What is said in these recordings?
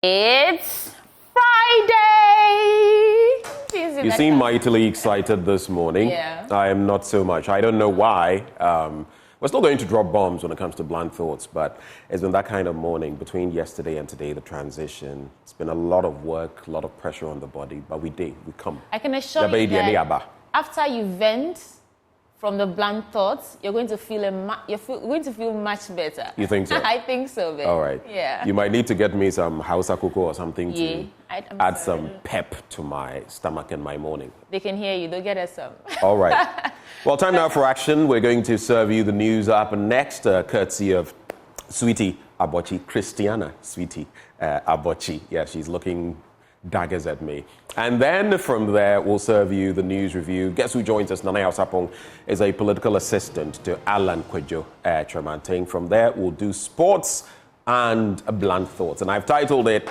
It's Friday! You seem mightily excited this morning. Yeah. I am not so much. I don't know why. We're still going to drop bombs when it comes to blunt thoughts, but it's been that kind of morning between yesterday and today, the transition. It's been a lot of work, a lot of pressure on the body, but we come. I can assure you that after you vent from the blunt thoughts, you're going to feel much better. You think so? I think so, babe. All right. Yeah. You might need to get me some Hausa cocoa or something to add some pep to my stomach and my morning. They can hear you. They'll get us some. All right. Well, time now for action. We're going to serve you the news up next, courtesy of Sweetie Abochi, Christiana Sweetie Abochi. Yeah, she's looking daggers at me. And then from there, we'll serve you the news review. Guess who joins us? Nanaya Osapong is a political assistant to Alan Kwejo Tremanting. From there, we'll do sports and blunt thoughts. And I've titled it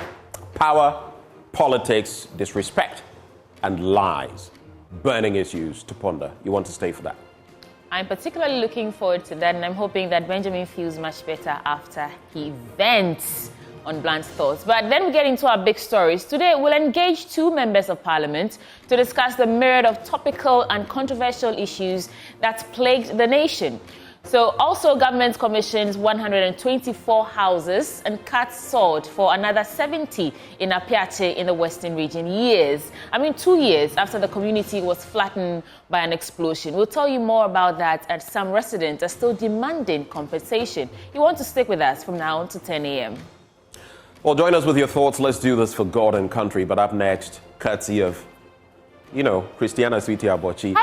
Power, Politics, Disrespect, and Lies. Burning issues to ponder. You want to stay for that? I'm particularly looking forward to that, and I'm hoping that Benjamin feels much better after he vents on blunt thoughts. But then we get into our big stories. Today, we'll engage two members of parliament to discuss the myriad of topical and controversial issues that plagued the nation. So also government commissions 124 houses and cuts soared for another 70 in Appiatse in the Western region 2 years after the community was flattened by an explosion. We'll tell you more about that, as some residents are still demanding compensation. You want to stick with us from now on to 10 a.m. Well, join us with your thoughts. Let's do this for God and country. But up next, courtesy of, Christiana Sweetie Abochi,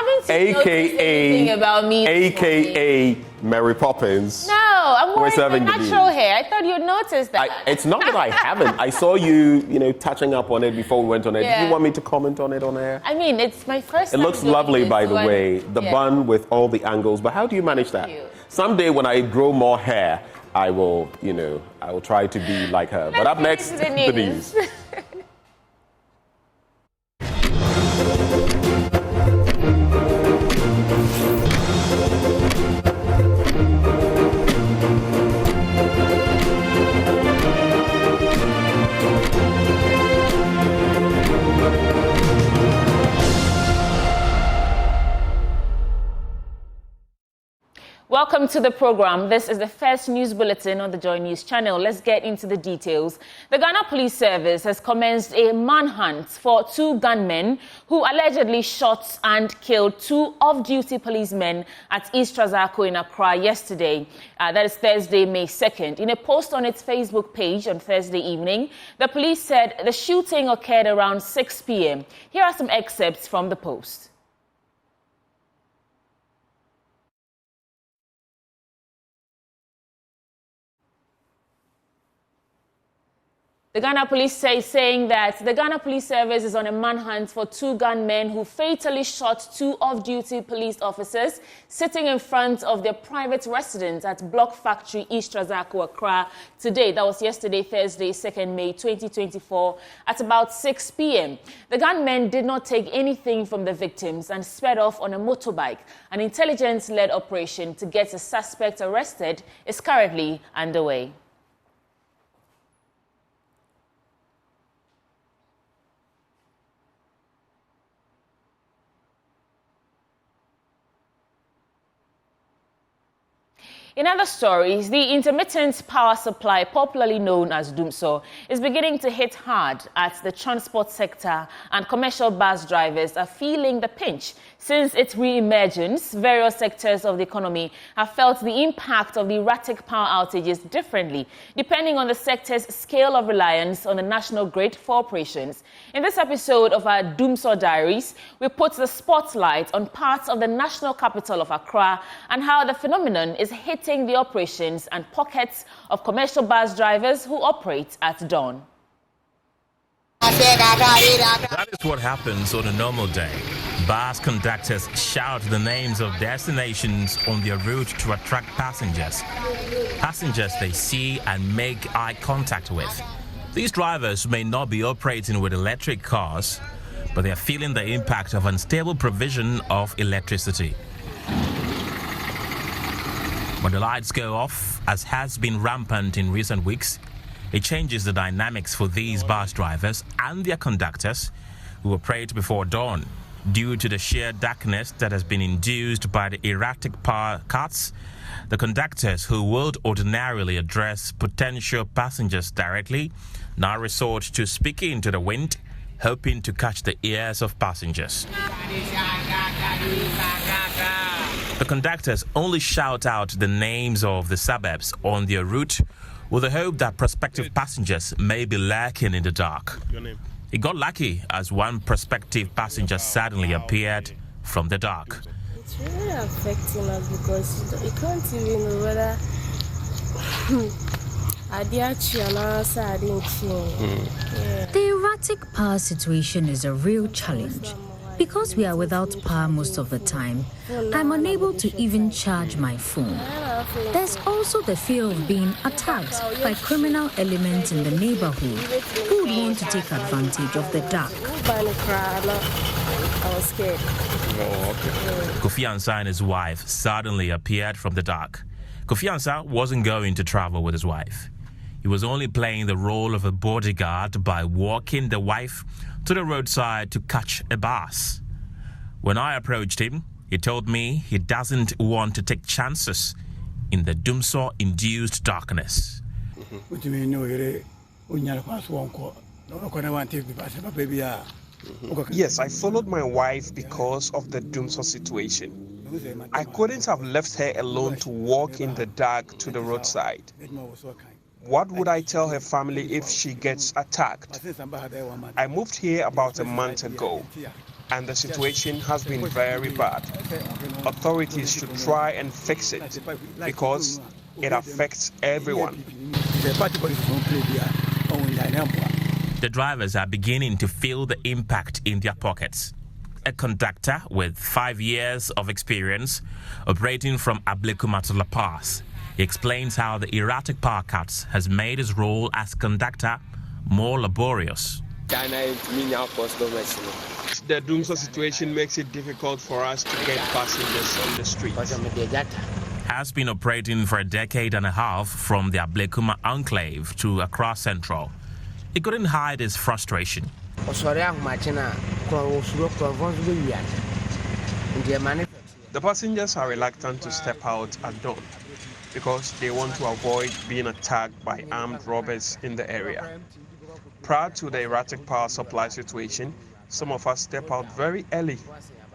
a.k.a. Mary Poppins. No, I'm wearing my natural hair. I thought you'd notice that. It's not that I haven't. I saw you, touching up on it before we went on air. Yeah. Did you want me to comment on it on air? I mean, it's my first time. It looks lovely, by the way. The bun with all the angles. But how do you manage that? Someday when I grow more hair, I will try to be like her. But up next, the news. Welcome to the program. This is the first news bulletin on the Joy News channel. Let's get into the details. The Ghana Police Service has commenced a manhunt for two gunmen who allegedly shot and killed two off-duty policemen at East Trarzaco in Accra yesterday. That is Thursday, May 2nd. In a post on its Facebook page on Thursday evening, the police said the shooting occurred around 6 p.m. Here are some excerpts from the post. The Ghana Police saying that the Ghana Police Service is on a manhunt for two gunmen who fatally shot two off-duty police officers sitting in front of their private residence at Block Factory, East Trarzaco, Accra today. That was yesterday, Thursday, 2nd May 2024, at about 6 p.m. The gunmen did not take anything from the victims and sped off on a motorbike. An intelligence-led operation to get the suspect arrested is currently underway. In other stories, the intermittent power supply, popularly known as Dumso, is beginning to hit hard at the transport sector, and commercial bus drivers are feeling the pinch. Since its re-emergence, various sectors of the economy have felt the impact of the erratic power outages differently, depending on the sector's scale of reliance on the national grid for operations. In this episode of our Dumso Diaries, we put the spotlight on parts of the national capital of Accra and how the phenomenon is hitting the operations and pockets of commercial bus drivers who operate at dawn. That is what happens on a normal day. Bus conductors shout the names of destinations on their route to attract passengers. Passengers they see and make eye contact with. These drivers may not be operating with electric cars, but they are feeling the impact of unstable provision of electricity. When the lights go off, as has been rampant in recent weeks, It changes the dynamics for these bus drivers and their conductors who operate before dawn. Due to the sheer darkness that has been induced by the erratic power cuts, the conductors who would ordinarily address potential passengers directly now resort to speaking to the wind, hoping to catch the ears of passengers. The conductors only shout out the names of the suburbs on their route with the hope that prospective passengers may be lurking in the dark. He got lucky as one prospective passenger suddenly appeared from the dark. It's really affecting us because you can't even know whether The erratic power situation is a real challenge. Because we are without power most of the time, I'm unable to even charge my phone. There's also the fear of being attacked by criminal elements in the neighborhood who would want to take advantage of the dark. I was scared. Kofi Ansah and his wife suddenly appeared from the dark. Kofi Ansah wasn't going to travel with his wife. He was only playing the role of a bodyguard by walking the wife to the roadside to catch a bus. When I approached him, he told me he doesn't want to take chances in the doomsaw-induced darkness. Yes, I followed my wife because of the doomsaw situation. I couldn't have left her alone to walk in the dark to the roadside. What would I tell her family if she gets attacked? I moved here about a month ago, and the situation has been very bad. Authorities should try and fix it because it affects everyone. The drivers are beginning to feel the impact in their pockets. A conductor with 5 years of experience operating from Ablekuma to La Paz, he explains how the erratic power cuts has made his role as conductor more laborious. The doomsaw situation makes it difficult for us to get passengers on the streets. Has been operating for a decade and a half from the Ablekuma enclave to Accra Central. He couldn't hide his frustration. The passengers are reluctant to step out at dawn because they want to avoid being attacked by armed robbers in the area. Prior to the erratic power supply situation, some of us step out very early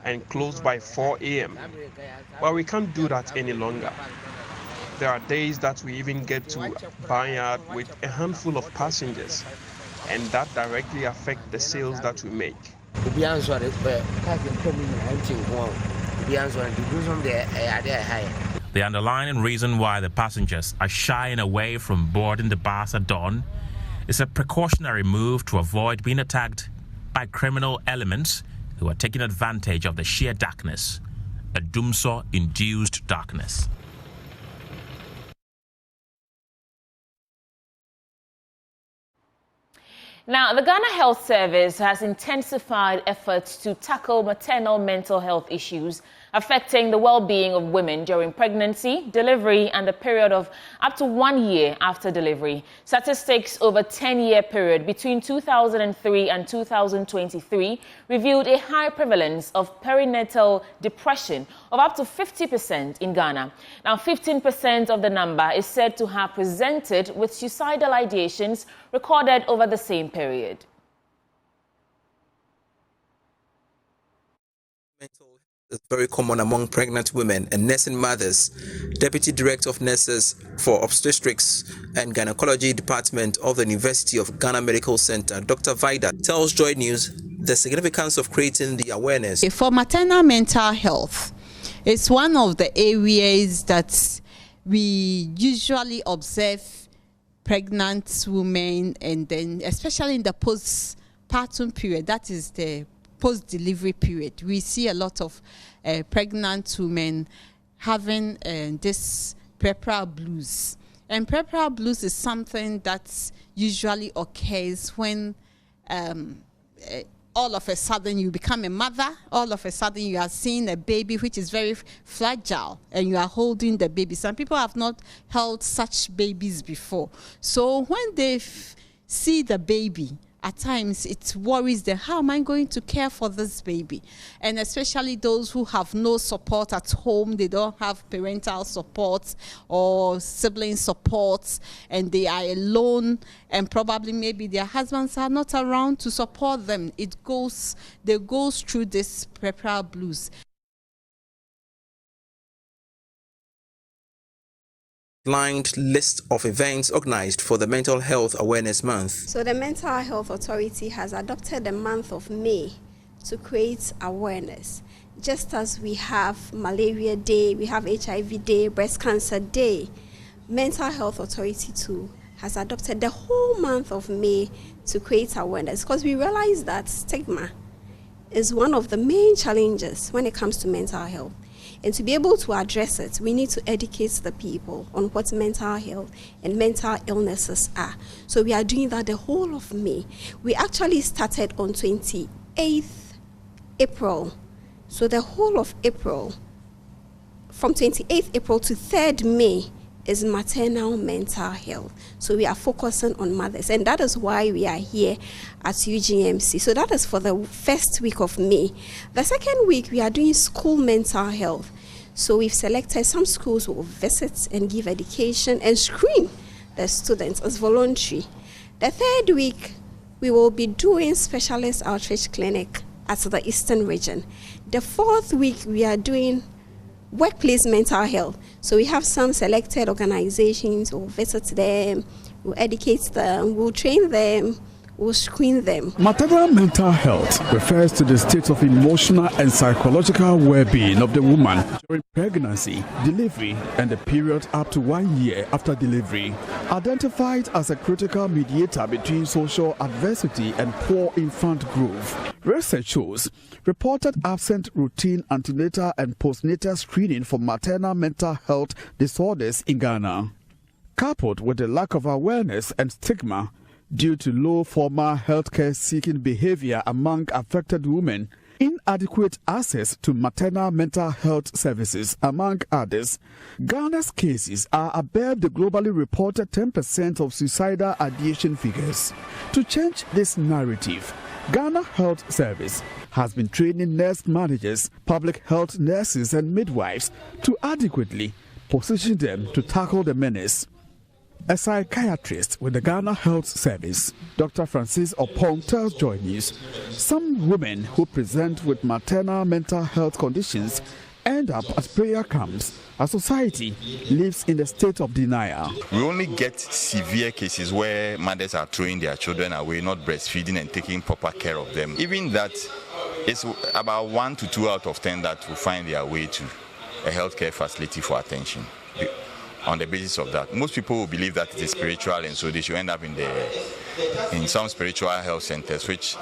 and close by 4 a.m. But we can't do that any longer. There are days that we even get to Vineyard with a handful of passengers, and that directly affects the sales that we make. The underlying reason why the passengers are shying away from boarding the bus at dawn is a precautionary move to avoid being attacked by criminal elements who are taking advantage of the sheer darkness, a doomsaw-induced darkness. Now, the Ghana Health Service has intensified efforts to tackle maternal mental health issues affecting the well-being of women during pregnancy, delivery, and the period of up to 1 year after delivery. Statistics over a 10-year period between 2003 and 2023 revealed a high prevalence of perinatal depression of up to 50% in Ghana. Now, 15% of the number is said to have presented with suicidal ideations recorded over the same period. Is very common among pregnant women and nursing mothers. Deputy Director of Nurses for Obstetrics and Gynecology Department of the University of Ghana Medical Center, Dr. Vida, tells Joy News the significance of creating the awareness. For maternal mental health, it's one of the areas that we usually observe pregnant women, and then especially in the postpartum period, that is the post-delivery period, we see a lot of pregnant women having this puerperal blues. And puerperal blues is something that usually occurs when all of a sudden you become a mother, all of a sudden you are seeing a baby which is very fragile and you are holding the baby. Some people have not held such babies before. So when they see the baby, at times it worries them. How am I going to care for this baby? And especially those who have no support at home, they don't have parental support or sibling support, and they are alone, and probably maybe their husbands are not around to support them. They go through this puerperal blues. Lined list of events organized for the Mental Health Awareness Month. So the Mental Health Authority has adopted the month of May to create awareness. Just as we have Malaria Day, we have HIV Day, Breast Cancer Day, Mental Health Authority too has adopted the whole month of May to create awareness, because we realize that stigma is one of the main challenges when it comes to mental health. And to be able to address it, we need to educate the people on what mental health and mental illnesses are. So we are doing that the whole of May. We actually started on 28th April. So the whole of April, from 28th April to 3rd May, is maternal mental health. So we are focusing on mothers, and that is why we are here at UGMC. So that is for the first week of May. The second week, we are doing school mental health. So we've selected some schools who will visit and give education and screen the students as voluntary. The third week, we will be doing specialist outreach clinic at the Eastern region. The fourth week, we are doing workplace mental health. So we have some selected organizations, we'll visit them, we'll educate them, we'll train them, we'll screen them. Maternal mental health refers to the state of emotional and psychological well-being of the woman during pregnancy, delivery, and the period up to 1 year after delivery. Identified as a critical mediator between social adversity and poor infant growth, research shows reported absent routine antenatal and postnatal screening for maternal mental health disorders in Ghana. Coupled with the lack of awareness and stigma due to low formal healthcare seeking behavior among affected women, inadequate access to maternal mental health services, among others, Ghana's cases are above the globally reported 10% of suicidal ideation figures. To change this narrative, Ghana Health Service has been training nurse managers, public health nurses, and midwives to adequately position them to tackle the menace. A psychiatrist with the Ghana Health Service, Dr. Francis Opong, tells Joy News some women who present with maternal mental health conditions end up at prayer camps as society lives in a state of denial. We only get severe cases where mothers are throwing their children away, not breastfeeding and taking proper care of them. Even that, it's about 1 to 2 out of 10 that will find their way to a healthcare facility for attention. On the basis of that, most people will believe that it is spiritual, and so they should end up in some spiritual health centers, which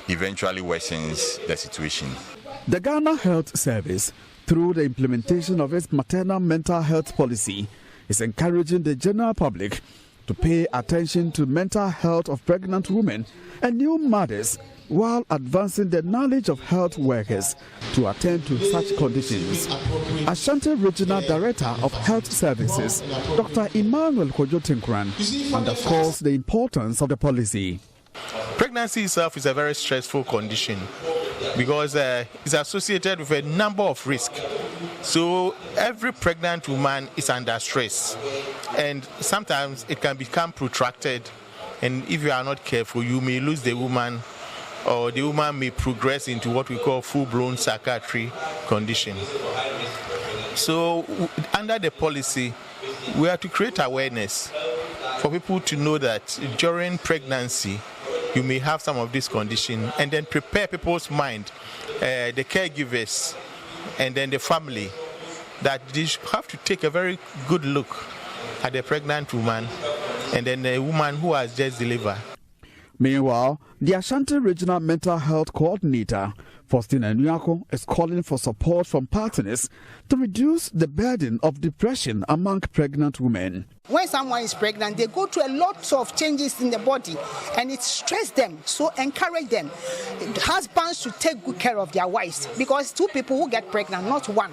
eventually worsens the situation. The Ghana Health Service, through the implementation of its maternal mental health policy, is encouraging the general public to pay attention to mental health of pregnant women and new mothers, while advancing the knowledge of health workers to attend to such conditions. Ashanti Regional Director of Health Services, Dr. Emmanuel Kojo-Tinkran, underscores the importance of the policy. Pregnancy itself is a very stressful condition because it's associated with a number of risks. So every pregnant woman is under stress, and sometimes it can become protracted, and if you are not careful, you may lose the woman, or the woman may progress into what we call full-blown psychiatric condition. So under the policy, we have to create awareness for people to know that during pregnancy, you may have some of this condition, and then prepare people's mind, the caregivers, and then the family, that they have to take a very good look at the pregnant woman and then the woman who has just delivered. Meanwhile, the Ashanti Regional Mental Health Coordinator for Faustina Nyako is calling for support from partners to reduce the burden of depression among pregnant women. When someone is pregnant, they go through a lot of changes in the body and it stresses them. So encourage them. Husbands should take good care of their wives because two people who get pregnant, not one.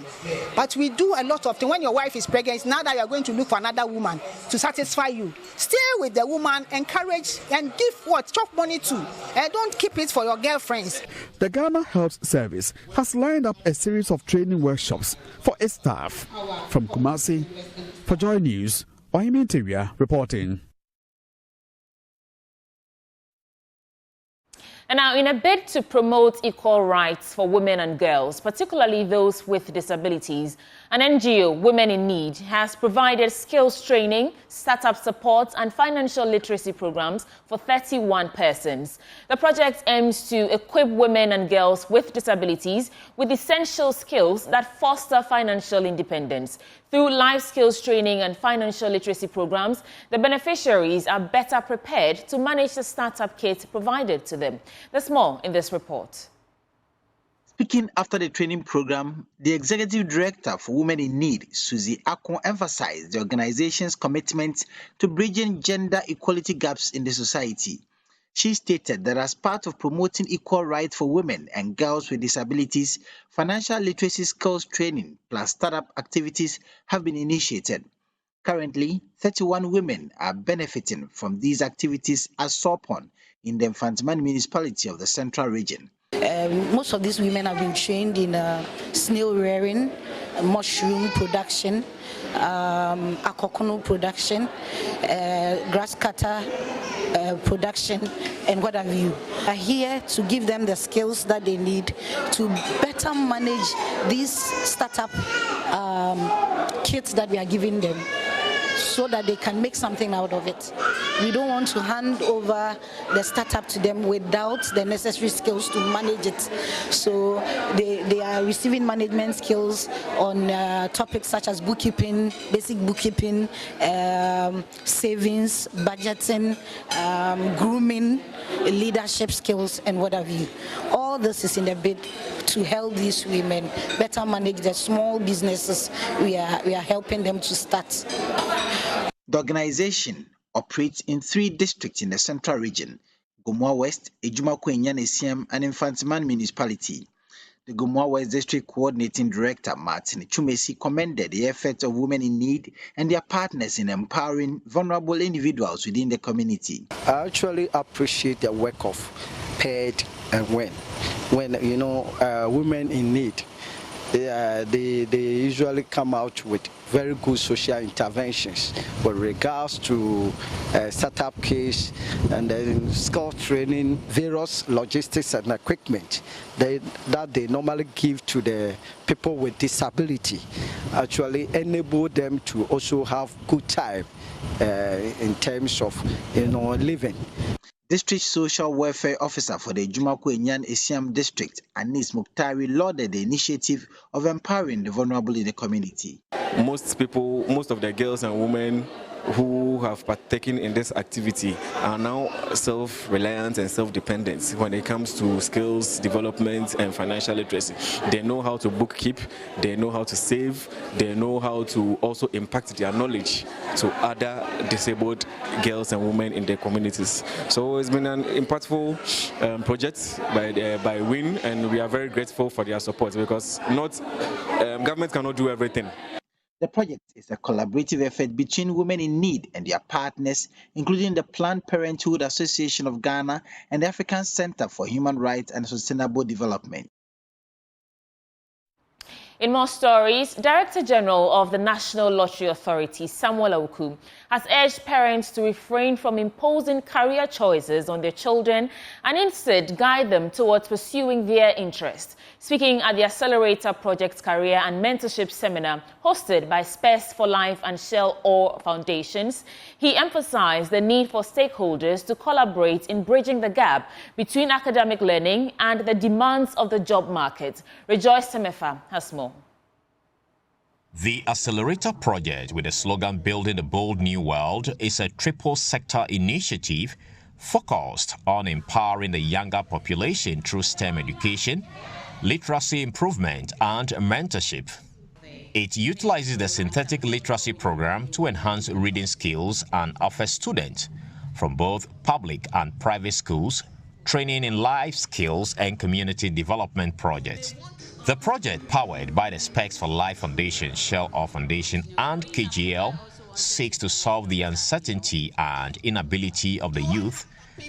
But we do a lot of things. When your wife is pregnant, it's not that you're going to look for another woman to satisfy you. Stay with the woman, encourage and give what? Chop money too. And don't keep it for your girlfriends. The Ghana Health Service has lined up a series of training workshops for its staff. From Kumasi, for Joy News, Oyemi Interior reporting. And now, in a bid to promote equal rights for women and girls, particularly those with disabilities, an NGO, Women in Need, has provided skills training, startup support, and financial literacy programs for 31 persons. The project aims to equip women and girls with disabilities with essential skills that foster financial independence. Through life skills training and financial literacy programs, the beneficiaries are better prepared to manage the startup kit provided to them. There's more in this report. Speaking after the training program, the Executive Director for Women in Need, Susie Akon, emphasized the organization's commitment to bridging gender equality gaps in the society. She stated that as part of promoting equal rights for women and girls with disabilities, financial literacy skills training plus startup activities have been initiated. Currently, 31 women are benefiting from these activities at Sopon in the Mfantsman municipality of the Central Region. Most of these women have been trained in snail rearing, mushroom production, akokono production, grass cutter production, and what have you. Are here to give them the skills that they need to better manage these startup kits that we are giving them, so that they can make something out of it. We don't want to hand over the startup to them without the necessary skills to manage it. So they are receiving management skills on topics such as bookkeeping, basic bookkeeping, savings, budgeting, grooming, leadership skills, and what have you. All this is in the bid to help these women better manage the small businesses we are helping them to start. The organization operates in 3 districts in the Central Region: Gomua West, Ejumako-Enyan Esiam, and Mfantsman municipality. The Gomua West District Coordinating Director, Martin Chumesi, commended the efforts of Women in Need and their partners in empowering vulnerable individuals within the community. I actually appreciate the work of PED and when women in need, they usually come out with very good social interventions with regards to startup case and then skill training, various logistics and equipment that they normally give to the people with disability, actually enable them to also have good time in terms of living. District Social Welfare Officer for the Ejumako-Enyan Esiam District, Anis Mukhtari, lauded the initiative of empowering the vulnerable in the community. Most of the girls and women who have partaken in this activity are now self-reliant and self-dependent when it comes to skills development and financial literacy. They know how to bookkeep, they know how to save, they know how to also impact their knowledge to other disabled girls and women in their communities. So it's been an impactful project by WIN, and we are very grateful for their support because government cannot do everything. The project is a collaborative effort between Women in Need and their partners, including the Planned Parenthood Association of Ghana and the African Center for Human Rights and Sustainable Development. In more stories, Director General of the National Lottery Authority, Samuel Awuku, has urged parents to refrain from imposing career choices on their children and instead guide them towards pursuing their interests. Speaking at the Accelerator Project Career and Mentorship Seminar hosted by Space for Life and Shell Ore Foundations, he emphasized the need for stakeholders to collaborate in bridging the gap between academic learning and the demands of the job market. Rejoice Temefa has more. The Accelerator Project, with the slogan Building a Bold New World, is a triple-sector initiative focused on empowering the younger population through STEM education, literacy improvement, and mentorship. It utilizes the synthetic literacy program to enhance reading skills and offers students from both public and private schools training in life skills and community development projects. The project, powered by the Specs for Life Foundation, Shell Foundation, and KGL, seeks to solve the uncertainty and inability of the youth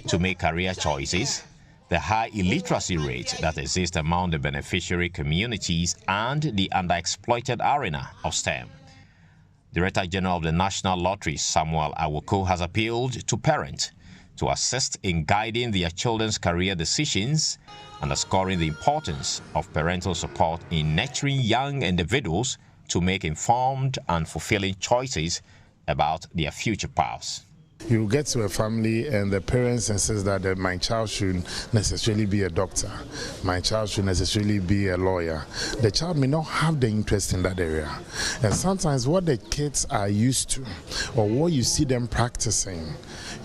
to make career choices, the high illiteracy rate that exists among the beneficiary communities, and the underexploited arena of STEM. Director General of the National Lottery, Samuel Awoko, has appealed to parents to assist in guiding their children's career decisions, underscoring the importance of parental support in nurturing young individuals to make informed and fulfilling choices about their future paths. You get to a family and the parents insist that my child should necessarily be a doctor, my child should necessarily be a lawyer. The child may not have the interest in that area. And sometimes what the kids are used to or what you see them practicing,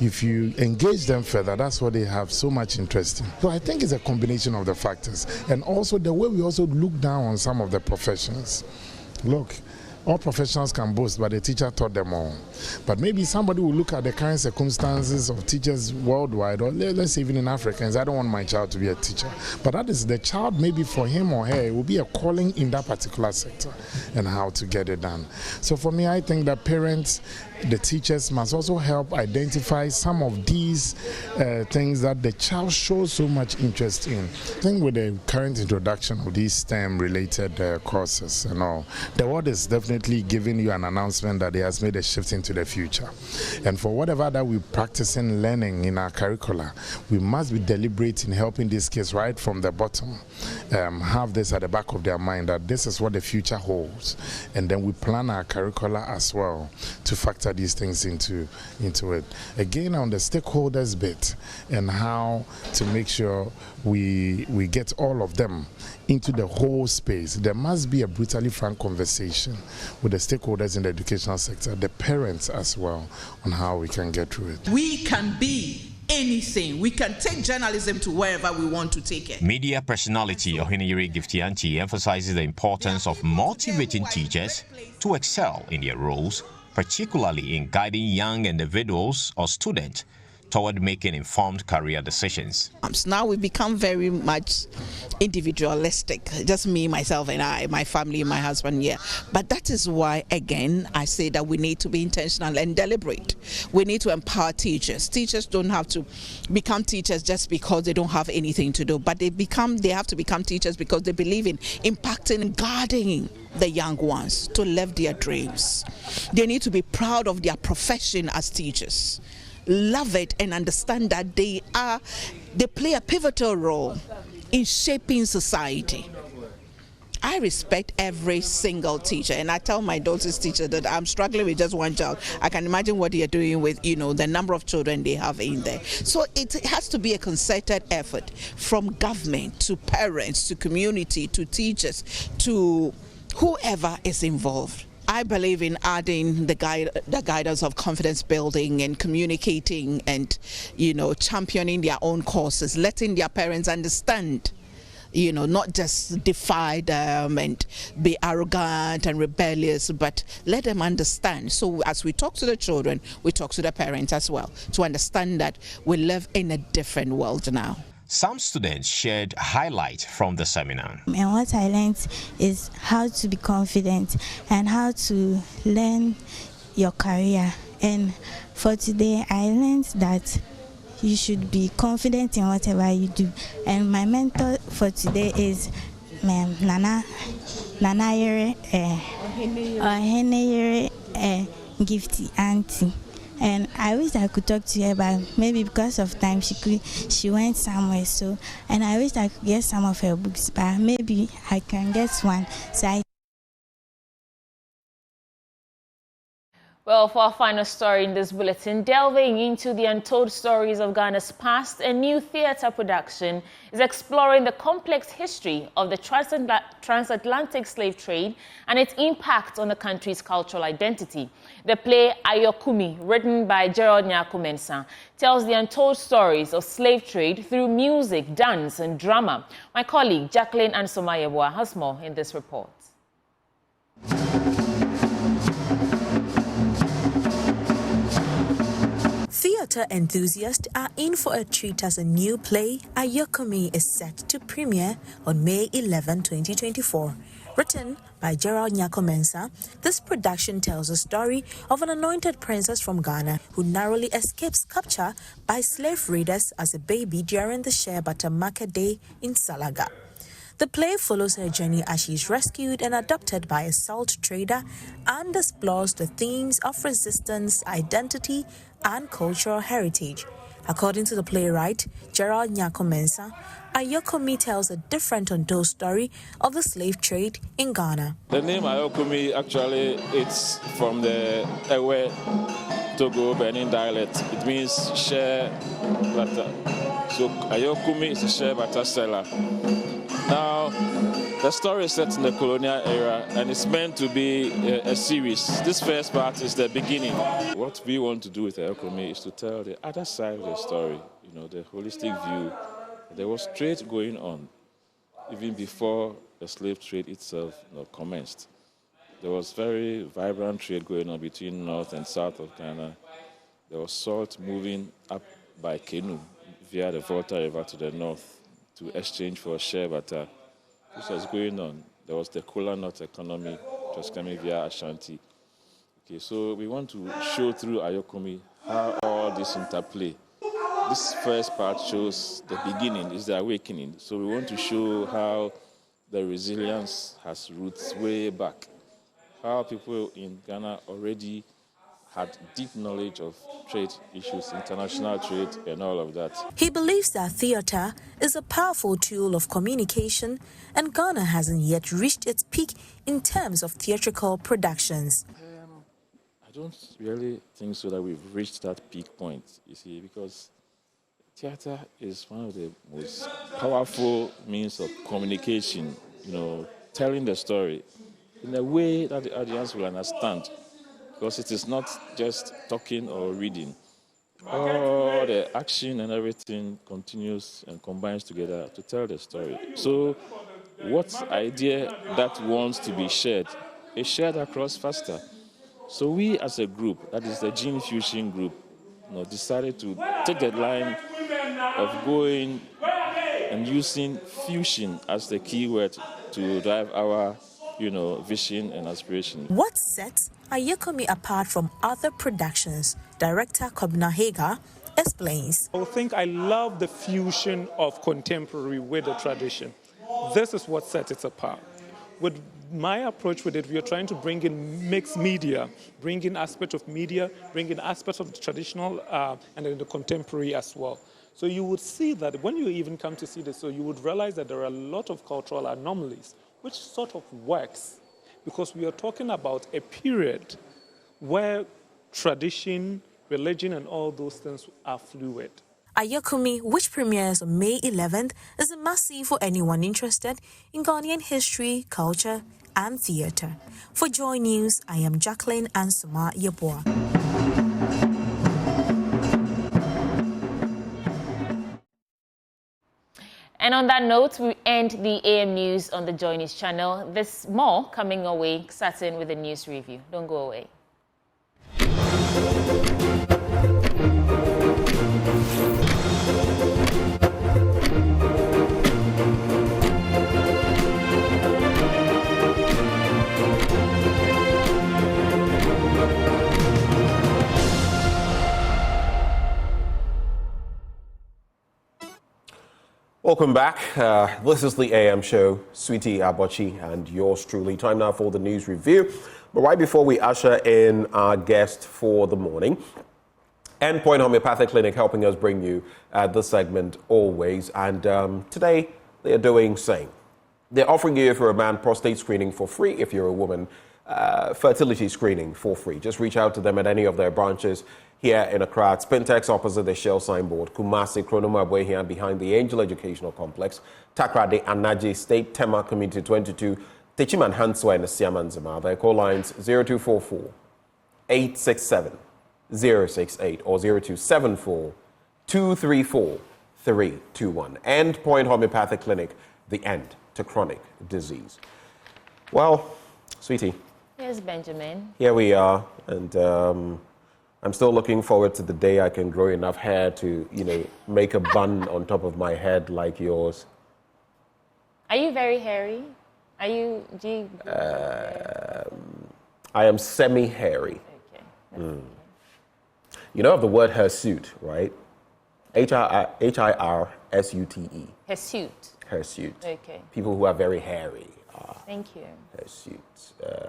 if you engage them further, that's what they have so much interest in. So I think it's a combination of the factors. And also the way we also look down on some of the professions. Look, all professionals can boast, but the teacher taught them all. But maybe somebody will look at the current circumstances of teachers worldwide, or let's say even in Africa, and say, I don't want my child to be a teacher. But that is the child, maybe for him or her, it will be a calling in that particular sector and how to get it done. So for me, I think that parents, the teachers must also help identify some of these things that the child shows so much interest in. I think with the current introduction of these STEM-related courses and all, the world is definitely giving you an announcement that it has made a shift into the future. And for whatever that we practice in learning in our curricula, we must be deliberate in helping these kids right from the bottom have this at the back of their mind that this is what the future holds. And then we plan our curricula as well to factor these things into it. Again, on the stakeholders bit and how to make sure we get all of them into the whole space. There must be a brutally frank conversation with the stakeholders in the educational sector, the parents as well, on how we can get through it. We can be anything. We can take journalism to wherever we want to take it. Media personality Ohineyeri Giftianchi emphasizes the importance of motivating teachers to excel in their roles, particularly in guiding young individuals or students toward making informed career decisions. Now we become very much individualistic, just me, myself, and I, my family, my husband, yeah. But that is why, again, I say that we need to be intentional and deliberate. We need to empower teachers. Teachers don't have to become teachers just because they don't have anything to do, but they have to become teachers because they believe in impacting and guarding the young ones to live their dreams. They need to be proud of their profession as teachers, love it, and understand that they play a pivotal role in shaping society. I respect every single teacher, and I tell my daughter's teacher that I'm struggling with just one child. I can imagine what they are doing with, the number of children they have in there. So it has to be a concerted effort from government to parents to community to teachers to whoever is involved. I believe in adding the guidance of confidence building and communicating and, championing their own causes, letting their parents understand, not just defy them and be arrogant and rebellious, but let them understand. So as we talk to the children, we talk to the parents as well to understand that we live in a different world now. Some students shared highlights from the seminar. And what I learned is how to be confident and how to learn your career. And for today, I learned that you should be confident in whatever you do. And my mentor for today is Nana Gifty Auntie. And I wish I could talk to her, but maybe because of time she went somewhere. So, and I wish I could get some of her books, but maybe I can get one. So Well, for our final story in this bulletin, delving into the untold stories of Ghana's past, a new theatre production is exploring the complex history of the transatlantic slave trade and its impact on the country's cultural identity. The play Ayokumi, written by Gerald Nyako-Mensah, tells the untold stories of slave trade through music, dance, and drama. My colleague Jacqueline Ansoma has more in this report. Theatre enthusiasts are in for a treat as a new play, Ayokumi, is set to premiere on May 11, 2024. Written by Gerald Nyako-Mensah, this production tells the story of an anointed princess from Ghana who narrowly escapes capture by slave raiders as a baby during the Shea Butter Market Day in Salaga. The play follows her journey as she is rescued and adopted by a salt trader and explores the themes of resistance, identity, and cultural heritage. According to the playwright, Gerald Nyako-Mensah, Ayokumi tells a different untold story of the slave trade in Ghana. The name Ayokumi actually it's from the Ewe Togo Benin dialect. It means share butter. So Ayokumi is a share butter seller. Now, the story is set in the colonial era and it's meant to be a series. This first part is the beginning. What we want to do with Ayokumi is to tell the other side of the story, the holistic view. There was trade going on even before the slave trade itself commenced. There was very vibrant trade going on between north and south of Ghana. There was salt moving up by canoe via the Volta River to the north to exchange for shea butter. This was going on. There was the cola nut economy, which was coming via Ashanti. Okay, so we want to show through Ayokumi how all this interplay. This first part shows the beginning, is the awakening. So we want to show how the resilience has roots way back. How people in Ghana already had deep knowledge of trade issues, international trade, and all of that. He believes that theatre is a powerful tool of communication, and Ghana hasn't yet reached its peak in terms of theatrical productions. I don't really think so that we've reached that peak point, you see, because theatre is one of the most powerful means of communication, telling the story in a way that the audience will understand. Because it is not just talking or reading. All the action and everything continues and combines together to tell the story. So what idea that wants to be shared is shared across faster. So we as a group, that is the Gene Fusion group, decided to take the line of going and using fusion as the key word to drive our vision and aspiration. What sets Ayokumi apart from other productions, director Kobna Hager explains. I think I love the fusion of contemporary with the tradition. This is what sets it apart. With my approach with it, we are trying to bring in mixed media, bring in aspects of media, bring in aspects of the traditional and then the contemporary as well. So you would see that when you even come to see this, so you would realize that there are a lot of cultural anomalies, which sort of works because we are talking about a period where tradition, religion, and all those things are fluid. Ayokumi, which premieres on May 11th, is a must-see for anyone interested in Ghanaian history, culture, and theatre. For Joy News, I am Jacqueline Ansoma Yeboah. And on that note, we end the AM News on the Joy News channel. There's more coming our way, starting with a news review. Don't go away. Welcome back. This is the AM show, Sweetie Abochi and yours truly. Time now for the news review. But right before we usher in our guest for the morning, Endpoint Homeopathic Clinic helping us bring you this segment always. And today they are doing same. They're offering you, if you're a man, prostate screening for free. If you're a woman, fertility screening for free. Just reach out to them at any of their branches here in Accra. Spintex opposite the Shell signboard, Kumasi, Kronoma here behind the Angel Educational Complex, Takrade, Anaji State, Tema Community 22, Techiman Hanswa and Siamanzima. Their call lines 0244 867 068 or 0274 234 321. Endpoint Homeopathic Clinic, the end to chronic disease. Well, sweetie. Yes, Benjamin. Here we are, and I'm still looking forward to the day I can grow enough hair to, make a bun on top of my head like yours. Are you very hairy? I am semi-hairy. Okay. You know of the word hirsute, right? Hirsute. Hirsute. Hirsute. Okay. People who are very hairy. Thank you. Hirsute.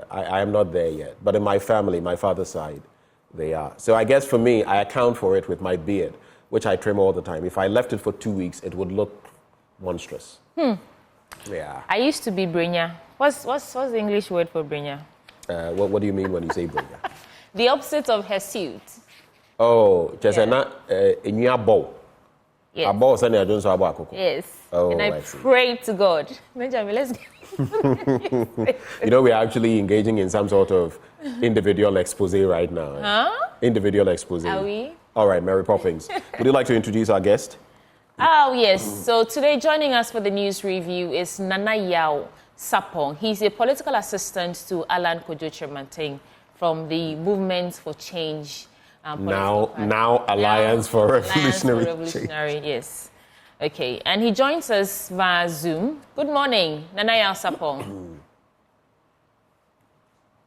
I am not there yet, but in my family, my father's side, they are. So I guess for me, I account for it with my beard, which I trim all the time. If I left it for 2 weeks, it would look monstrous. Yeah. I used to be Brinya. What's the English word for Brinya? What do you mean when you say Brinya? The opposite of hirsute. Oh, just in your bowl. Yes. Yes. Oh, and I pray to God. Benjamin, let's get we're actually engaging in some sort of individual expose right now. Huh? Individual expose. Are we? All right, Mary Poppins. Would you like to introduce our guest? Oh, yes. So today joining us for the news review is Nana Yao Sapong. He's a political assistant to Alan Kojo Tremanting from the Movement for Change. Now Alliance for Revolutionary Change. Yes. Okay, and he joins us via Zoom. Good morning, Nana Yao Sapong.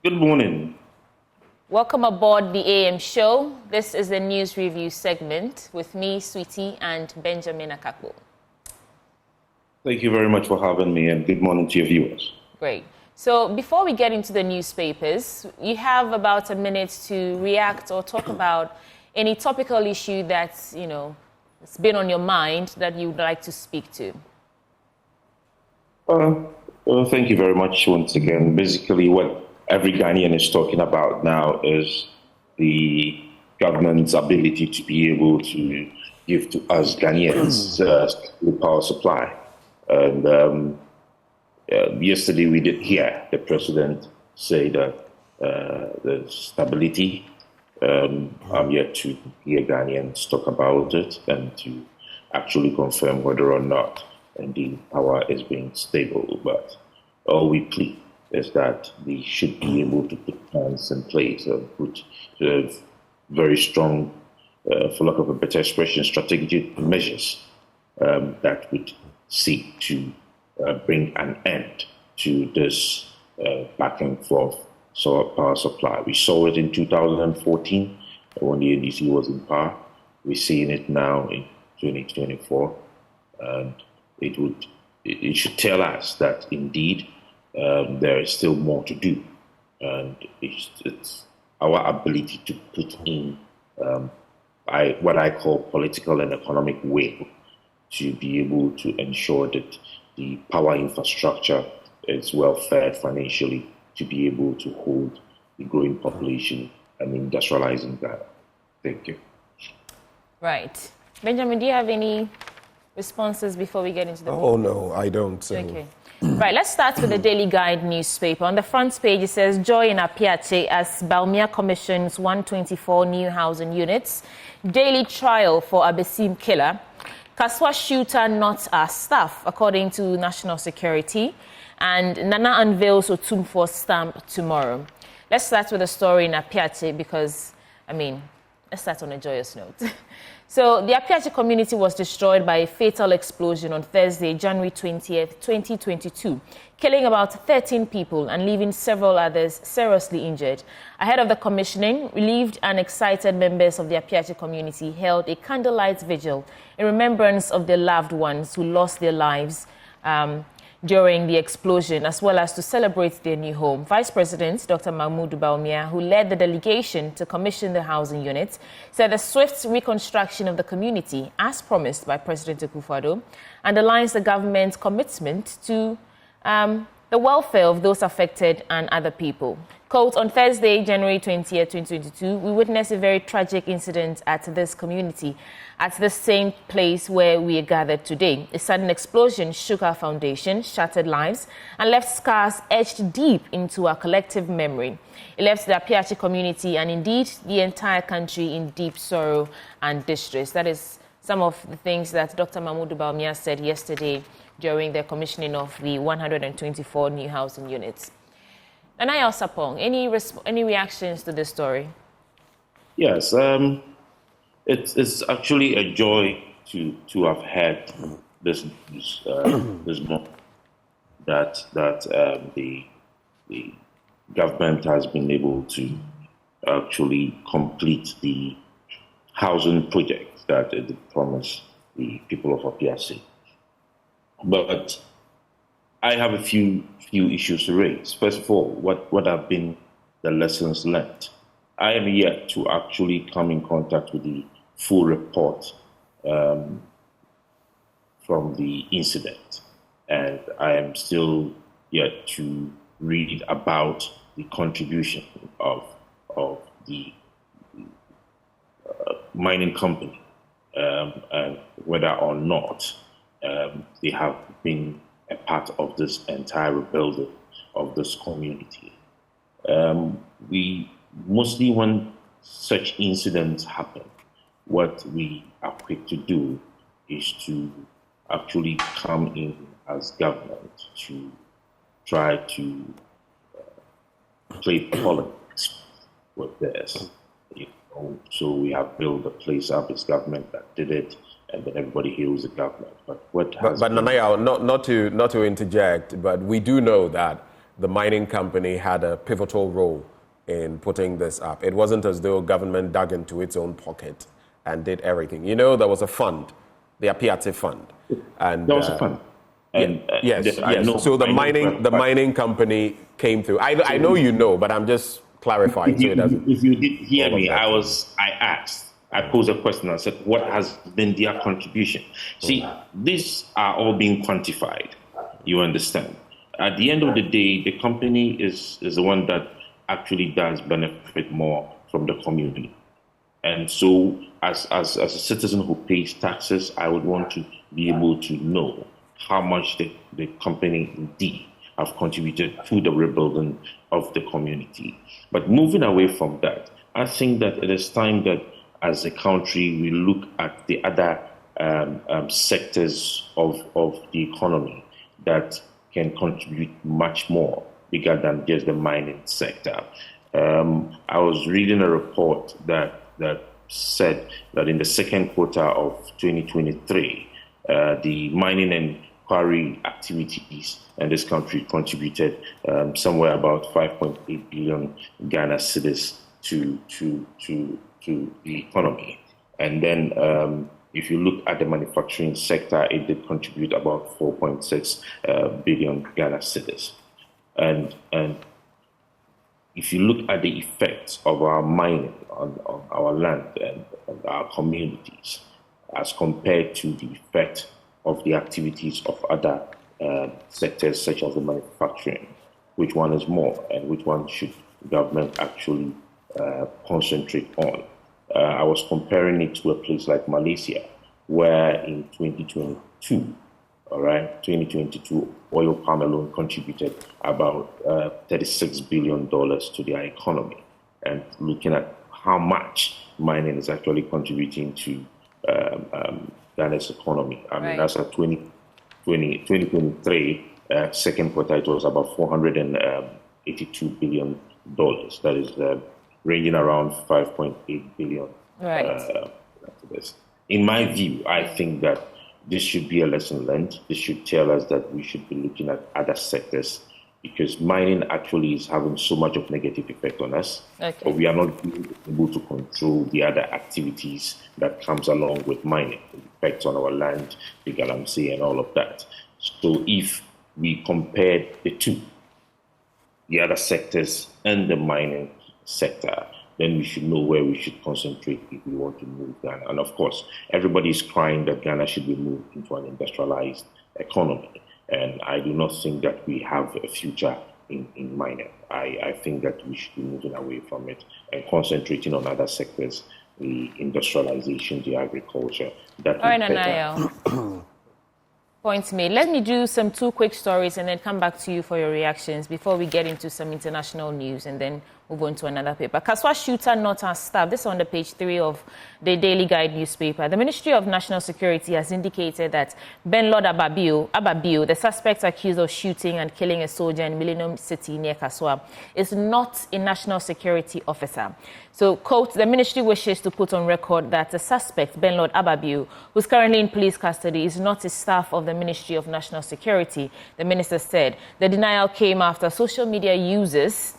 Good morning. Welcome aboard the AM show. This is the news review segment with me, Sweetie, and Benjamin Akakbo. Thank you very much for having me, and good morning to your viewers. Great. So before we get into the newspapers, you have about a minute to react or talk about any topical issue that's, it's been on your mind that you would like to speak to. Well, thank you very much once again. Basically, what every Ghanaian is talking about now is the government's ability to be able to give to us Ghanaians the power supply. And yesterday we did hear the president say that the stability. I'm yet to hear Ghanaians talk about it and to actually confirm whether or not indeed power is being stable. But all we plead is that they should be able to put plans in place and put very strong, for lack of a better expression, strategic measures that would seek to bring an end to this back and forth power supply. We saw it in 2014 when the NDC was in power. We're seeing it now in 2024, and it should tell us that indeed there is still more to do, and it's our ability to put in what I call political and economic will to be able to ensure that the power infrastructure is well fed financially to be able to hold the growing population and industrializing Ghana. Thank you. Right. Benjamin, do you have any responses before we get into the... Oh, no, I don't. Okay. Right, let's start with the Daily Guide newspaper. On the front page, it says, joy in Appiatse as Baumia commissions 124 new housing units. Daily trial for Abesim killer. Kaswa shooter not as staff, according to National Security. And Nana unveils Otumfuo stamp tomorrow. Let's start with a story in Appiatse because, let's start on a joyous note. So the Appiatse community was destroyed by a fatal explosion on Thursday, January 20th, 2022, killing about 13 people and leaving several others seriously injured. Ahead of the commissioning, relieved and excited members of the Appiatse community held a candlelight vigil in remembrance of their loved ones who lost their lives during the explosion, as well as to celebrate their new home. Vice President Dr. Mahmoud Baumia, who led the delegation to commission the housing unit, said the swift reconstruction of the community, as promised by President Akufo-Addo, underlines the government's commitment to the welfare of those affected and other people. Quote, on Thursday, January 20th, 2022, we witnessed a very tragic incident at this community, at the same place where we are gathered today. A sudden explosion shook our foundation, shattered lives, and left scars etched deep into our collective memory. It left the Appiatse community and indeed the entire country in deep sorrow and distress. That is some of the things that Dr. Mahmoud Bawumia said yesterday during the commissioning of the 124 new housing units. Anaya Sapong, any reactions to this story? Yes, it's actually a joy to have had this month that the government has been able to actually complete the housing project that it promised the people of Appiatse. But I have a few issues to raise. First of all, what have been the lessons learned? I am yet to actually come in contact with the full report from the incident, and I am still yet to read about the contribution of the mining company and whether or not they have been a part of this entire rebuilding of this community. We mostly, when such incidents happen, what we are quick to do is to actually come in as government to try to play politics with this. So we have built a place up as government that did it, and then everybody hails the government. But Nanaya, not to interject, but we do know that the mining company had a pivotal role in putting this up. It wasn't as though government dug into its own pocket and did everything. You know, there was a fund, the Appiatse Fund, and there was a fund. And, yes. So the mining company came through. I know you know, but I'm just clarifying. If you did hear me, I posed a question and said, what has been their contribution? See, these are all being quantified, you understand. At the end of the day, the company is the one that actually does benefit more from the community. And so as a citizen who pays taxes, I would want to be able to know how much the company indeed have contributed to the rebuilding of the community. But moving away from that, I think that it is time that as a country we look at the other sectors of the economy that can contribute much more, bigger than just the mining sector. I was reading a report that said that in the second quarter of 2023, the mining and quarry activities in this country contributed somewhere about 5.8 billion Ghana cedis to the economy. And then if you look at the manufacturing sector, it did contribute about 4.6 billion Ghana cedis. And if you look at the effects of our mining on our land and our communities as compared to the effect of the activities of other sectors such as the manufacturing, which one is more and which one should government actually concentrate on? I was comparing it to a place like Malaysia, where in 2022, 2022, oil palm alone contributed about $36 billion to their economy. And looking at how much mining is actually contributing to Ghana's economy. I mean, that's a 2023 second quarter, it was about $482 billion. That is ranging around 5.8 billion. In my view, I think that this should be a lesson learned. This should tell us that we should be looking at other sectors, because mining actually is having so much of negative effect on us. But we are not able to control the other activities that comes along with mining, the effects on our land, the galamsey and all of that. So if we compare the two, the other sectors and the mining sector, then we should know where we should concentrate if we want to move Ghana. And of course, everybody is crying that Ghana should be moved into an industrialized economy. And I do not think that we have a future in mining. I think that we should be moving away from it and concentrating on other sectors, the industrialization, the agriculture. All right, Nanayo. Point made. Let me do some 2 quick stories and then come back to you for your reactions before we get into some international news and then move on to another paper. Kaswa shooter not as stabbed. This is on the page 3 of the Daily Guide newspaper. The Ministry of National Security has indicated that Benlord Ababio, the suspect accused of shooting and killing a soldier in Millennium City near Kaswa, is not a national security officer. So, quote, the ministry wishes to put on record that the suspect, Benlord Ababio, who's currently in police custody, is not a staff of the Ministry of National Security, the minister said. The denial came after social media users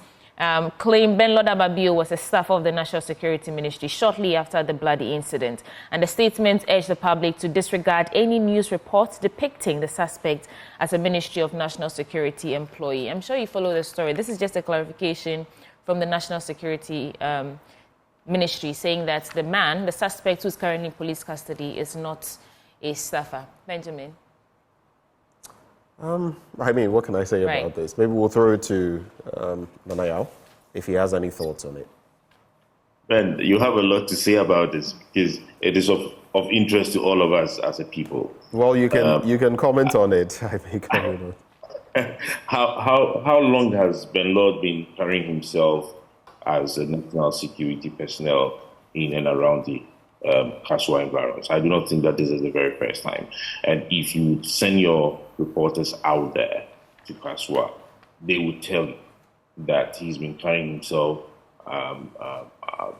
claimed Benlord Ababio was a staff of the National Security Ministry shortly after the bloody incident. And the statement urged the public to disregard any news reports depicting the suspect as a Ministry of National Security employee. I'm sure you follow the story. This is just a clarification from the National Security Ministry saying that the suspect who's currently in police custody is not a staffer. Benjamin. I mean, what can I say about this? Maybe we'll throw it to Nanayo if he has any thoughts on it. Ben, you have a lot to say about this because it is of interest to all of us as a people. Well, you can comment on it. I think. How long has Benlord been carrying himself as a national security personnel in and around the Kaswa environs? I do not think that this is the very first time. And if you send your reporters out there to Kaswa, they would tell you that he's been carrying himself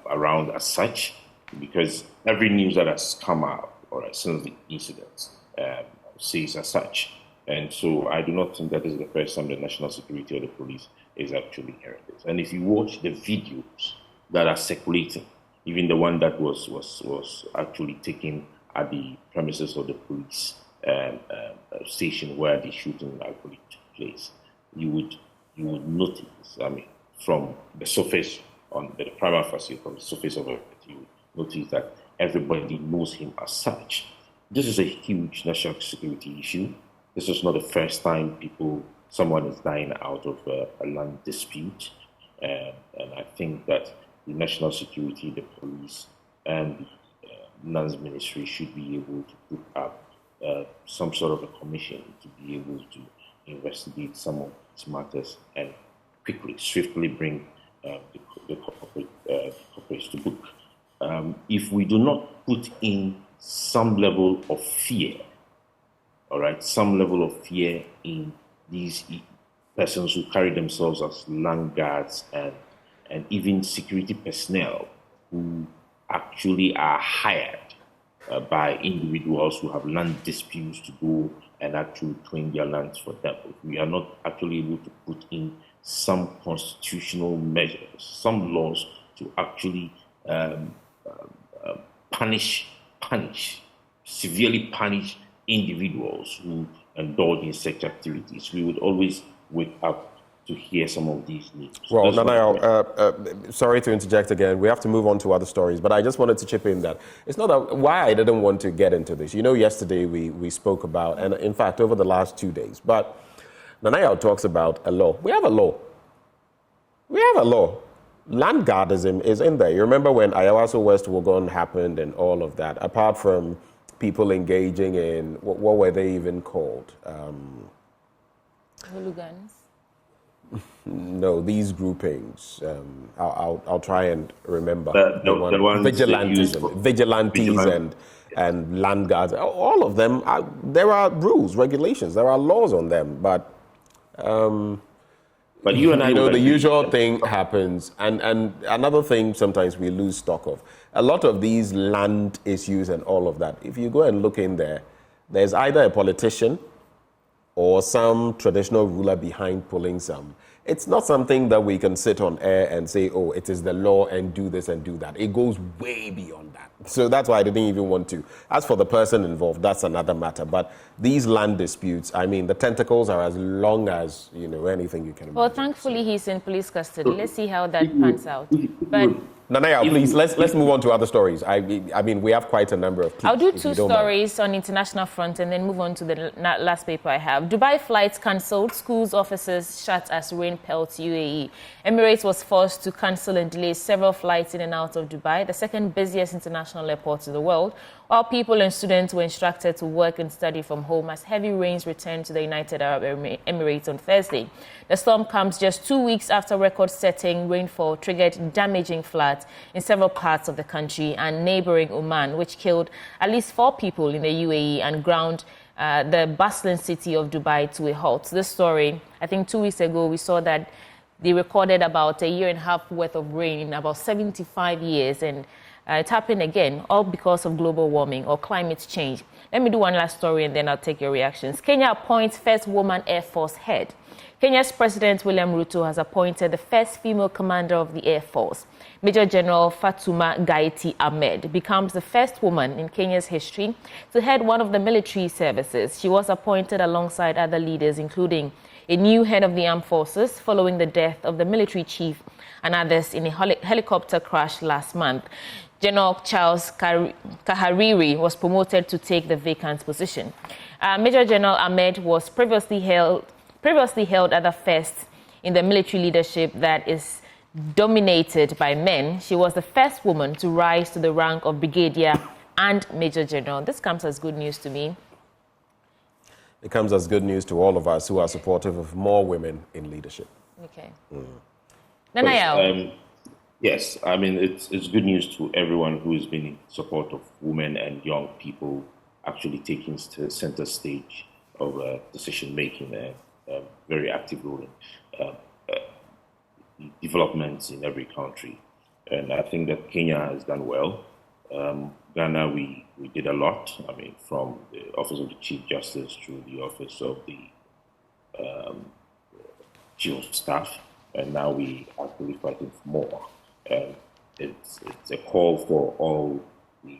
around as such, because every news that has come out since the incident says as such. And so I do not think that this is the first time the national security or the police is actually hearing this. And if you watch the videos that are circulating, even the one that was actually taken at the premises of the police station where the shooting actually took place, you would notice, I mean, from the surface, on the prima facie, from the surface of it, you would notice that everybody knows him as such. This is a huge national security issue. This is not the first time someone is dying out of a land dispute. And I think that the national security, the police, and the lands ministry should be able to put up some sort of a commission to be able to investigate some of these matters and swiftly bring the culprits to book. If we do not put in some level of fear, some level of fear in these persons who carry themselves as land guards and even security personnel who actually are hired by individuals who have land disputes to go and actually claim their lands for them. If we are not actually able to put in some constitutional measures, some laws to actually severely punish individuals who indulge in such activities, we would always wake up to hear some of these news. Well, Nanayo, sorry to interject again. We have to move on to other stories, but I just wanted to chip in that it's not why I didn't want to get into this. You know, yesterday we spoke about, and in fact, over the last 2 days, but Nanayo talks about a law. We have a law. Land guardism is in there. You remember when Ayawaso West Wuogon happened and all of that, apart from people engaging in, what were they even called? Hooligans. No, these groupings. I'll try and remember. Vigilantes and land guards. All of them. There are rules, regulations. There are laws on them. But you and I know the usual thing happens. And another thing sometimes we lose stock of. A lot of these land issues and all of that. If you go and look in there, there's either a politician or some traditional ruler behind pulling some. It's not something that we can sit on air and say, oh, it is the law and do this and do that. It goes way beyond that. So that's why I didn't even want to. As for the person involved, that's another matter. But these land disputes, I mean, the tentacles are as long as, anything you can imagine. Well, thankfully, he's in police custody. Let's see how that pans out. But Nanaya, please, let's move on to other stories. I mean, we have quite a number of clips. I'll do two stories on international front and then move on to the last paper I have. Dubai flights cancelled, schools, offices shut as rain pelts UAE. Emirates was forced to cancel and delay several flights in and out of Dubai, the second busiest international airport in the world, while people and students were instructed to work and study from home as heavy rains returned to the United Arab Emirates on Thursday. The storm comes just 2 weeks after record-setting rainfall triggered damaging floods in several parts of the country and neighboring Oman, which killed at least 4 people in the UAE and ground the bustling city of Dubai to a halt. This story, I think 2 weeks ago, we saw that they recorded about a year and a half worth of rain in about 75 years, and it happened again, all because of global warming or climate change. Let me do one last story and then I'll take your reactions. Kenya appoints first woman Air Force head. Kenya's President William Ruto has appointed the first female commander of the Air Force. Major General Fatuma Gaiti Ahmed becomes the first woman in Kenya's history to head one of the military services. She was appointed alongside other leaders, including a new head of the armed forces following the death of the military chief and others in a helicopter crash last month. General Charles Kahariri was promoted to take the vacant position. Major General Ahmed was previously held other firsts in the military leadership that is dominated by men. She was the first woman to rise to the rank of brigadier and major general. This comes as good news to me. It comes as good news to all of us who are supportive of more women in leadership. Okay. Nanaya. Yes, I mean, it's good news to everyone who has been in support of women and young people actually taking center stage of decision-making and very active role in developments in every country. And I think that Kenya has done well. Ghana, we did a lot. I mean, from the Office of the Chief Justice through the Office of the Chief of Staff, and now we are actually fighting for more. It's a call for all the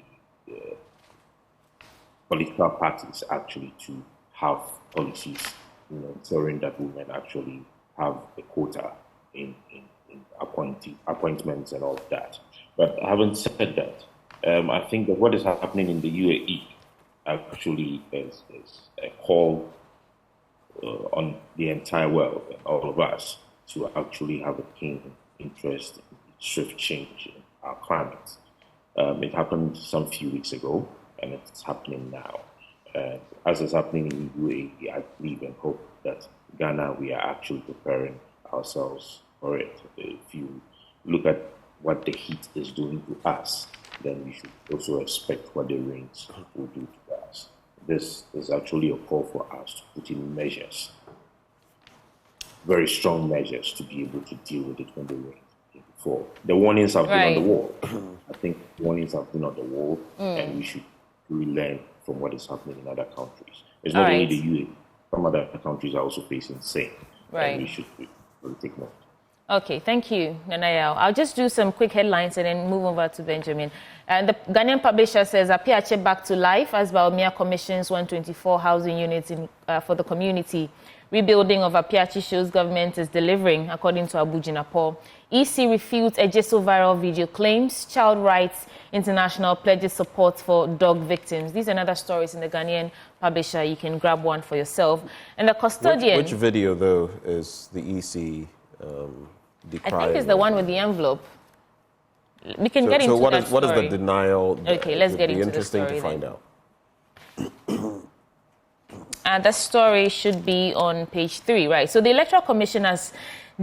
political parties actually to have policies, ensuring that women actually have a quota in appointments and all of that. But having said that, I think that what is happening in the UAE actually is a call on the entire world and all of us to actually have a keen interest in swift change in our climate. It happened some few weeks ago, and it's happening now. As it's happening in UAE, I believe and hope that Ghana, we are actually preparing ourselves for it. If you look at what the heat is doing to us, then we should also expect what the rains will do to us. This is actually a call for us to put in measures, very strong measures, to be able to deal with it when the rain came before. The warnings have been on the wall. I think warnings have been on the wall, and we should really learn from what is happening in other countries. It's not only the UAE. Some other countries are also facing the same. And we should really take note. Okay, thank you, Nanaya. I'll just do some quick headlines and then move over to Benjamin. The Ghanaian publisher says Appiatse back to life as Baumia commissions 124 housing units for the community. Rebuilding of Appiatse shows government is delivering, according to Abu Jinapor. EC refutes Ejiso viral video claims. Child Rights International pledges support for dog victims. These are other stories in the Ghanaian publisher. You can grab one for yourself. And the custodian... Which video, though, is the EC decrying? I think it's the one with the envelope. We can get into that story. So what is the denial? Okay, let's get into the story. It'd be interesting to find out. The story should be on page 3, right? So the Electoral Commission has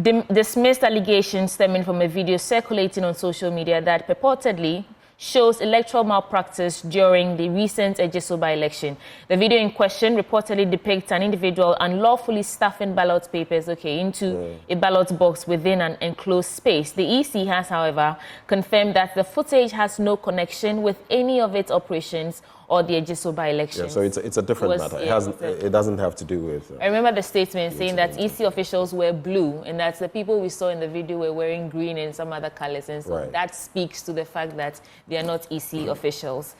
dismissed allegations stemming from a video circulating on social media that purportedly shows electoral malpractice during the recent Ejiso by-election. The video in question reportedly depicts an individual unlawfully stuffing ballot papers into a ballot box within an enclosed space. The EC has, however, confirmed that the footage has no connection with any of its operations or the Ejiso by-election. Yeah, so it's a different matter. It doesn't have to do with... I remember the statement saying that EC officials were blue and that the people we saw in the video were wearing green and some other colors. And so that speaks to the fact that they are not EC officials.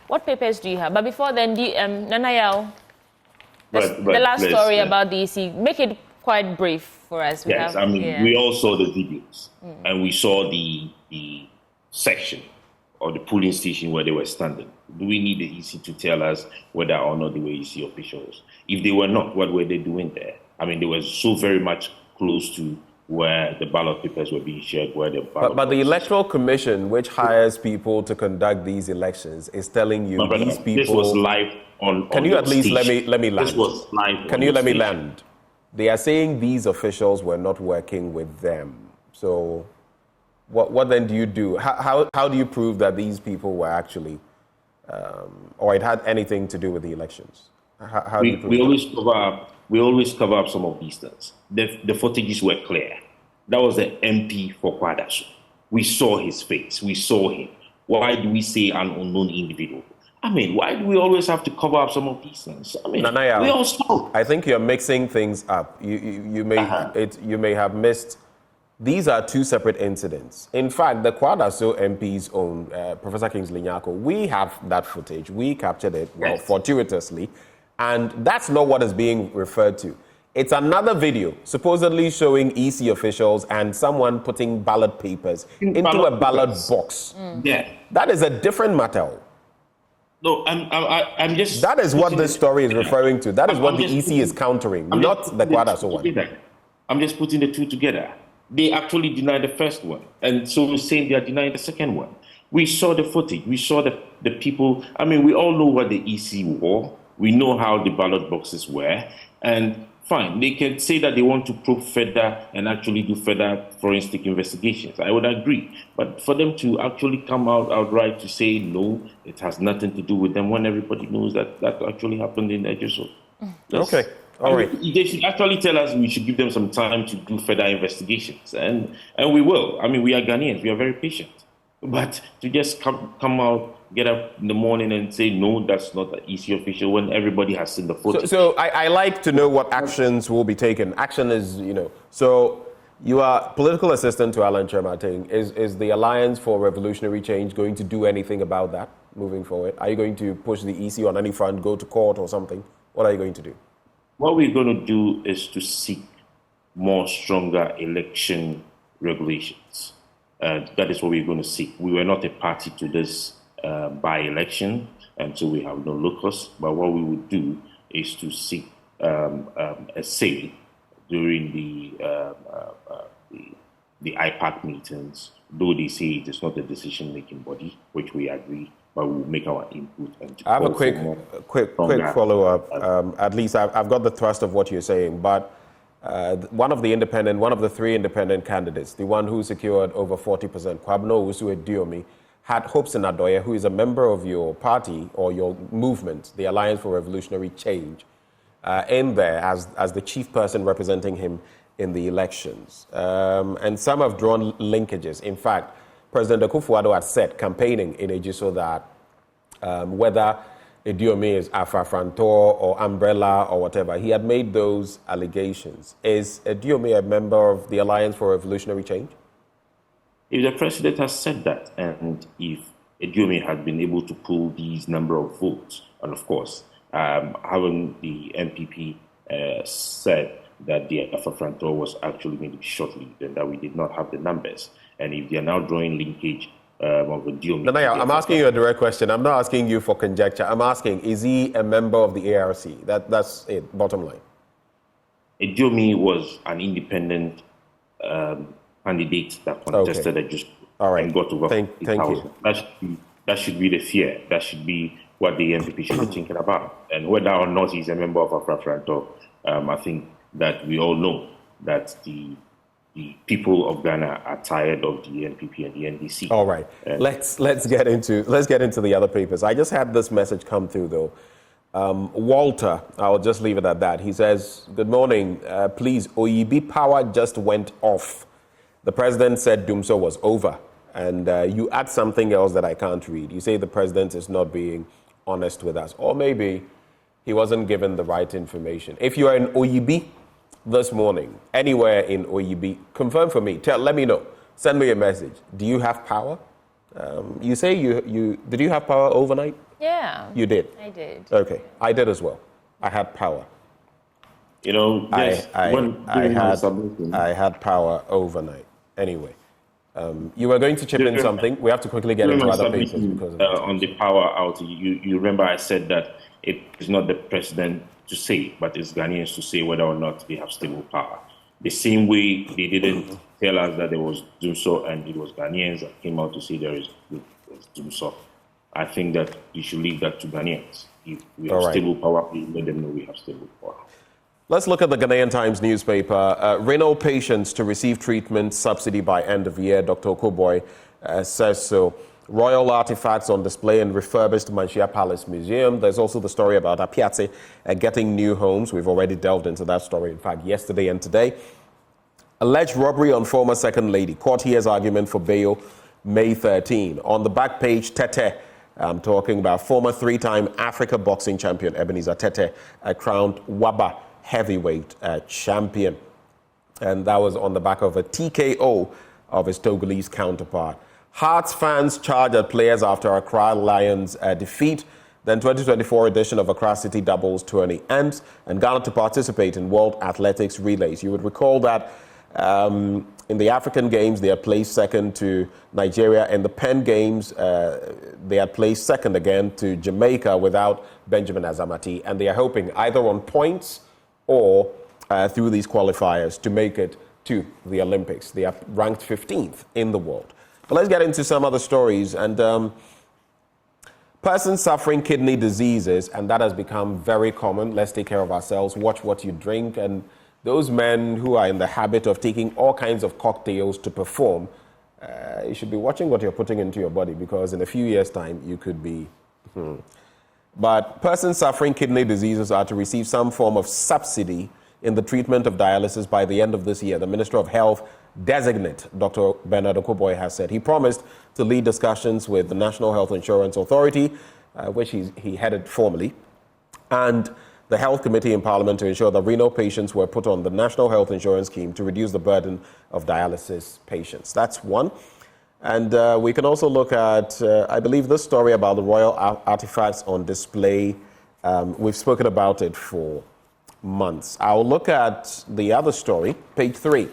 What papers do you have? But before then, Nanaya, the last story about the EC, make it quite brief for us. We all saw the videos and we saw the the section or the polling station where they were standing? Do we need the EC to tell us whether or not they were EC officials? If they were not, what were they doing there? I mean, they were so very much close to where the ballot papers were being shared, where the ballot But the Electoral Commission, which hires people to conduct these elections, is telling you these people... This was live on Can you at least let me land? This was live. Can you let me land? They are saying these officials were not working with them. So what then do you do? How do you prove that these people were actually, or it had anything to do with the elections? How do you prove we always cover up some of these things. The footages were clear. That was the MP for Kwadaso. We saw his face. We saw him. Why do we say an unknown individual? I mean, why do we always have to cover up some of these things? I mean, Nanaya, we all saw. I think you're mixing things up. You may have missed. These are two separate incidents. In fact, the Kwadaso MP's own, Professor Kingsley Nyako, we have that footage. We captured it, well, fortuitously. And that's not what is being referred to. It's another video supposedly showing EC officials and someone putting ballot papers into a ballot box. Yeah. That is a different matter. No, I'm just... That is what this story is referring to. That is what the EC is countering, not the Kwadaso one. I'm just putting the two together. They actually denied the first one. And so we're saying they are denying the second one. We saw the footage. We saw the people. I mean, we all know what the EC wore. We know how the ballot boxes were. And fine, they can say that they want to probe further and actually do further forensic investigations. I would agree. But for them to actually come out outright to say, no, it has nothing to do with them, when everybody knows that actually happened in Ejiso. Okay. All right. They should actually tell us we should give them some time to do further investigations. And we will. I mean, we are Ghanaians. We are very patient. But to just come out, get up in the morning and say, no, that's not an EC official when everybody has seen the footage. So I like to know what actions will be taken. Action is, so you are political assistant to Alan Chermating. Is the Alliance for Revolutionary Change going to do anything about that moving forward? Are you going to push the EC on any front, go to court or something? What are you going to do? What we're going to do is to seek more stronger election regulations. That is what we're going to seek. We were not a party to this by-election, and so we have no locus. But what we would do is to seek a say during the IPAC meetings, though they say it is not a decision-making body, which we agree, but we'll make our input. And I have a quick follow-up. At least I've got the thrust of what you're saying, but one of the three independent candidates, the one who secured over 40%, Kwabno Usu-Ediomi, had hopes in Adoye, who is a member of your party or your movement, the Alliance for Revolutionary Change, in there as the chief person representing him in the elections. And some have drawn linkages. In fact, President Akufo-Addo had said, campaigning in Ejiso, that whether Ediomi is Afrafrantor or Umbrella or whatever, he had made those allegations. Is Ediomi a member of the Alliance for Revolutionary Change? If the president has said that, and if Ediomi had been able to pull these number of votes, and of course, having the MPP said that the Afrafrantor was actually going to be shortly, then that we did not have the numbers. And if they are now drawing linkage of Ediomi... Nanaya, I'm asking you a direct question. I'm not asking you for conjecture. I'm asking, is he a member of the ARC? That's it, bottom line. Ediomi was an independent candidate that contested and got over 50,000. That should be the fear. That should be what the MPP should be thinking about. And whether or not he's a member of Afrafrantor, I think that we all know that the people of Ghana are tired of the NPP and the NDC. All right, let's get into the other papers. I just had this message come through though. Walter, I'll just leave it at that. He says, "Good morning. Please, OEB power just went off. The president said Dumso was over, and you add something else that I can't read. You say the president is not being honest with us, or maybe he wasn't given the right information. If you are in OEB this morning, anywhere in OEB, confirm for me. Let me know. Send me a message. Do you have power? You say did you have power overnight? Yeah. You did? I did. Okay. I did as well. I had power. I had power overnight. Anyway, You were going to chip in something. We have to quickly get into other papers because of on the power outage. You remember I said that it is not the president to say, but it's Ghanaians to say whether or not they have stable power. The same way they didn't tell us that there was doom so, and it was Ghanaians that came out to say there is doom so. I think that you should leave that to Ghanaians. If we have stable power, please let them know we have stable power. Let's look at the Ghanaian Times newspaper. Renal patients to receive treatment subsidy by end of year. Dr. Okoboy says so. Royal artifacts on display in refurbished Manshia Palace Museum. There's also the story about Appiatse getting new homes. We've already delved into that story, in fact, yesterday and today. Alleged robbery on former Second Lady. Court hears argument for bail May 13. On the back page, Tete. I'm talking about former three-time Africa boxing champion Ebenezer Tete, crowned WABA heavyweight champion. And that was on the back of a TKO of his Togolese counterpart. Hearts fans charge at players after Accra Lions defeat. Then 2024 edition of Accra City Doubles Tourney ends, and Ghana to participate in World Athletics Relays. You would recall that in the African Games, they had placed second to Nigeria. In the Penn Games, they had placed second again to Jamaica without Benjamin Azamati. And they are hoping either on points or through these qualifiers to make it to the Olympics. They are ranked 15th in the world. But let's get into some other stories. And persons suffering kidney diseases, and that has become very common. Let's take care of ourselves. Watch what you drink. And those men who are in the habit of taking all kinds of cocktails to perform, you should be watching what you're putting into your body, because in a few years' time, you could be... But persons suffering kidney diseases are to receive some form of subsidy in the treatment of dialysis by the end of this year. The Minister of Health designate, Dr. Bernard Okoboy, has said. He promised to lead discussions with the National Health Insurance Authority, which he headed formally, and the Health Committee in Parliament to ensure that renal patients were put on the National Health Insurance Scheme to reduce the burden of dialysis patients. That's one. And we can also look at, I believe, this story about the royal artifacts on display. We've spoken about it for months. I'll look at the other story, page 3.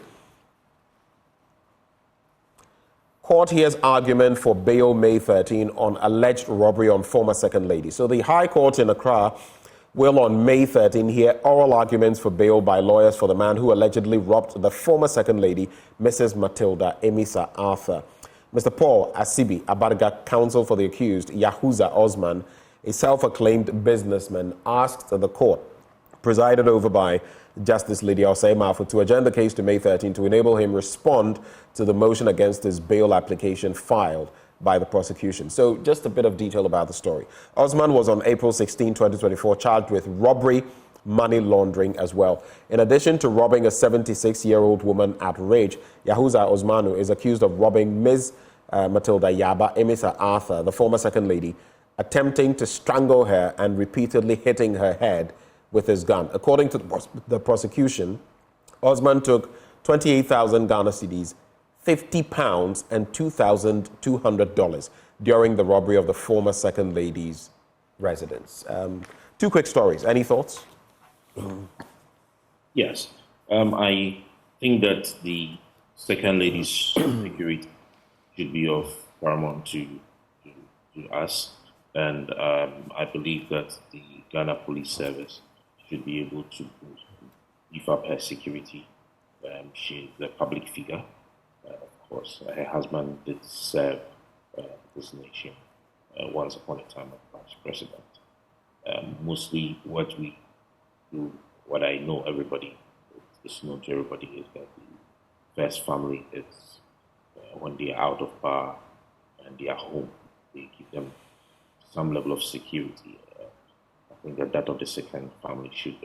Court hears argument for bail May 13 on alleged robbery on former Second Lady. So the High Court in Accra will on May 13 hear oral arguments for bail by lawyers for the man who allegedly robbed the former Second Lady, Mrs. Matilda Emisa Arthur. Mr. Paul Asibi Abarga, counsel for the accused, Yahuza Osman, a self-acclaimed businessman, asked the court, presided over by Justice Lydia Osei-Mafu, to adjourn the case to May 13 to enable him respond to the motion against his bail application filed by the prosecution. So just a bit of detail about the story. Osman was on April 16, 2024, charged with robbery, money laundering as well. In addition to robbing a 76-year-old woman at Rage, Yahuza Osmanu is accused of robbing Ms. Matilda Yaba Emisa Arthur, the former Second Lady, attempting to strangle her and repeatedly hitting her head with his gun. According to the prosecution, Osman took 28,000 Ghana cedis, £50 and $2,200 during the robbery of the former Second Lady's residence. Two quick stories. Any thoughts? Yes. I think that the Second Lady's security should be of paramount to us. And I believe that the Ghana Police Service should be able to beef up her security. She's a public figure. Of course, her husband did serve this nation once upon a time as vice president. Mostly what we do, what I know everybody, it's known to everybody, is that the first family is when they are out of power and they are home, they give them some level of security. I think that of the second family should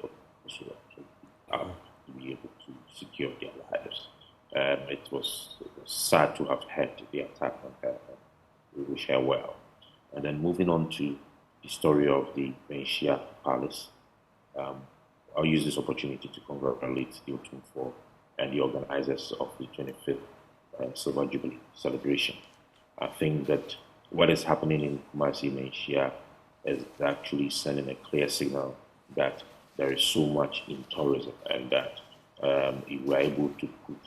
also to be able to secure their lives. It was sad to have had the attack on her. We wish her well. And then moving on to the story of the Manshia Palace, I'll use this opportunity to congratulate the Otumfuo and the organizers of the 25th Silver Jubilee celebration. I think that what is happening in Kumasi Manshia is actually sending a clear signal that there is so much in tourism, and that if we're able to put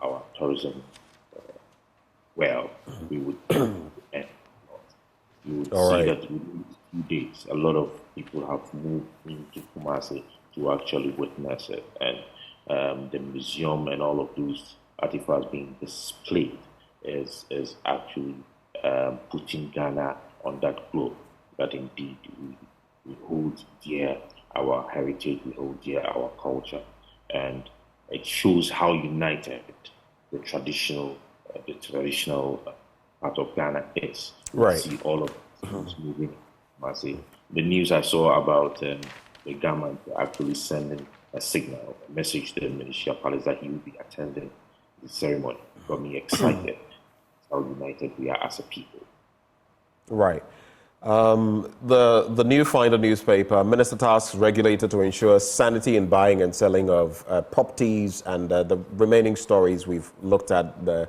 our tourism well, we would end. You would see that within 2 days, a lot of people have moved into Kumasi to actually witness it, and the museum and all of those artifacts being displayed is actually putting Ghana on that globe, that indeed we hold dear our heritage, we hold dear our culture, and it shows how united the traditional part of Ghana is. Right. See all of us moving. The news I saw about the government actually sending a signal, a message to the Ministry of Palace that he will be attending the ceremony. Got me excited. How united we are as a people. Right. The New Finder newspaper, Minister tasks regulator to ensure sanity in buying and selling of properties, and the remaining stories we've looked at. The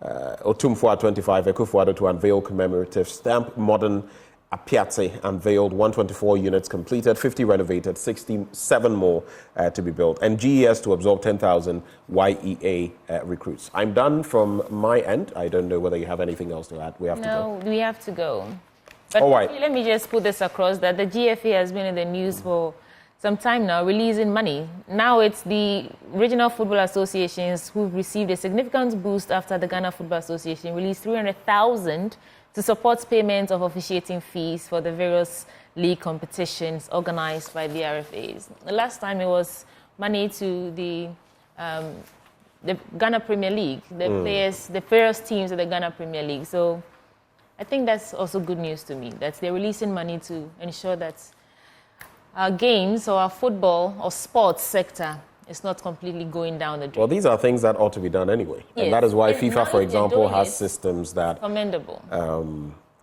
Otumfuad 25, Akufo-Addo to unveil commemorative stamp, modern Appiatse unveiled, 124 units completed, 50 renovated, 67 more to be built, and GES to absorb 10,000 YEA recruits. I'm done from my end. I don't know whether you have anything else to add. We have to go. No, we have to go. But all right. Let me just put this across, that the GFA has been in the news for some time now, releasing money. Now it's the regional football associations who've received a significant boost after the Ghana Football Association released 300,000 to support payment of officiating fees for the various league competitions organized by the RFAs. The last time it was money to the Ghana Premier League, the players, the various teams of the Ghana Premier League. So I think that's also good news to me, that they're releasing money to ensure that our games or our football or sports sector is not completely going down the drain. Well, these are things that ought to be done anyway. Yes. And that is why Now FIFA, for example, has it, systems that commendable.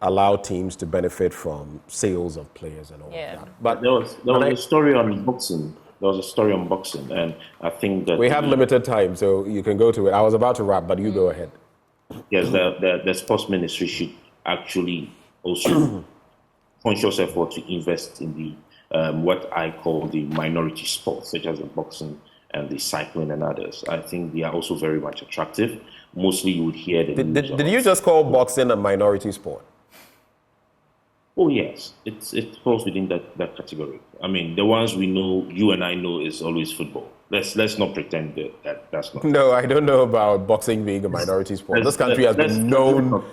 Allow teams to benefit from sales of players and all of that. But there was a story on boxing. There was a story on boxing, and I think that we have limited time, so you can go to it. I was about to wrap, but you go ahead. Yes, the sports ministry should actually also conscious effort to invest in the what I call the minority sports, such as the boxing and the cycling and others. I think they are also very much attractive. Mostly you would hear the news. Did you just call boxing a minority sport? Oh yes, it falls within that category. I mean, the ones we know, you and I know, is always football. Let's not pretend that's not. No, I don't know about boxing being a minority sport. This country has been known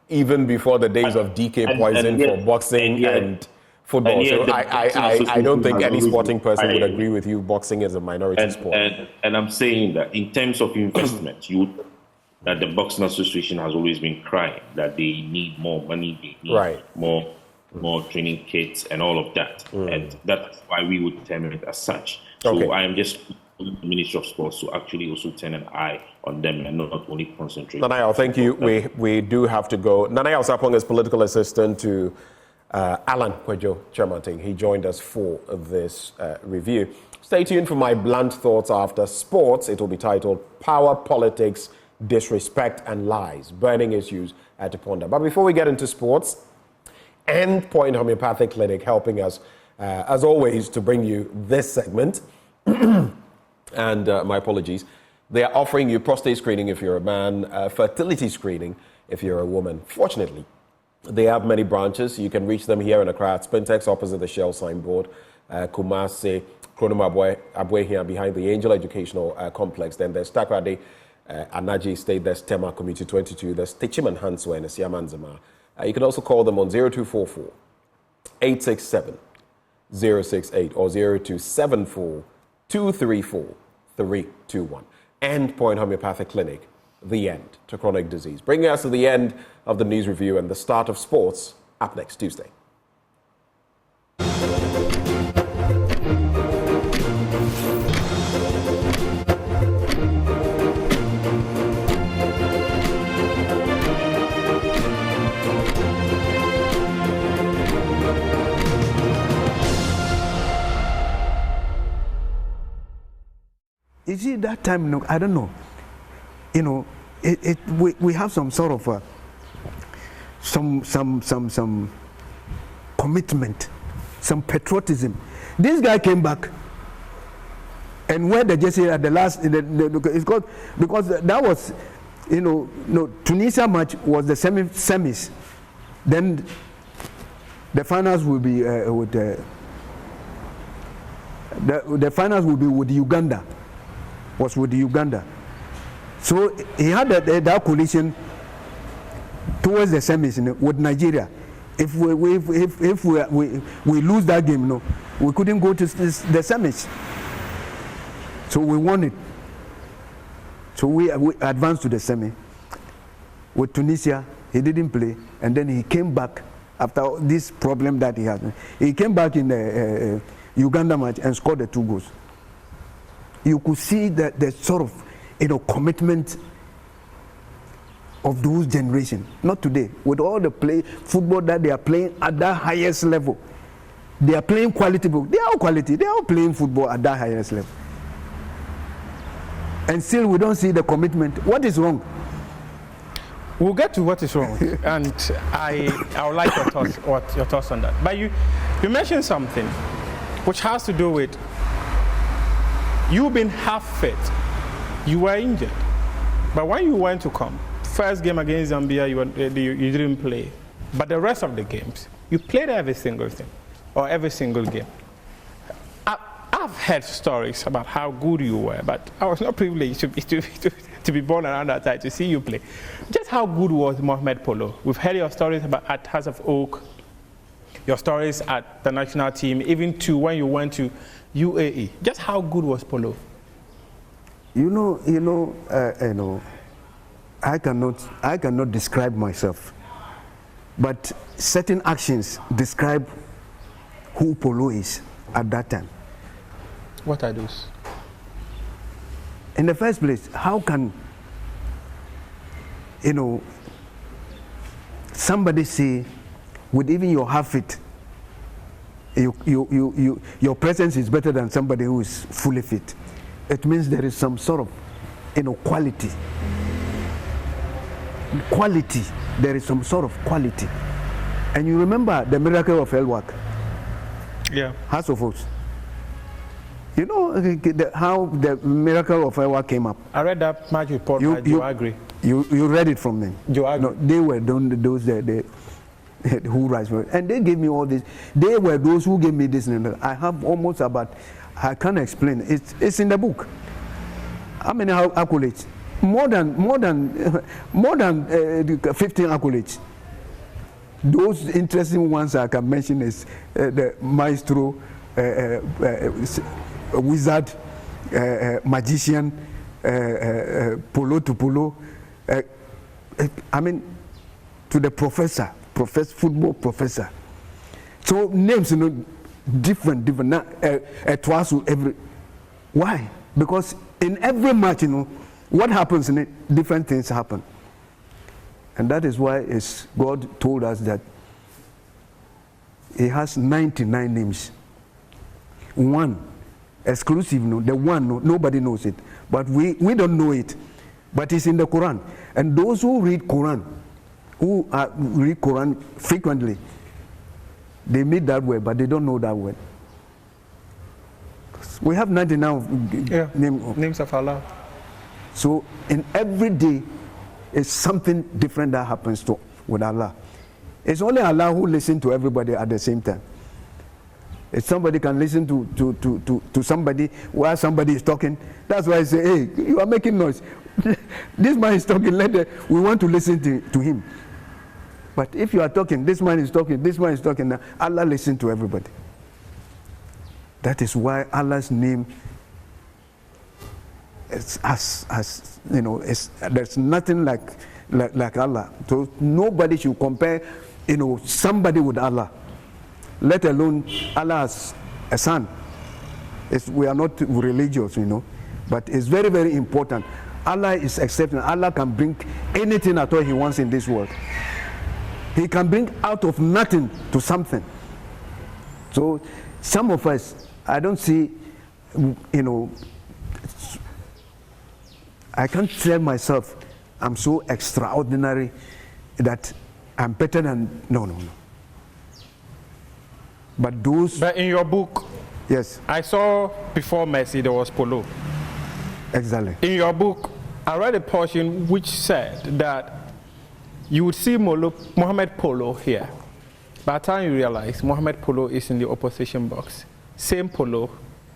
even before the days of DK Poison for boxing and football. So I don't think any sporting person would agree with you. Boxing is a minority sport. And I'm saying that in terms of investment, that the Boxing Association has always been crying that they need more money, they need more training kits and all of that. And that's why we would term it as such. So I am just the Ministry of Sports to actually also turn an eye on them and not only concentrate. Nanayo, thank you. We do have to go. Nanayo Sapong is political assistant to Alan Kwejo Chairman. He joined us for this review. Stay tuned for my blunt thoughts after sports. It will be titled Power, Politics, Disrespect and Lies, Burning Issues to Ponder. But before we get into sports, Endpoint Homeopathic Clinic helping us, as always, to bring you this segment. And my apologies. They are offering you prostate screening if you're a man, fertility screening if you're a woman. Fortunately, they have many branches. You can reach them here in Accra at Spintex opposite the Shell signboard, Kumasi, Kronoma Abwe here behind the Angel Educational Complex. Then there's Takrade, Anaji State, there's Tema Community 22, there's Techiman Hanswe and Siamanzama. You can also call them on 0244 867 068 or 0274 234 321. Endpoint Homeopathic Clinic, the end to chronic disease. Bringing us to the end of the news review and the start of sports up next Tuesday. You see, that time, I don't know, we have some sort of some commitment, some patriotism. This guy came back and where the jersey at the last, it's called, because that was Tunisia match was the semis. Then the finals will be the finals will be with Uganda. Was with Uganda. So he had that collision towards the semis with Nigeria. If we lose that game, we couldn't go to the semis. So we won it. So we advanced to the semi. With Tunisia, he didn't play, and then he came back after this problem that he had. He came back in the Uganda match and scored the 2 goals. You could see that the sort of commitment of those generation. Not today, with all the football that they are playing at that highest level. They are playing quality football. They are all quality. They are all playing football at that highest level. And still we don't see the commitment. What is wrong? We'll get to what is wrong, and I would like your thoughts on that. But you mentioned something which has to do with you being half fit. You were injured, but when you went to come, first game against Zambia, you didn't play, but the rest of the games, you played every single thing, or every single game. I've heard stories about how good you were, but I was not privileged to be born around that time to see you play. Just how good was Mohamed Polo? We've heard your stories at House of Oak, your stories at the national team, even to when you went to UAE. Just how good was Polo? I cannot describe myself, but certain actions describe who Polo is at that time. What are those? In the first place, how can somebody say, with even your half fit, your presence is better than somebody who is fully fit? It means there is some sort of quality. There is some sort of quality. And you remember the miracle of Elwak? Yeah. House of Oaks. You know how the miracle of Elwak came up? I read that match report by Joe Agri. You read it from them? Joe Agri. No, they were those who rise for it. And they gave me all this. They were those who gave me this. I have almost about, I can't explain. It's in the book. How many accolades? More than 15 accolades. Those interesting ones I can mention is the maestro, wizard, magician, polo to polo. I mean, to the professor, football professor. So names, different. Twice every. Why? Because in every match, what happens in it, different things happen. And that is why God told us that He has 99 names. One, exclusive, the one, nobody knows it. But we don't know it. But it's in the Quran. And those who read Quran frequently, they meet that word, but they don't know that word. We have 99 names of Allah. So in every day, it's something different that happens with Allah. It's only Allah who listens to everybody at the same time. If somebody can listen to somebody while somebody is talking, that's why I say, hey, you are making noise. This man is talking, we want to listen to him. But if you are talking, this man is talking, Allah listens to everybody. That is why Allah's name is there's nothing like Allah. So nobody should compare, somebody with Allah. Let alone Allah as a son. We are not religious, but it's very, very important. Allah is accepting. Allah can bring anything at all He wants in this world. He can bring out of nothing to something. So some of us, I don't see, I can't tell myself I'm so extraordinary that I'm better than, no. But in your book, yes, I saw before Messi there was Polo. Exactly. In your book, I read a portion which said that you would see Mohamed Polo here. By the time you realize Mohamed Polo is in the opposition box, same Polo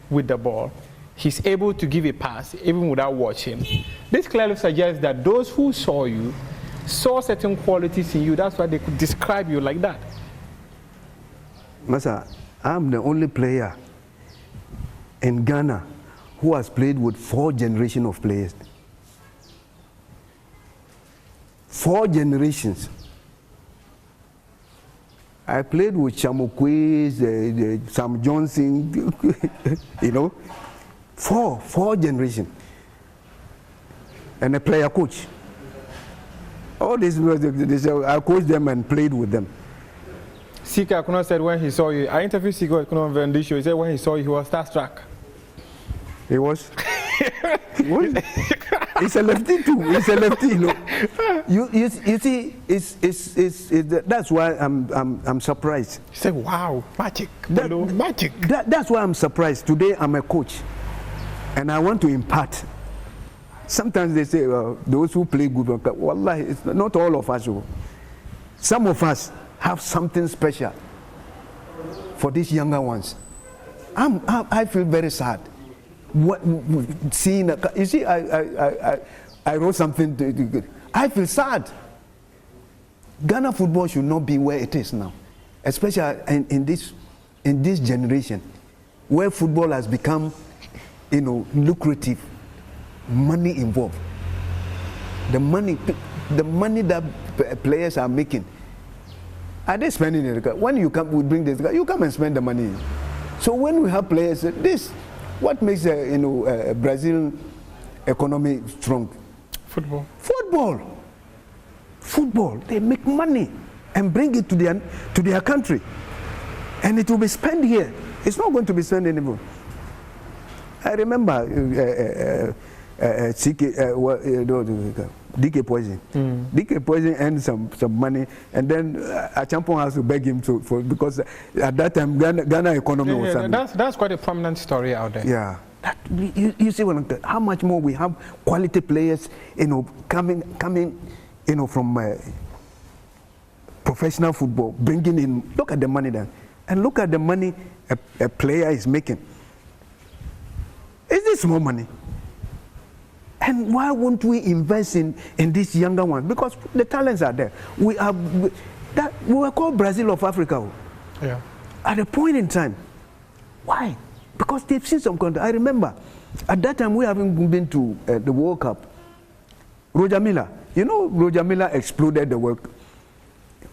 with the ball, he's able to give a pass even without watching. This clearly suggests that those who saw you saw certain qualities in you. That's why they could describe you like that. Masa, I'm the only player in Ghana who has played with 4 generations of players. 4 generations. I played with Chamokwe, Sam Johnson, you know, 4 generations. And a player coach. All this, I coached them and played with them. Sika Akuno said when he saw you, I interviewed Sika Akuno on the show, he said when he saw you, he was starstruck. He was? It's a lefty too. It's a lefty, you know. You see, that's why I'm surprised. You say, wow, magic, magic. That's why I'm surprised. Today I'm a coach, and I want to impart. Sometimes they say those who play good, wallahi, it's not all of us. Some of us have something special for these younger ones. I feel very sad. Seeing you see, I wrote something. I feel sad. Ghana football should not be where it is now, especially in this generation, where football has become, you know, lucrative, money involved. The money that players are making, are they spending it? When you come, we bring this guy, you come and spend the money. So when we have players, what makes Brazilian economy strong? Football. They make money and bring it to their country, and it will be spent here. It's not going to be spent anymore. I remember DK Poison. DK Poison earned some money, and then a champion has to beg him because at that time Ghana economy was something. That's quite a prominent story out there. Yeah. You see how much more we have quality players, coming, from professional football, bringing in. Look at the money there, and look at the money a player is making. Is this more money? And why won't we invest in these younger ones? Because the talents are there. We were called Brazil of Africa. Yeah. At a point in time. Why? Because they've seen some content. I remember at that time we haven't been to the World Cup. Roger Miller, Roger Miller exploded the world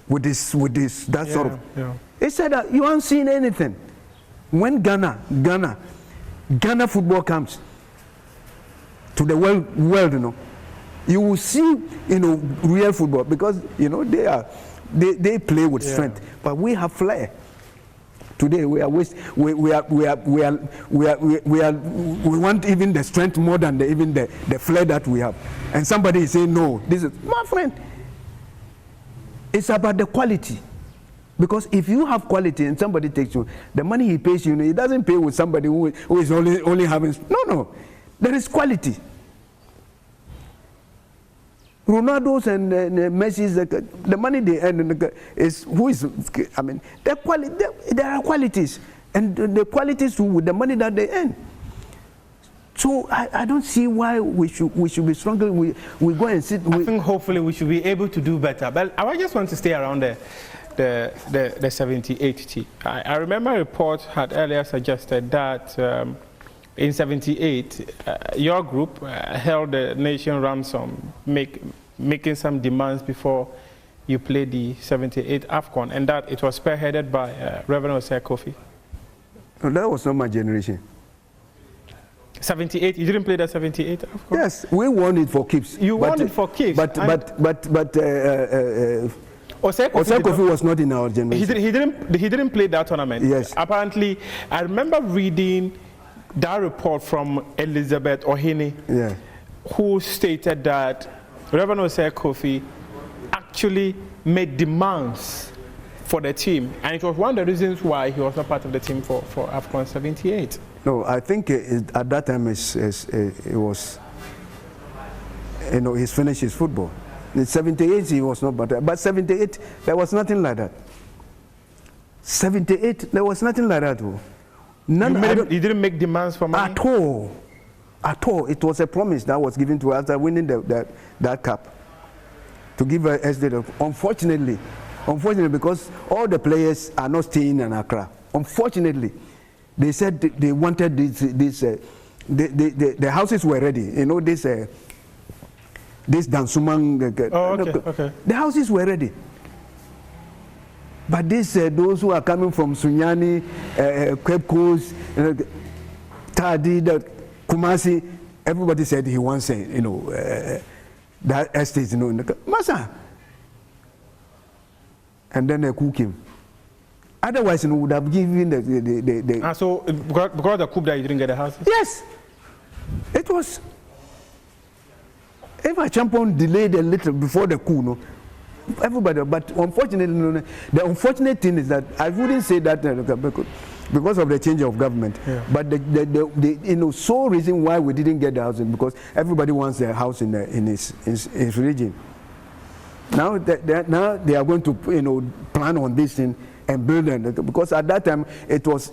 with this sort of. Yeah. He said that you haven't seen anything. When Ghana football comes to the world, you will see, real football, because they play with strength, but we have flair. Today we want even the strength more than even the flair that we have. And somebody is saying no. This is my friend. It's about the quality. Because if you have quality and somebody takes you, the money he pays you, he doesn't pay with somebody who is only having. No. There is quality. Ronaldo's and Messi's, the money they earn is their quality. There are qualities, and the qualities with the money that they earn. So I don't see why we should be struggling. We go and sit. I think hopefully we should be able to do better. But I just want to stay around the 78 team. I remember a report had earlier suggested that. In 78, your group held the nation ransom, making some demands before you played the 78 AFCON, and that it was spearheaded by Reverend Osei Kofi. No, that was not my generation. 78, you didn't play the 78 AFCON? Yes, we won it for keeps. You won it for keeps. But Osei Kofi was not in our generation. He didn't play that tournament. Yes. Apparently, I remember reading that report from Elizabeth Ohene, who stated that Reverend Osei Kofi actually made demands for the team, and it was one of the reasons why he was not part of the team for AFCON 78. No, I think at that time it was he's finished his football. In 78, he was not better. But 78, there was nothing like that. 78, there was nothing like that. You didn't make demands for money? At all. At all. It was a promise that was given to us after winning that cup. To give a estate. Unfortunately, because all the players are not staying in Accra. Unfortunately, they said they wanted the houses were ready. This Dansumang. Okay. The houses were ready. But those who are coming from Sunyani, Cape Coast, Tadi, Kumasi, everybody said he wants that estate, Masa. And then they cook him. Otherwise, would have given the so because of the coup that you didn't get the houses? Yes. It was. If a champion delayed a little before the coup, everybody, but unfortunately, the unfortunate thing is that I wouldn't say that because of the change of government, but the sole reason why we didn't get the housing because everybody wants a house in his region. Now they are going to plan on this thing and build it because at that time it was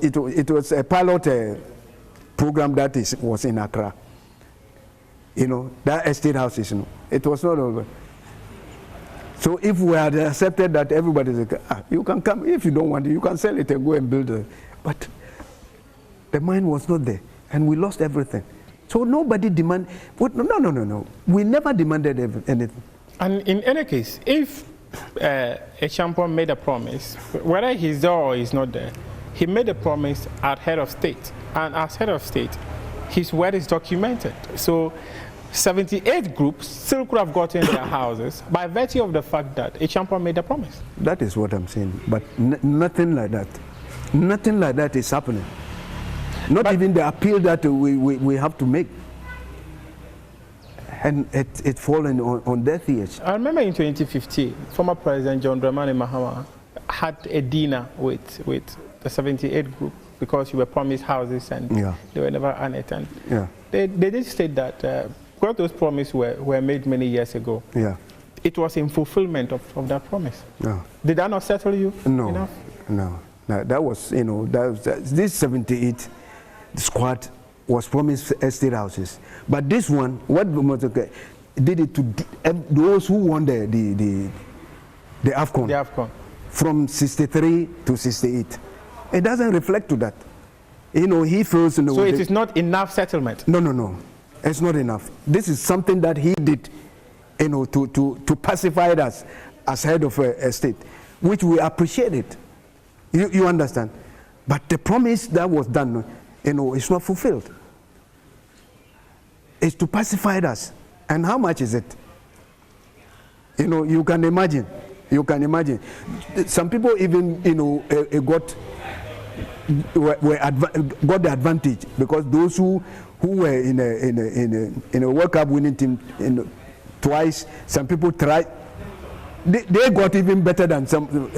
a pilot program that was in Accra. That estate houses, it was not over. So if we had accepted that everybody is you can come, if you don't want it, you can sell it and go and build it. But the mine was not there, and we lost everything. So nobody demanded. No. We never demanded anything. And in any case, if a champion made a promise, whether he's there or he's not there, he made a promise at head of state, and as head of state, his word is documented. So 78 groups still could have gotten their houses by virtue of the fact that a champion made a promise. That is what I'm saying. But nothing like that. Nothing like that is happening. Not even the appeal that we have to make. And it fallen on deaf ears. I remember in 2015, former President John Dramani Mahama had a dinner with the 78 group because you were promised houses and they were never on it. And they did state that because those promises were made many years ago, it was in fulfillment of that promise. Did that not settle you enough? No. That was, this 78 squad was promised estate houses. But this one, what did it to those who won the AFCON. The AFCON. From 63 to 68. It doesn't reflect to that. He feels... So it is not enough settlement? No. It's not enough. This is something that he did, to pacify us as head of a state, which we appreciate it. You understand? But the promise that was done, is not fulfilled. It's to pacify us. And how much is it? You can imagine. Some people even, got the advantage because those who were in a World Cup winning team twice, some people tried. They got even better than some.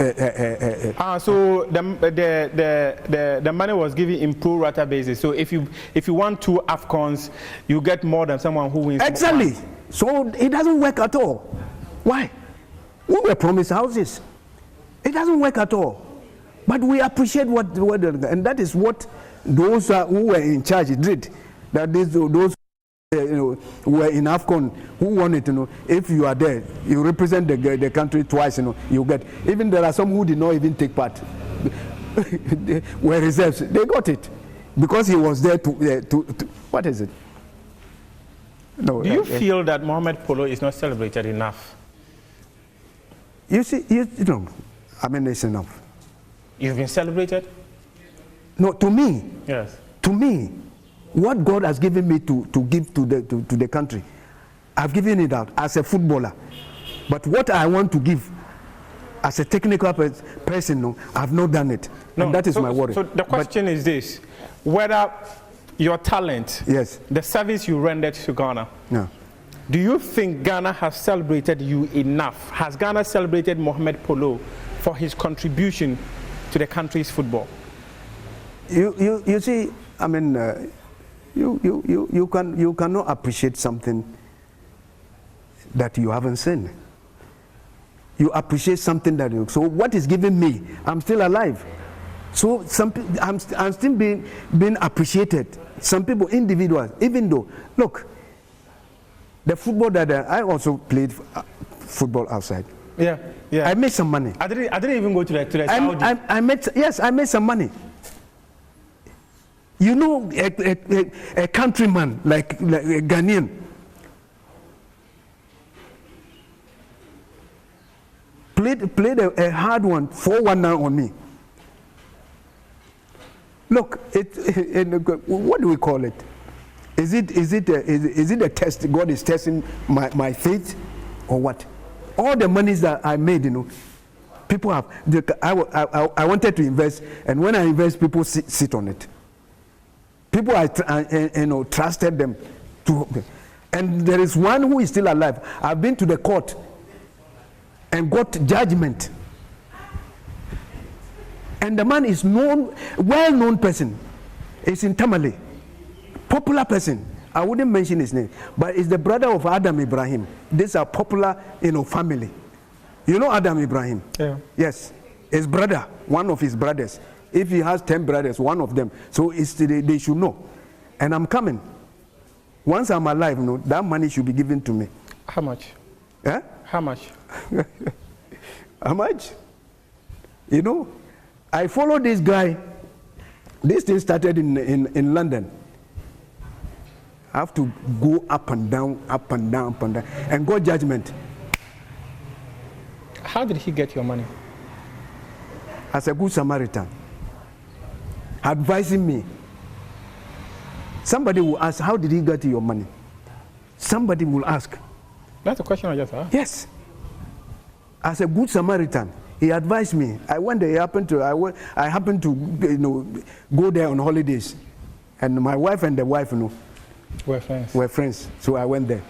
So the money was given in pro rata basis. So if you want 2 AFCONs, you get more than someone who wins. Exactly. So it doesn't work at all. Why? We were promised houses. It doesn't work at all. But we appreciate what and that is what those who were in charge did. That those who were in AFCON who won it. If you are there, you represent the country twice. You get. Even there are some who did not even take part. Were reserves. They got it because he was there to what is it? No. Do you feel that Mohamed Polo is not celebrated enough? You see, I mean, it's enough. You've been celebrated? No, to me. Yes. To me, what God has given me to give to the country, I've given it out as a footballer. But what I want to give as a technical person, I've not done it. No, and that is my worry. So the question is this: whether your talent, the service you rendered to Ghana, do you think Ghana has celebrated you enough? Has Ghana celebrated Mohamed Polo for his contribution to the country's football? You see, I mean, you cannot appreciate something that you haven't seen. You appreciate something that you, so what is giving me? I'm still alive. So I'm still being appreciated. Some people, individuals, even though, look, the football that I also played football outside. Yeah, yeah. I made some money. I didn't even go to the Saudi. I made some money. You know, a countryman like a Ghanaian. Played a hard one, 4-1 on me. Look, what do we call it? Is it a test? God is testing my faith, or what? All the monies that I made, you know, people have. I wanted to invest, and when I invest, people sit on it. People, trusted them to, and there is one who is still alive. I've been to the court and got judgment. And the man is known, well-known person. It's in Tamale, popular person. I wouldn't mention his name, but it's the brother of Adam Ibrahim. These are popular, family. You know Adam Ibrahim? Yeah. Yes, his brother, one of his brothers. If he has 10 brothers, one of them. So they should know. And I'm coming. Once I'm alive, that money should be given to me. How much? Yeah? How much? How much? I follow this guy. This thing started in London. I have to go up and down, up and down, up and down, and got judgment. How did he get your money? As a good Samaritan, advising me. Somebody will ask, how did he get your money? Somebody will ask. That's a question I just asked. Yes. As a good Samaritan, he advised me. I went there. I happened to go there on holidays, and my wife and the wife were friends. Were friends. So I went there.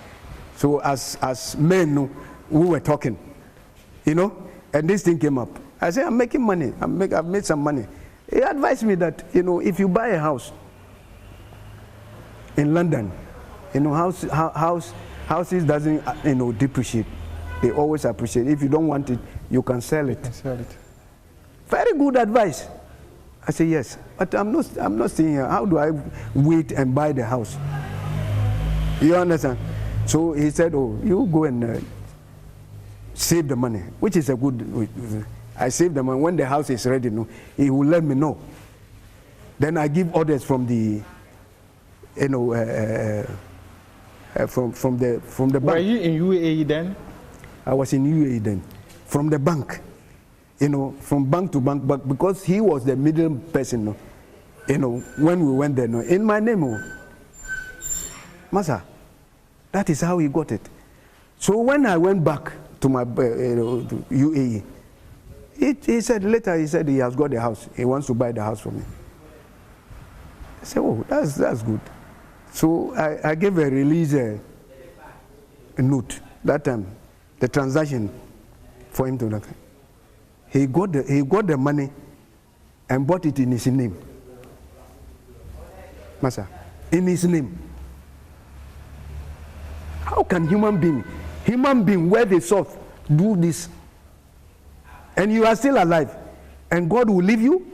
So as men, we were talking, and this thing came up. I said, I'm making money. I've made some money. He advised me that if you buy a house in London, houses doesn't depreciate. They always appreciate. If you don't want it, you can sell it. Very good advice. I say yes, but I'm not staying here. How do I wait and buy the house? You understand? So he said, "Oh, you go and save the money," which is a good. I save the money. When the house is ready, he will let me know. Then I give orders from the, from the bank. Were you in UAE then? I was in UAE then, from the bank, from bank to bank, but because he was the middle person, when we went there, in my name, Masa, that is how he got it. So when I went back to my to UAE, he said later, he has got the house. He wants to buy the house for me. I said, oh, that's good. So I gave a release a note that time. The transaction for him to look. He got the money and bought it in his name. Masa, in his name. How can human being where they sought, do this? And you are still alive, and God will leave you?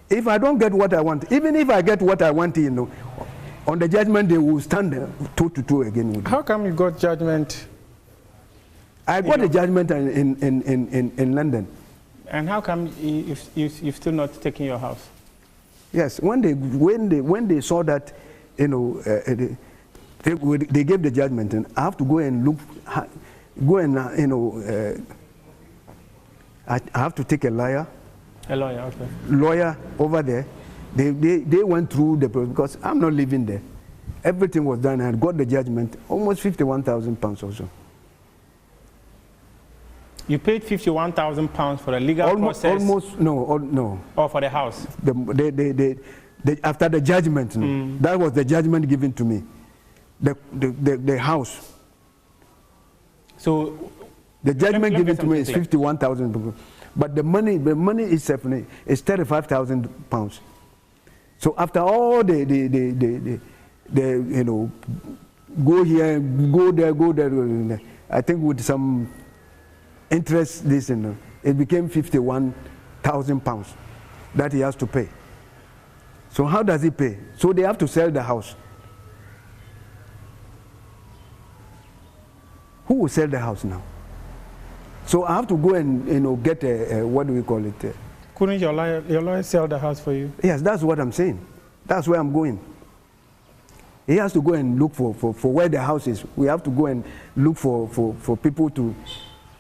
If I don't get what I want, even if I get what I want, on the judgment they will stand toe to toe again with you. How come you got judgment? I got a judgment in London. And how come you've still not taken your house? Yes, when they saw that, they gave the judgment, and I have to go and look, I have to take a lawyer. A lawyer, okay. Lawyer over there. They went through the process because I'm not living there. Everything was done. I got the judgment, almost £51,000 or so. You paid £51,000 for a legal process? No. Or for the house? After the judgment, that was the judgment given to me. The house. So the judgment given to me is £51,000, but the money is £35,000. So after all the go here, go there, I think with some interest, it became £51,000 that he has to pay. So how does he pay? So they have to sell the house. Who will sell the house now? So I have to go and get what do we call it? Couldn't your lawyer sell the house for you? Yes, that's what I'm saying. That's where I'm going. He has to go and look for where the house is. We have to go and look for people to,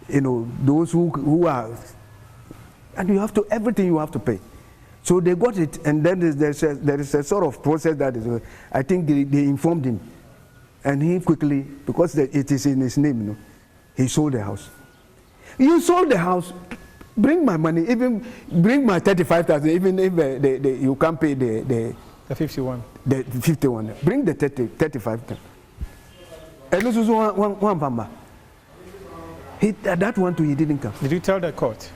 those who are, and you have to, everything you have to pay. So they got it, and then there is a sort of process that is, I think they informed him. And he quickly, because it is in his name, he sold the house. You sold the house, bring my money, even bring my 35,000, even if you can't pay the 51. The 51. Bring the 35,000. And this is one farmer. That one too, he didn't come. Did you tell the court?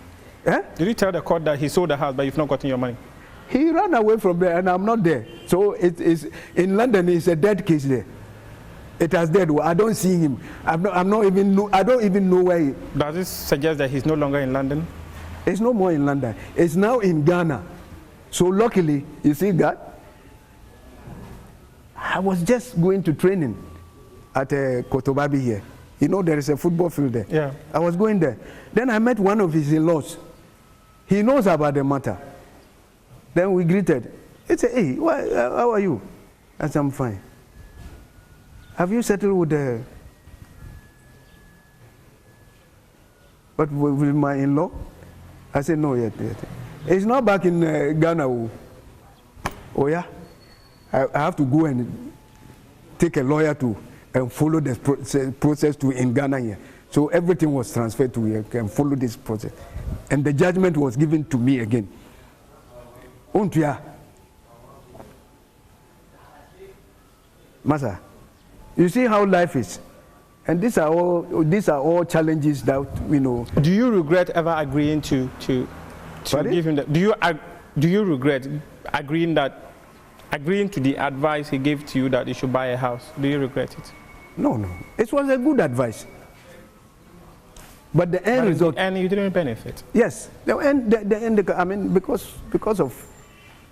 Eh? Did you tell the court that he sold the house but you've not gotten your money? He ran away from there and I'm not there. So it is in London, it's a dead case there. It has dead. I don't see him. I don't even know where he. Does this suggest that he's no longer in London? It's no more in London. It's now in Ghana. So luckily, you see that? I was just going to training at Kotobabi here. There is a football field there. Yeah. I was going there. Then I met one of his in-laws. He knows about the matter. Then we greeted. He said, hey, how are you? I said, I'm fine. Have you settled with the... But with my in-law? I said, no, yet. He's not back in Ghana. Oh, yeah? I have to go and take a lawyer and follow the process in Ghana here. So everything was transferred to here and follow this process. And the judgment was given to me again. Masa, you see how life is. And these are all challenges that we know. Do you regret ever agreeing to give him that? Do you regret agreeing to the advice he gave to you that you should buy a house? Do you regret it? No. It was a good advice. But the end result. And you didn't benefit. Yes. The end. I mean, because of,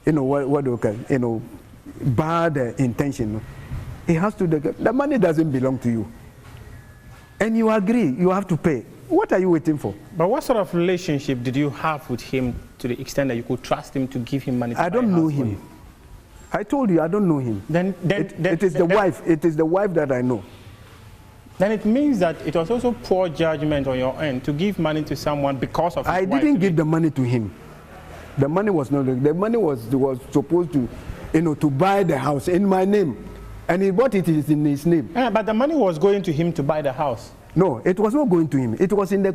what do you call, bad intention. It has to. The money doesn't belong to you. And you agree. You have to pay. What are you waiting for? But what sort of relationship did you have with him to the extent that you could trust him to give him money? I don't know him. I told you I don't know him. It is the wife. It is the wife that I know. Then it means that it was also poor judgment on your end to give money to someone because of his wife. I didn't give the money to him. The money was not. The money was supposed to, to buy the house in my name, and he bought it in his name. Yeah, but the money was going to him to buy the house. No, it was not going to him. It was in the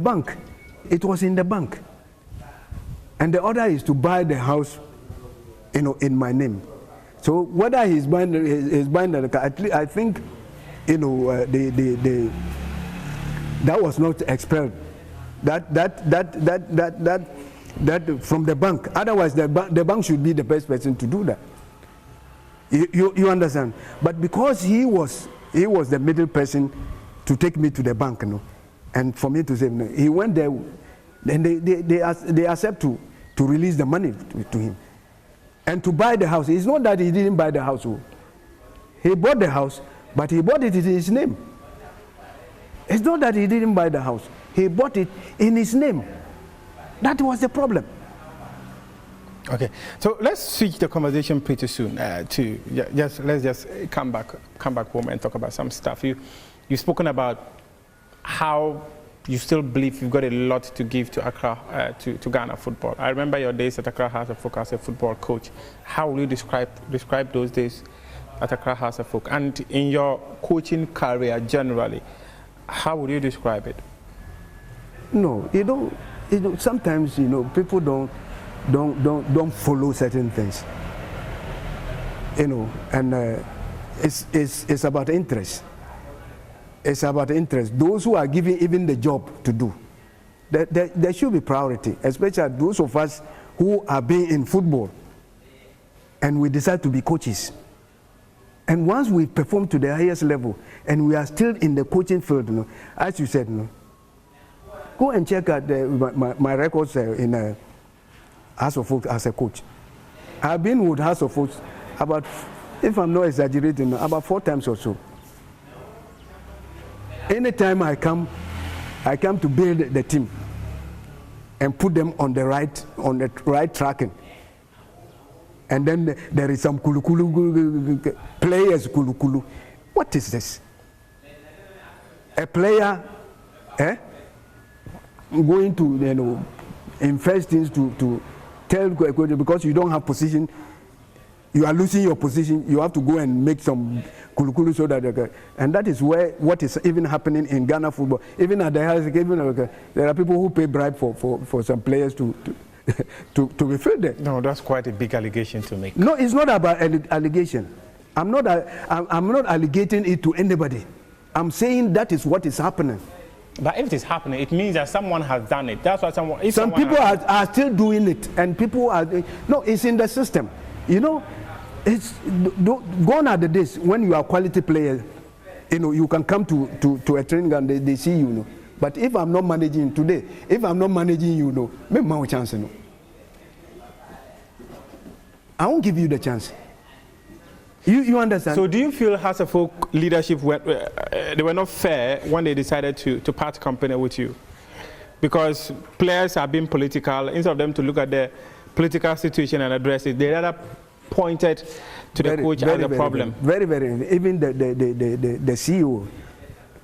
bank. It was in the bank, and the order is to buy the house, in my name. So whether he's buying the car, I think, that was not expelled. That from the bank. Otherwise, the bank should be the best person to do that. You understand? But because he was the middle person to take me to the bank, and for me to say no, he went there, and they accept to release the money to him. And to buy the house, it's not that he didn't buy the house. He bought the house, but he bought it in his name. It's not that he didn't buy the house. He bought it in his name. That was the problem. Okay, so let's switch the conversation pretty soon let's just come back home and talk about some stuff. You've spoken about how you still believe you've got a lot to give to Accra, to Ghana football. I remember your days at Accra House of Folk as a football coach. How will you describe those days at Accra House of Folk? And in your coaching career generally, how would you describe it? No, sometimes, people don't follow certain things. And it's about interest. It's about interest. Those who are given even the job to do, there should be priority, especially those of us who are being in football and we decide to be coaches. And once we perform to the highest level, and we are still in the coaching field, as you said, go and check out my records in House of Folks as a coach. I've been with House of Folks about, if I'm not exaggerating, about 4 times or so. Anytime I come to build the team and put them on the right tracking. And then there is some kulukulu players kulukulu. What is this? A player going to invest things to tell because you don't have position, you are losing your position. You have to go and make some kulukulu so that and that is where what is even happening in Ghana football. Even at the house, there are people who pay bribe for some players to be filled there. No, that's quite a big allegation to make. No, it's not about allegation. I'm not allegating it to anybody. I'm saying that is what is happening. But if it is happening, it means that someone has done it. That's why some people are still doing it, and people are. No, it's in the system. It's gone are the days when you are quality player. You can come to a training and they see you. But if I'm not managing today, if I'm not managing you, make my chance. I won't give you the chance. You understand? So do you feel House of Folk leadership they were not fair when they decided to part company with you? Because players are being political. Instead of them to look at the political situation and address it, they rather pointed to the coach as a problem. Very. Even the CEO,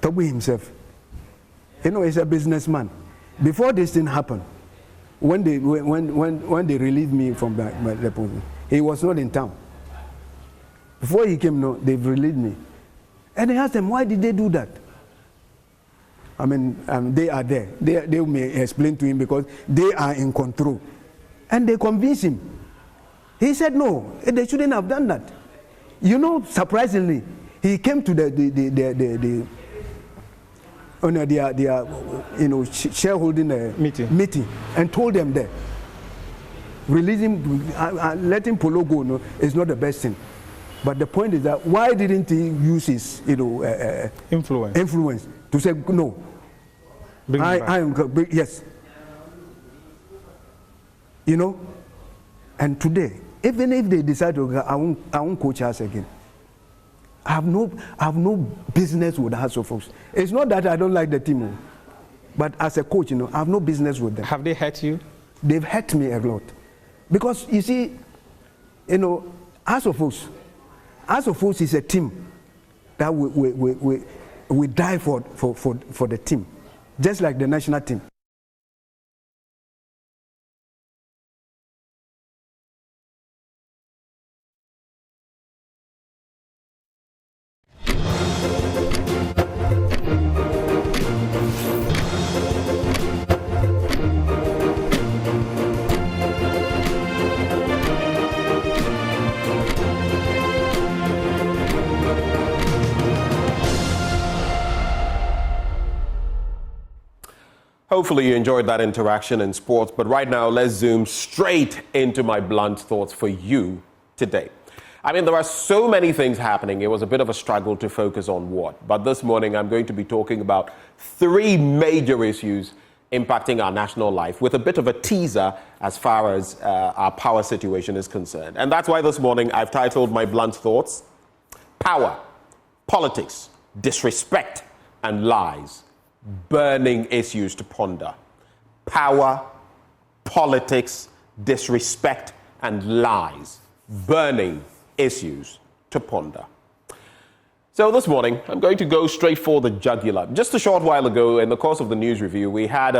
Toby himself, he's a businessman. Before this thing happened, when they relieved me from the position, he was not in town. Before he came, they've relieved me. And I asked them, why did they do that? I mean, they are there. They may explain to him because they are in control. And they convinced him. He said, no, they shouldn't have done that. Surprisingly, he came to the shareholding meeting and told them that releasing, letting Polo go is not the best thing. But the point is that why didn't he use his influence to say no? Yes. And today, even if they decide to, I won't coach us again. I have no business with House of Folks. It's not that I don't like the team, but as a coach, I have no business with them. Have they hurt you? They've hurt me a lot, because you see, House of Folks is a team that we die for the team, just like the national team. Hopefully you enjoyed that interaction in sports, but right now let's zoom straight into my blunt thoughts for you today. I mean, there are so many things happening. It was a bit of a struggle to focus on what. But this morning I'm going to be talking about 3 major issues impacting our national life, with a bit of a teaser as far as our power situation is concerned. And that's why this morning I've titled my blunt thoughts, Power, Politics, Disrespect and Lies. Burning issues to ponder. Power, politics, disrespect, and lies. Burning issues to ponder. So this morning, I'm going to go straight for the jugular. Just a short while ago, in the course of the news review, we had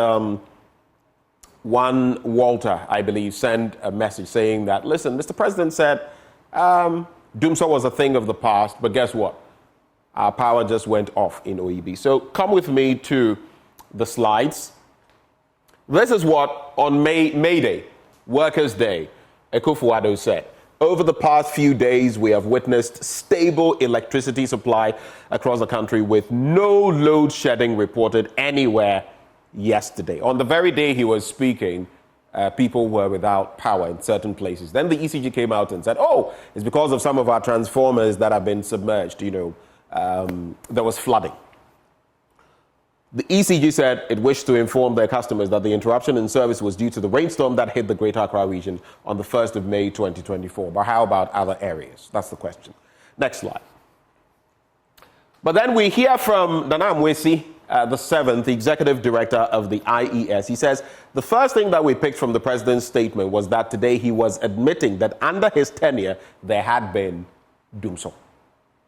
one Walter, I believe, send a message saying that, listen, Mr. President said, Doomsor was a thing of the past, but guess what? Our power just went off in OEB. So come with me to the slides. This is what on May Day, Workers' Day, Akufo-Addo said. Over the past few days, we have witnessed stable electricity supply across the country with no load shedding reported anywhere yesterday. On the very day he was speaking, people were without power in certain places. Then the ECG came out and said, oh, it's because of some of our transformers that have been submerged, there was flooding. The ECG said it wished to inform their customers that the interruption in service was due to the rainstorm that hit the Greater Accra region on the 1st of May 2024. But how about other areas? That's the question. Next slide. But then we hear from Nana Mwesi, the 7th, the executive director of the IES. He says the first thing that we picked from the president's statement was that today he was admitting that under his tenure there had been doomsday.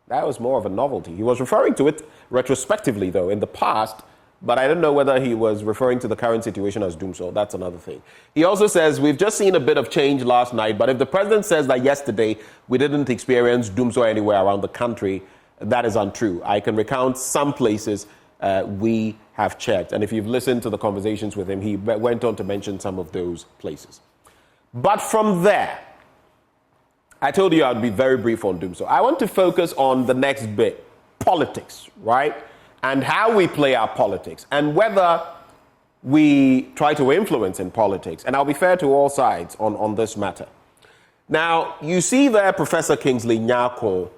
That was more of a novelty. He was referring to it retrospectively, though, in the past, but I don't know whether he was referring to the current situation as doomsday. That's another thing. He also says we've just seen a bit of change last night, but if the president says that yesterday we didn't experience doomsday anywhere around the country, that is untrue. I can recount some places we have checked. And if you've listened to the conversations with him, he went on to mention some of those places. But from there, I told you I'd be very brief on doomsday. I want to focus on the next bit, politics, right? And how we play our politics and whether we try to influence in politics. And I'll be fair to all sides on this matter. Now, you see there Professor Kingsley Nyako.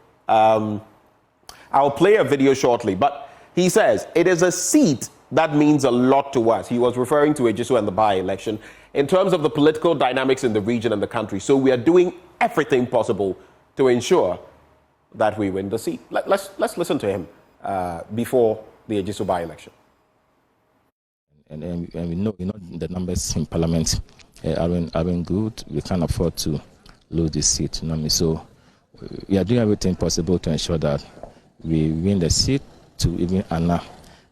I'll play a video shortly, but he says it is a seat that means a lot to us. He was referring to Ejiso and the by-election in terms of the political dynamics in the region and the country. So we are doing everything possible to ensure that we win the seat. Let's listen to him before the Ejiso by-election. And we know the numbers in Parliament are been good. We can't afford to lose this seat. So we are doing everything possible to ensure that we win the seat to even honor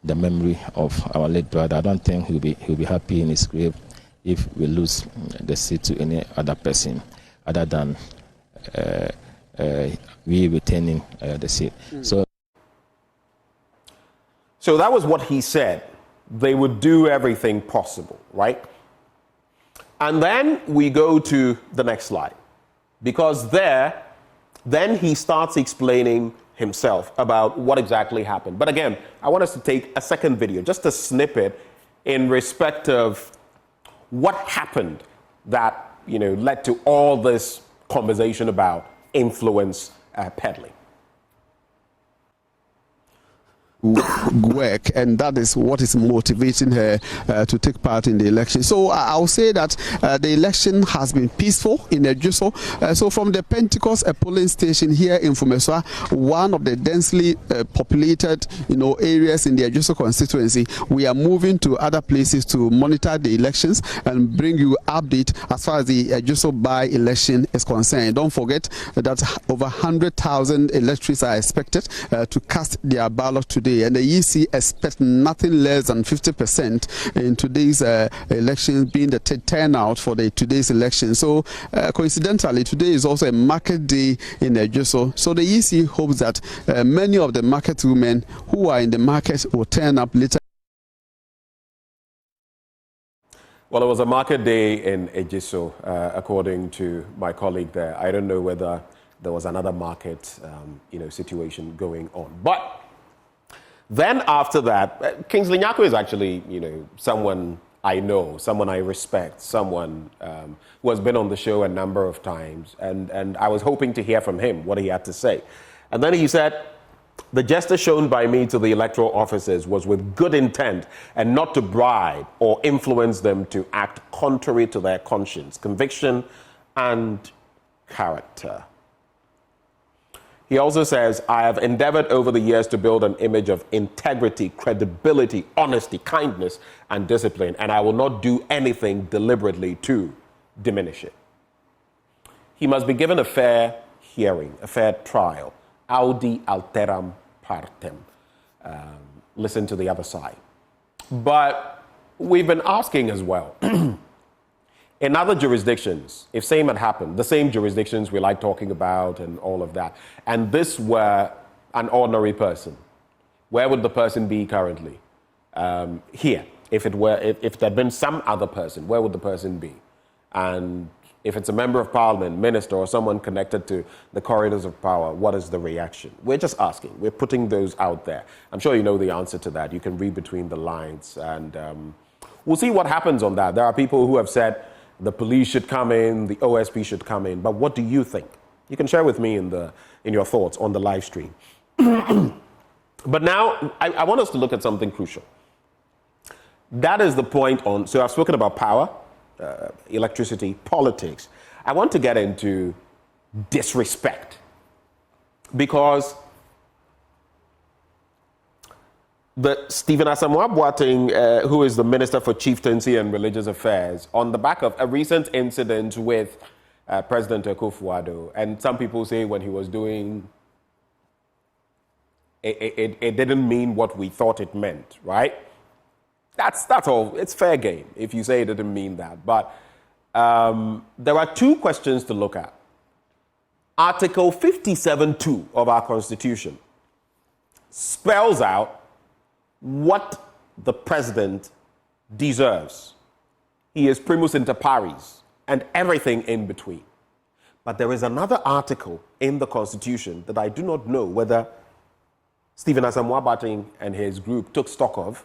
the memory of our late brother. I don't think he'll be happy in his grave if we lose the seat to any other person other than we retaining the seat. So that was what he said. They would do everything possible, right? And then we go to the next slide. Because then he starts explaining himself about what exactly happened. But again, I want us to take a second video, just a snippet in respect of what happened that, led to all this conversation about influence peddling. Work, and that is what is motivating her to take part in the election. So I'll say that the election has been peaceful in Ejiso. So from the Pentecost polling station here in Fumeswa, one of the densely populated areas in the Ejiso constituency, we are moving to other places to monitor the elections and bring you update as far as the Ejiso by-election is concerned. Don't forget that over 100,000 electors are expected to cast their ballot today. And the EC expects nothing less than 50% in today's election being the turnout for today's election. So coincidentally, today is also a market day in Ejiso. So the EC hopes that many of the market women who are in the market will turn up later. Well, it was a market day in Ejiso, according to my colleague there. I don't know whether there was another market, situation going on. But then after that, Kingsley Nyako is actually, someone I know, someone I respect, someone who has been on the show a number of times. And I was hoping to hear from him what he had to say. And then he said, the gesture shown by me to the electoral officers was with good intent and not to bribe or influence them to act contrary to their conscience, conviction, and character. He also says, I have endeavored over the years to build an image of integrity, credibility, honesty, kindness, and discipline, and I will not do anything deliberately to diminish it. He must be given a fair hearing, a fair trial. Audi alteram partem. Listen to the other side. But we've been asking as well, in other jurisdictions, if same had happened, the same jurisdictions we like talking about and all of that, and this were an ordinary person, where would the person be currently? Here, if there had been some other person, where would the person be? And if it's a member of parliament, minister, or someone connected to the corridors of power, what is the reaction? We're just asking. We're putting those out there. I'm sure you know the answer to that. You can read between the lines, and we'll see what happens on that. There are people who have said, the police should come in, the OSP should come in. But what do you think? You can share with me in your thoughts on the live stream. But now, I want us to look at something crucial. That is the point on, so I've spoken about power, electricity, politics. I want to get into disrespect. Because Stephen Asamoah Boateng, who is the Minister for Chieftaincy and Religious Affairs, on the back of a recent incident with President Akufo-Addo, and some people say when he was doing, it didn't mean what we thought it meant, right? That's all. It's fair game if you say it didn't mean that. But there are two questions to look at. Article 57(2) of our Constitution spells out what the president deserves. He is primus inter pares and everything in between. But there is another article in the Constitution that I do not know whether Stephen Asamoah Boateng and his group took stock of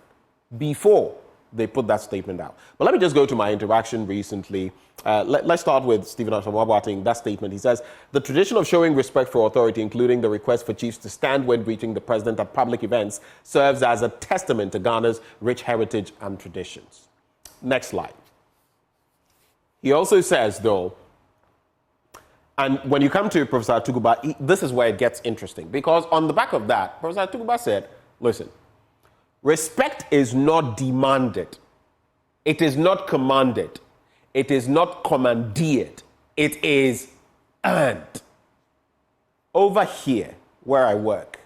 before they put that statement out. But let me just go to my interaction recently. Let's start with Stephen Asamoah Boateng, that statement. He says, the tradition of showing respect for authority, including the request for chiefs to stand when greeting the president at public events, serves as a testament to Ghana's rich heritage and traditions. Next slide. He also says, though, and when you come to Professor Tuguba, this is where it gets interesting, because on the back of that, Professor Tuguba said, listen, respect is not demanded. It is not commanded. It is not commandeered. It is earned. Over here, where I work,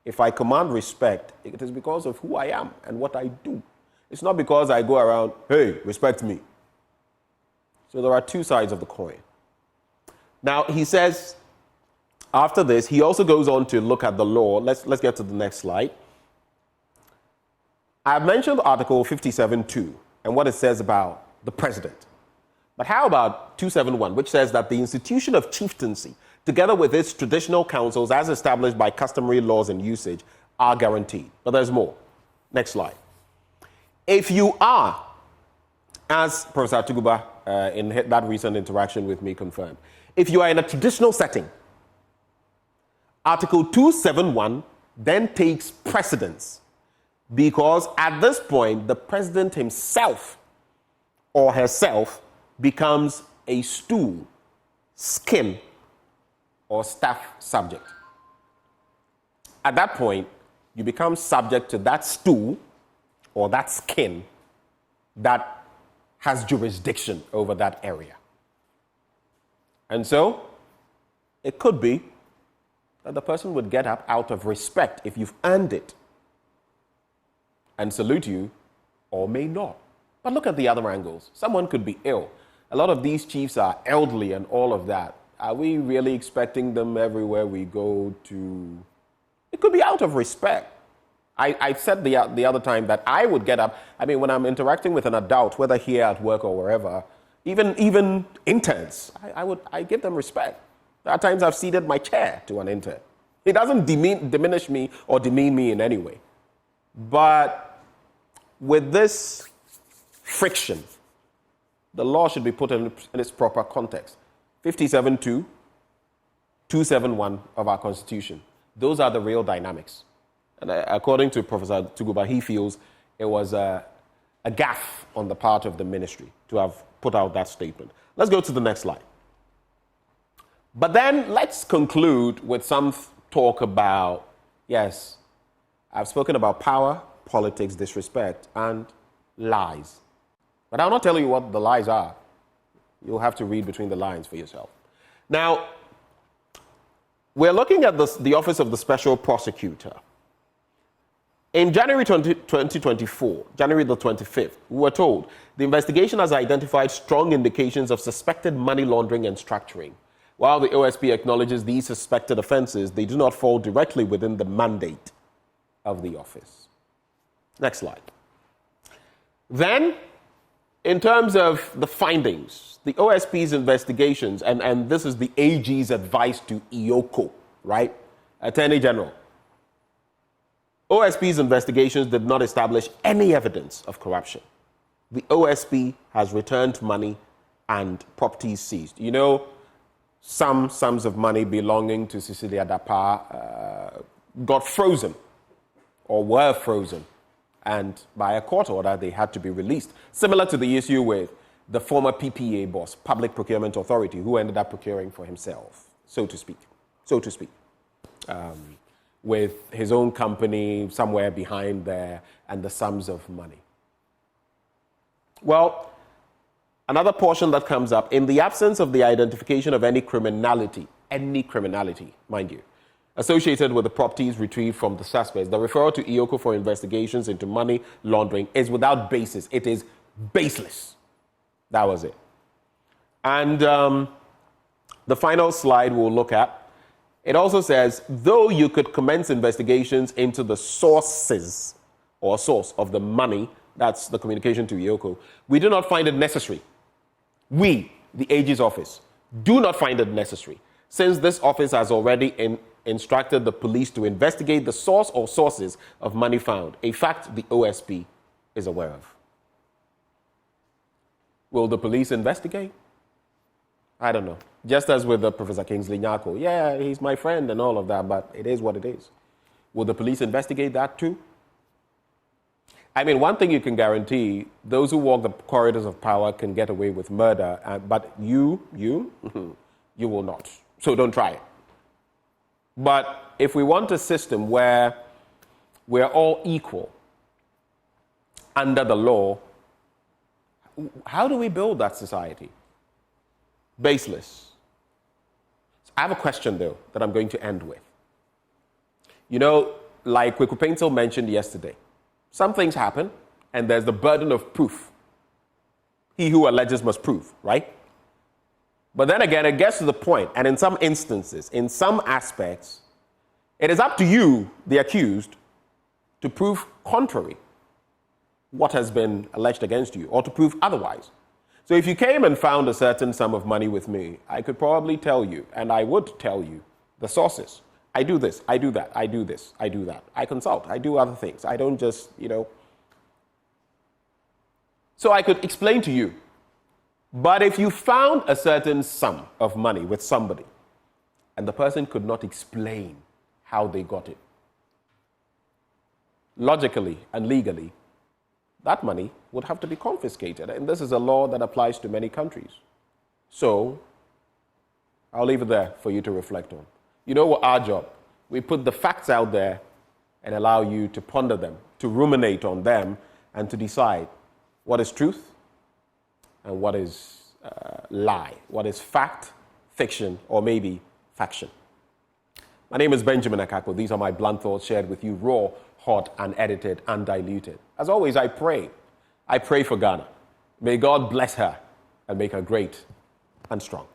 if I command respect, it is because of who I am and what I do. It's not because I go around, hey, respect me. So there are two sides of the coin. Now, he says, after this, he also goes on to look at the law. Let's get to the next slide. I've mentioned Article 57(2) and what it says about the president. But how about 271, which says that the institution of chieftaincy, together with its traditional councils as established by customary laws and usage, are guaranteed? But there's more. Next slide. If you are, as Professor Tuguba in that recent interaction with me confirmed, if you are in a traditional setting, Article 271 then takes precedence, because at this point, the president himself or herself becomes a stool, skin, or staff subject. At that point, you become subject to that stool or that skin that has jurisdiction over that area. And so, it could be that the person would get up out of respect if you've earned it and salute you, or may not. But look at the other angles. Someone could be ill. A lot of these chiefs are elderly and all of that. Are we really expecting them everywhere we go to? It could be out of respect. I said the other time that I would get up. I mean, when I'm interacting with an adult, whether here at work or wherever, even interns, I give them respect. There are times I've ceded my chair to an intern. It doesn't diminish me or demean me in any way. But with this friction, the law should be put in its proper context. 57(2), 271 of our Constitution. Those are the real dynamics. And according to Professor Tuguba, he feels it was a gaffe on the part of the ministry to have put out that statement. Let's go to the next slide. But then let's conclude with some talk about, yes, I've spoken about power, politics, disrespect, and lies. But I'll not tell you what the lies are. You'll have to read between the lines for yourself. Now, we're looking at the Office of the Special Prosecutor. In January 2024, January the 25th, we were told the investigation has identified strong indications of suspected money laundering and structuring. While the OSP acknowledges these suspected offenses, they do not fall directly within the mandate of the office. Next slide. Then, in terms of the findings, the OSP's investigations, and this is the AG's advice to IOCO, right? Attorney General. OSP's investigations did not establish any evidence of corruption. The OSP has returned money and properties seized. You know, some sums of money belonging to Cecilia Dapa got frozen or were frozen, and by a court order, they had to be released. Similar to the issue with the former PPA boss, Public Procurement Authority, who ended up procuring for himself, so to speak, with his own company somewhere behind there and the sums of money. Well, another portion that comes up, in the absence of the identification of any criminality, mind you, associated with the properties retrieved from the suspects, the referral to EOCO for investigations into money laundering is without basis. It is baseless. That was it. And the final slide we'll look at, it also says, though you could commence investigations into the sources or source of the money, that's the communication to EOCO, we do not find it necessary. We, the AG's office, do not find it necessary, since this office has already instructed the police to investigate the source or sources of money found, a fact the OSP is aware of. Will the police investigate? I don't know. Just as with Professor Kingsley Nyako, yeah, he's my friend and all of that, but it is what it is. Will the police investigate that too? I mean, one thing you can guarantee, those who walk the corridors of power can get away with murder, but you will not. So don't try it. But if we want a system where we're all equal under the law, how do we build that society? Baseless. I have a question, though, that I'm going to end with. You know, like Kweku Paintil mentioned yesterday, some things happen, and there's the burden of proof. He who alleges must prove, right? But then again, it gets to the point, and in some instances, in some aspects, it is up to you, the accused, to prove contrary what has been alleged against you, or to prove otherwise. So if you came and found a certain sum of money with me, I could probably tell you, and I would tell you, the sources. I do this, I do that, I do this, I do that. I consult, I do other things. I don't just, So I could explain to you. But if you found a certain sum of money with somebody, and the person could not explain how they got it, logically and legally, that money would have to be confiscated. And this is a law that applies to many countries. So I'll leave it there for you to reflect on. You know what our job? We put the facts out there and allow you to ponder them, to ruminate on them, and to decide what is truth and what is lie, what is fact, fiction, or maybe faction. My name is Benjamin Akakpo. These are my blunt thoughts shared with you, raw, hot, unedited, undiluted. As always, I pray. I pray for Ghana. May God bless her and make her great and strong.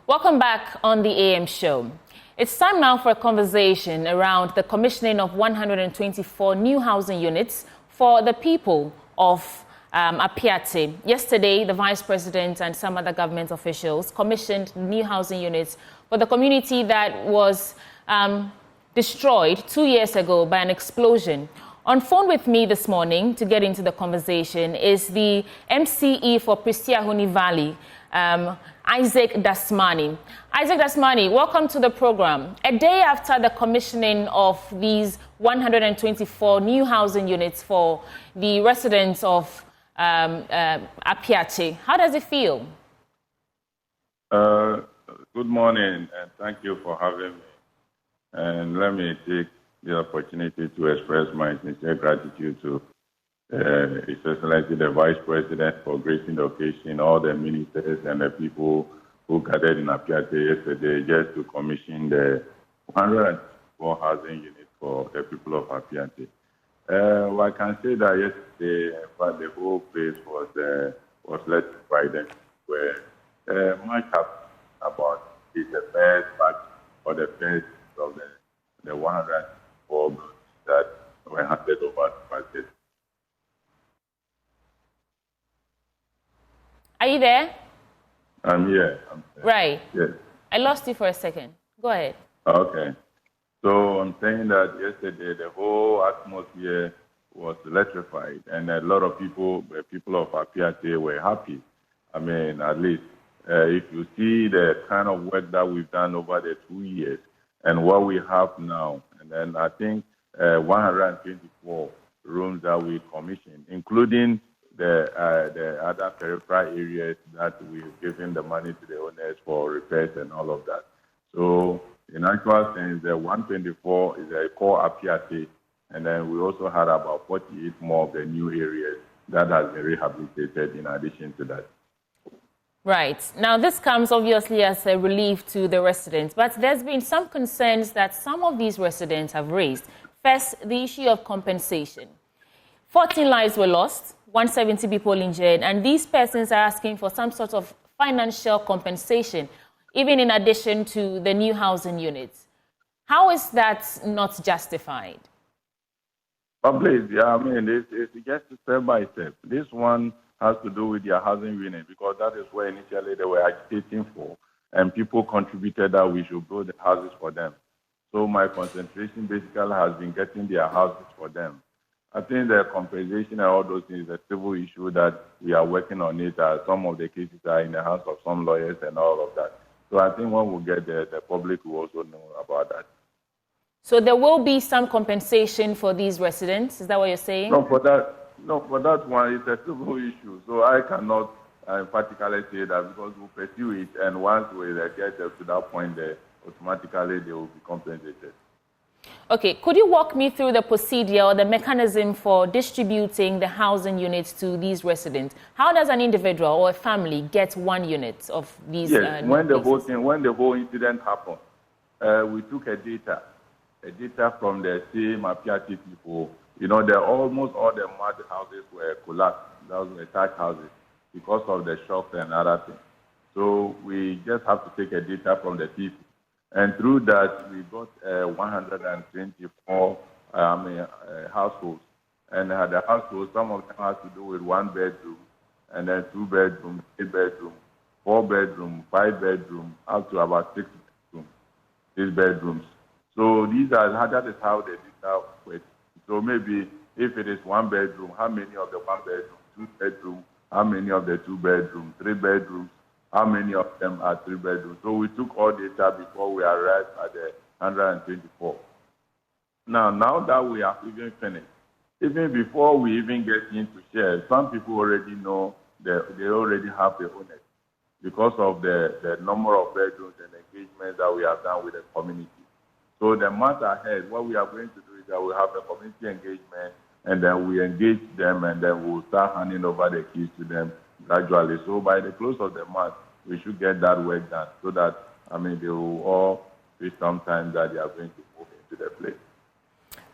Welcome back on the AM show. It's time now for a conversation around the commissioning of 124 new housing units for the people of Appiatse. Yesterday, the Vice President and some other government officials commissioned new housing units for the community that was destroyed 2 years ago by an explosion. On phone with me this morning to get into the conversation is the MCE for Pristiahuni Valley, Isaac Dasmani. Isaac Dasmani, welcome to the program. A day after the commissioning of these 124 new housing units for the residents of Appiatse, how does it feel? Good morning, and thank you for having me. And let me take the opportunity to express my sincere gratitude to His Excellency the Vice President for gracing the occasion, all the ministers and the people who gathered in Appiatse yesterday just to commission the 104 housing units for the people of Appiatse. Well, I can say that yesterday, in fact, the whole place was led by them, where much about the first part or the first of the 104 goods that were handed over to market. Are you there? I'm here. Right. Yes. I lost you for a second. Go ahead. Okay. So I'm saying that yesterday the whole atmosphere was electrified, and a lot of people of Appiatse were happy. I mean, at least if you see the kind of work that we've done over the 2 years and what we have now, and then I think 124 rooms that we commissioned, including the other peripheral areas that we've given the money to the owners for repairs and all of that. So in actual sense, the 124 is a core Appiatse, and then we also had about 48 more of the new areas that has been rehabilitated in addition to that. Right. Now, this comes obviously as a relief to the residents, but there's been some concerns that some of these residents have raised. First, the issue of compensation. 14 lives were lost, 170 people injured, and these persons are asking for some sort of financial compensation, even in addition to the new housing units. How is that not justified? Please, yeah, I mean, it's just step by step. This one has to do with their housing unit, because that is where initially they were agitating for, and people contributed that we should build the houses for them. So my concentration basically has been getting their houses for them. I think the compensation and all those things is a civil issue that we are working on it. Some of the cases are in the hands of some lawyers and all of that. So I think when we get there, the public will also know about that. So there will be some compensation for these residents? Is that what you're saying? No, for that one, it's a civil issue. So I cannot emphatically say that, because we'll pursue it, and once we get to that point, automatically they will be compensated. Okay, could you walk me through the procedure or the mechanism for distributing the housing units to these residents? How does an individual or a family get one unit of these? Yes, when the whole incident happened, we took a data from the same Appiatse people. You know, almost all the mud houses were collapsed. Those were thatch houses because of the shocks and other things. So we just have to take a data from the people. And through that, we got 124 households. And the households, some of them have to do with 1 bedroom, and then 2 bedroom, 3 bedroom, 4 bedroom, 5 bedroom, up to about 6 bedrooms. So that is how the data works. So maybe if it is 1 bedroom, how many of the 1 bedroom, 2 bedroom, how many of the 2 bedroom, 3 bedrooms, how many of them are 3 bedrooms? So we took all data before we arrived at the 124. Now that we have even finished, even before we even get into shares, some people already know that they already have the owners because of the number of bedrooms and engagements that we have done with the community. So the month ahead, what we are going to do is that we have a community engagement, and then we engage them, and then we'll start handing over the keys to them gradually. So by the close of the month, we should get that work done, so that, they will all see sometime that they are going to move into the place.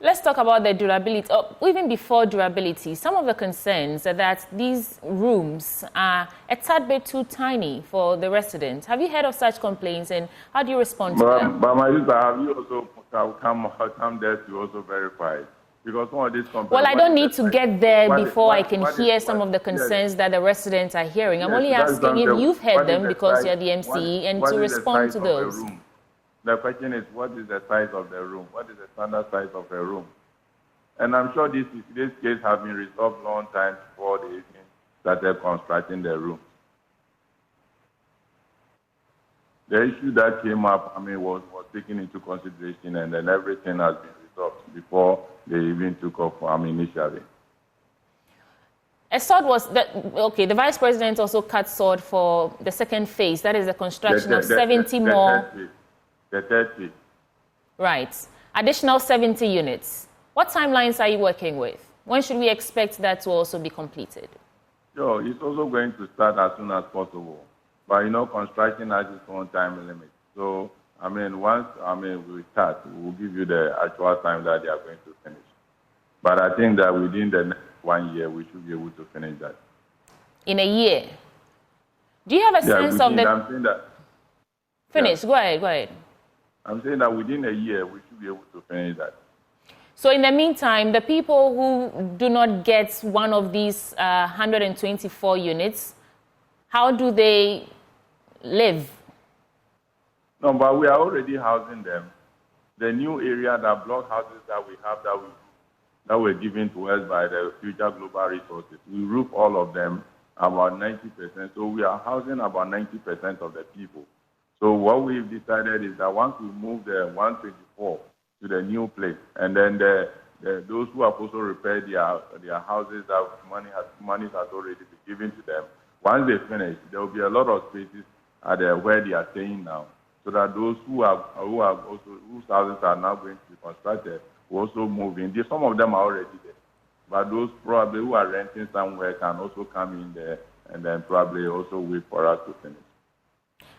Let's talk about the durability. Even before durability, some of the concerns are that these rooms are a tad bit too tiny for the residents. Have you heard of such complaints, and how do you respond to them? But my sister, have you also come there to also verify? Because some of these complaints... Well, I don't need to get there before I can hear some of the concerns that the residents are hearing. I'm only asking if you've heard them because you're the MC, and to respond to those. The question is, what is the size of the room? What is the standard size of the room? And I'm sure this case has been resolved long time before they even started constructing the room. The issue that came up, was taken into consideration, and then everything has been resolved before they even took off, initially. A sword was the Vice President also cut sword for the second phase. That is the construction of 70 more. The 30. Right. Additional 70 units. What timelines are you working with? When should we expect that to also be completed? Sure, it's also going to start as soon as possible. But, construction has its own time limit. So, once we start, we'll give you the actual time that they are going to finish. But I think that within the next 1 year, we should be able to finish that. In a year? Do you have a sense of the... I'm saying that... Finish. Yeah. Go ahead. I'm saying that within a year, we should be able to finish that. So in the meantime, the people who do not get one of these 124 units, how do they live? No, but we are already housing them. The new area, the block houses that we have that were given to us by the Future Global Resources, we roof all of them about 90%. So we are housing about 90% of the people. So what we've decided is that once we move the 124 to the new place, and then those who have also repaired their houses, that money has already been given to them. Once they finish, there will be a lot of spaces where they are staying now, so that those whose houses are now going to be constructed will also move in. Some of them are already there, but those probably who are renting somewhere can also come in there and then probably also wait for us to finish.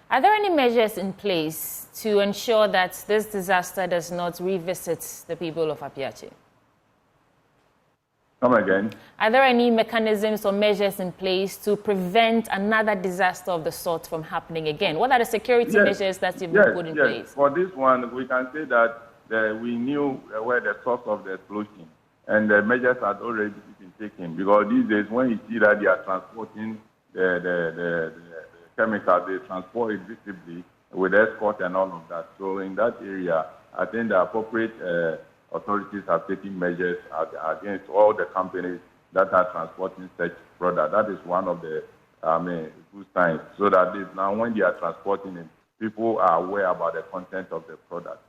Are there any measures in place to ensure that this disaster does not revisit the people of Appiatse? Come again? Are there any mechanisms or measures in place to prevent another disaster of the sort from happening again? What are the security measures that you've put in place? For this one, we can say that we knew where the source of the explosion, and the measures had already been taken, because these days when you see that they are transporting the chemicals, they transport it visibly with escort and all of that. So in that area, I think the appropriate authorities have taken measures against all the companies that are transporting such product. That is one of the good signs, so that now when they are transporting it, people are aware about the content of the product.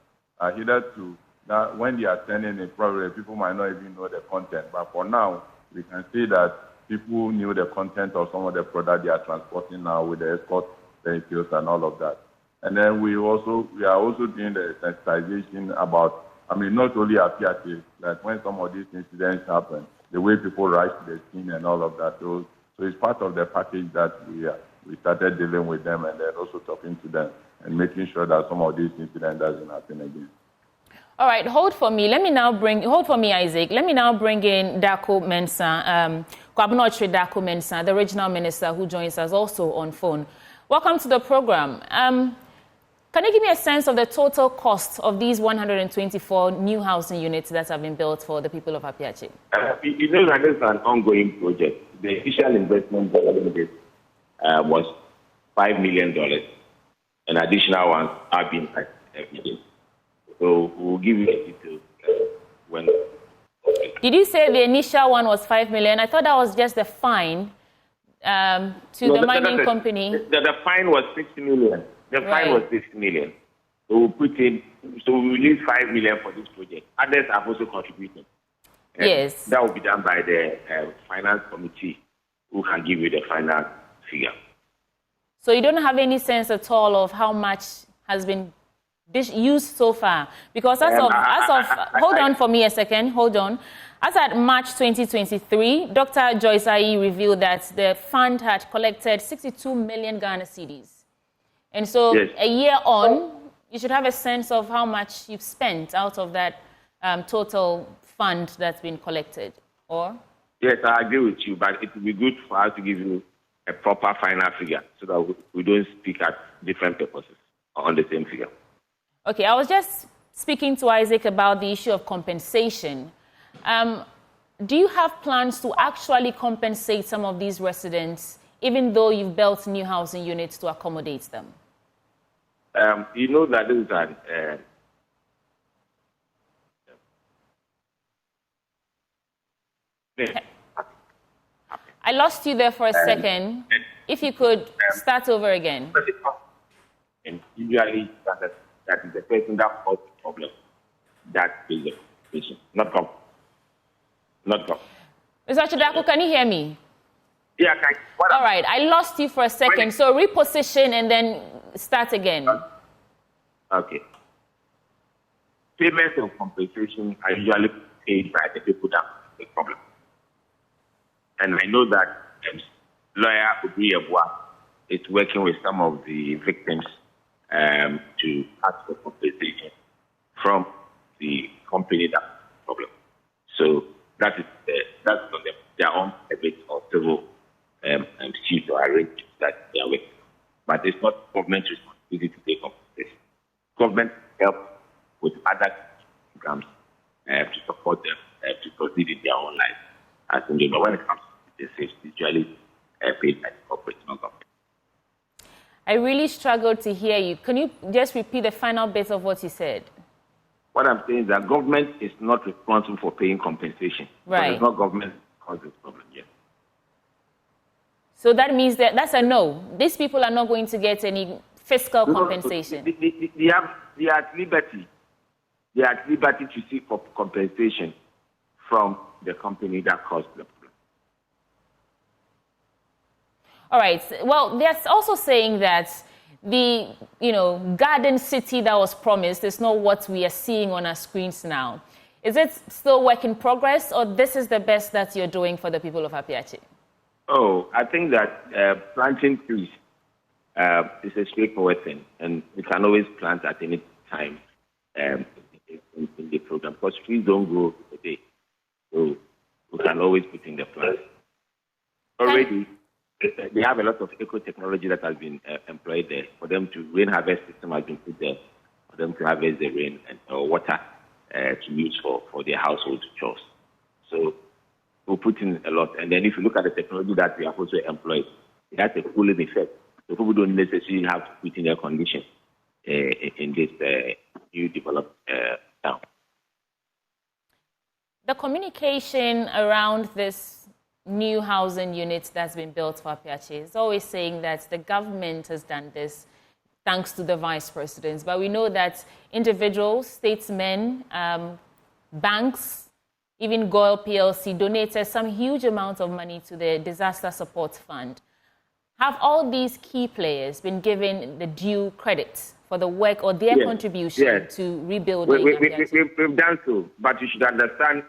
Hitherto, that when they are sending it, probably people might not even know the content. But for now, we can see that people knew the content of some of the products they are transporting now with the escort vehicles and all of that. And then we are also doing the sensitization about, not only Appiatse, that when some of these incidents happen, the way people rise to the scene and all of that. So it's part of the package that we started dealing with them, and then also talking to them and making sure that some of these incidents doesn't happen again. All right, hold for me, Isaac. Let me now bring in Darko Mensah, Kwabena Darko Mensah, the regional minister who joins us also on phone. Welcome to the program. Can you give me a sense of the total cost of these 124 new housing units that have been built for the people of Appiatse? You know that this is an ongoing project. The initial investment was $5 million. And additional ones are being every. So we'll give you the details when. Did you say the initial one was $5 million? I thought that was just the fine to the mining company. The fine was $60 million. The fine was $60 million. So we release $5 million for this project. Others have also contributed. Yes. That will be done by the finance committee, who can give you the final figure. So you don't have any sense at all of how much has been used so far? Because hold on for me a second, hold on. As at March 2023, Dr. Joyce Ayi revealed that the fund had collected 62 million Ghana cedis. And so a year on, you should have a sense of how much you've spent out of that total fund that's been collected, or? Yes, I agree with you, but it would be good for us to give you a proper final figure so that we don't speak at different purposes on the same figure. Okay, I was just speaking to Isaac about the issue of compensation. Do you have plans to actually compensate some of these residents, even though you've built new housing units to accommodate them? You know that this is I lost you there for a second. If you could start over again. And usually that is the person that caused the problem. That is the patient, not come. Mr. Chidako, can you hear me? Yeah, all right, I lost you for a second. So reposition and then start again. Okay. Payments of compensation are usually paid by the people that have the problem. And I know that lawyer Obiebwa is working with some of the victims to ask for compensation from the company that has the problem. So that's on their own private or civil suit or arrangements that they are with. But it's not government responsibility to take compensation. Government help with other programs to support them to proceed in their own lives. As in, when it comes to the safety, it's usually paid by the corporate, not government. I really struggled to hear you. Can you just repeat the final bit of what you said? What I'm saying is that government is not responsible for paying compensation. Right. It's not government causes this problem yet. So that means that's a no. These people are not going to get any fiscal compensation. They are at liberty. They are at liberty to seek for compensation from the company that caused the problem. All right. Well, they're also saying that the garden city that was promised is not what we are seeing on our screens now. Is it still work in progress, or this is the best that you're doing for the people of Appiatse? Oh, I think that planting trees is a straightforward thing, and we can always plant at any time in the program, because trees don't grow a day. So we can always put in the plants. Already, they have a lot of eco-technology that has been employed there. For them to rain harvest system has been put there for them to harvest the rain and water to use for their household chores. So we'll put in a lot. And then if you look at the technology that we have also employed, it has a cooling effect. So people don't necessarily have to put in air condition in this new developed town. The communication around this new housing unit that's been built for Appiatse is always saying that the government has done this thanks to the vice presidents. But we know that individuals, statesmen, banks, even Goil PLC donated some huge amount of money to the disaster support fund. Have all these key players been given the due credit for the work or their contribution to rebuilding? We've done so, but you should understand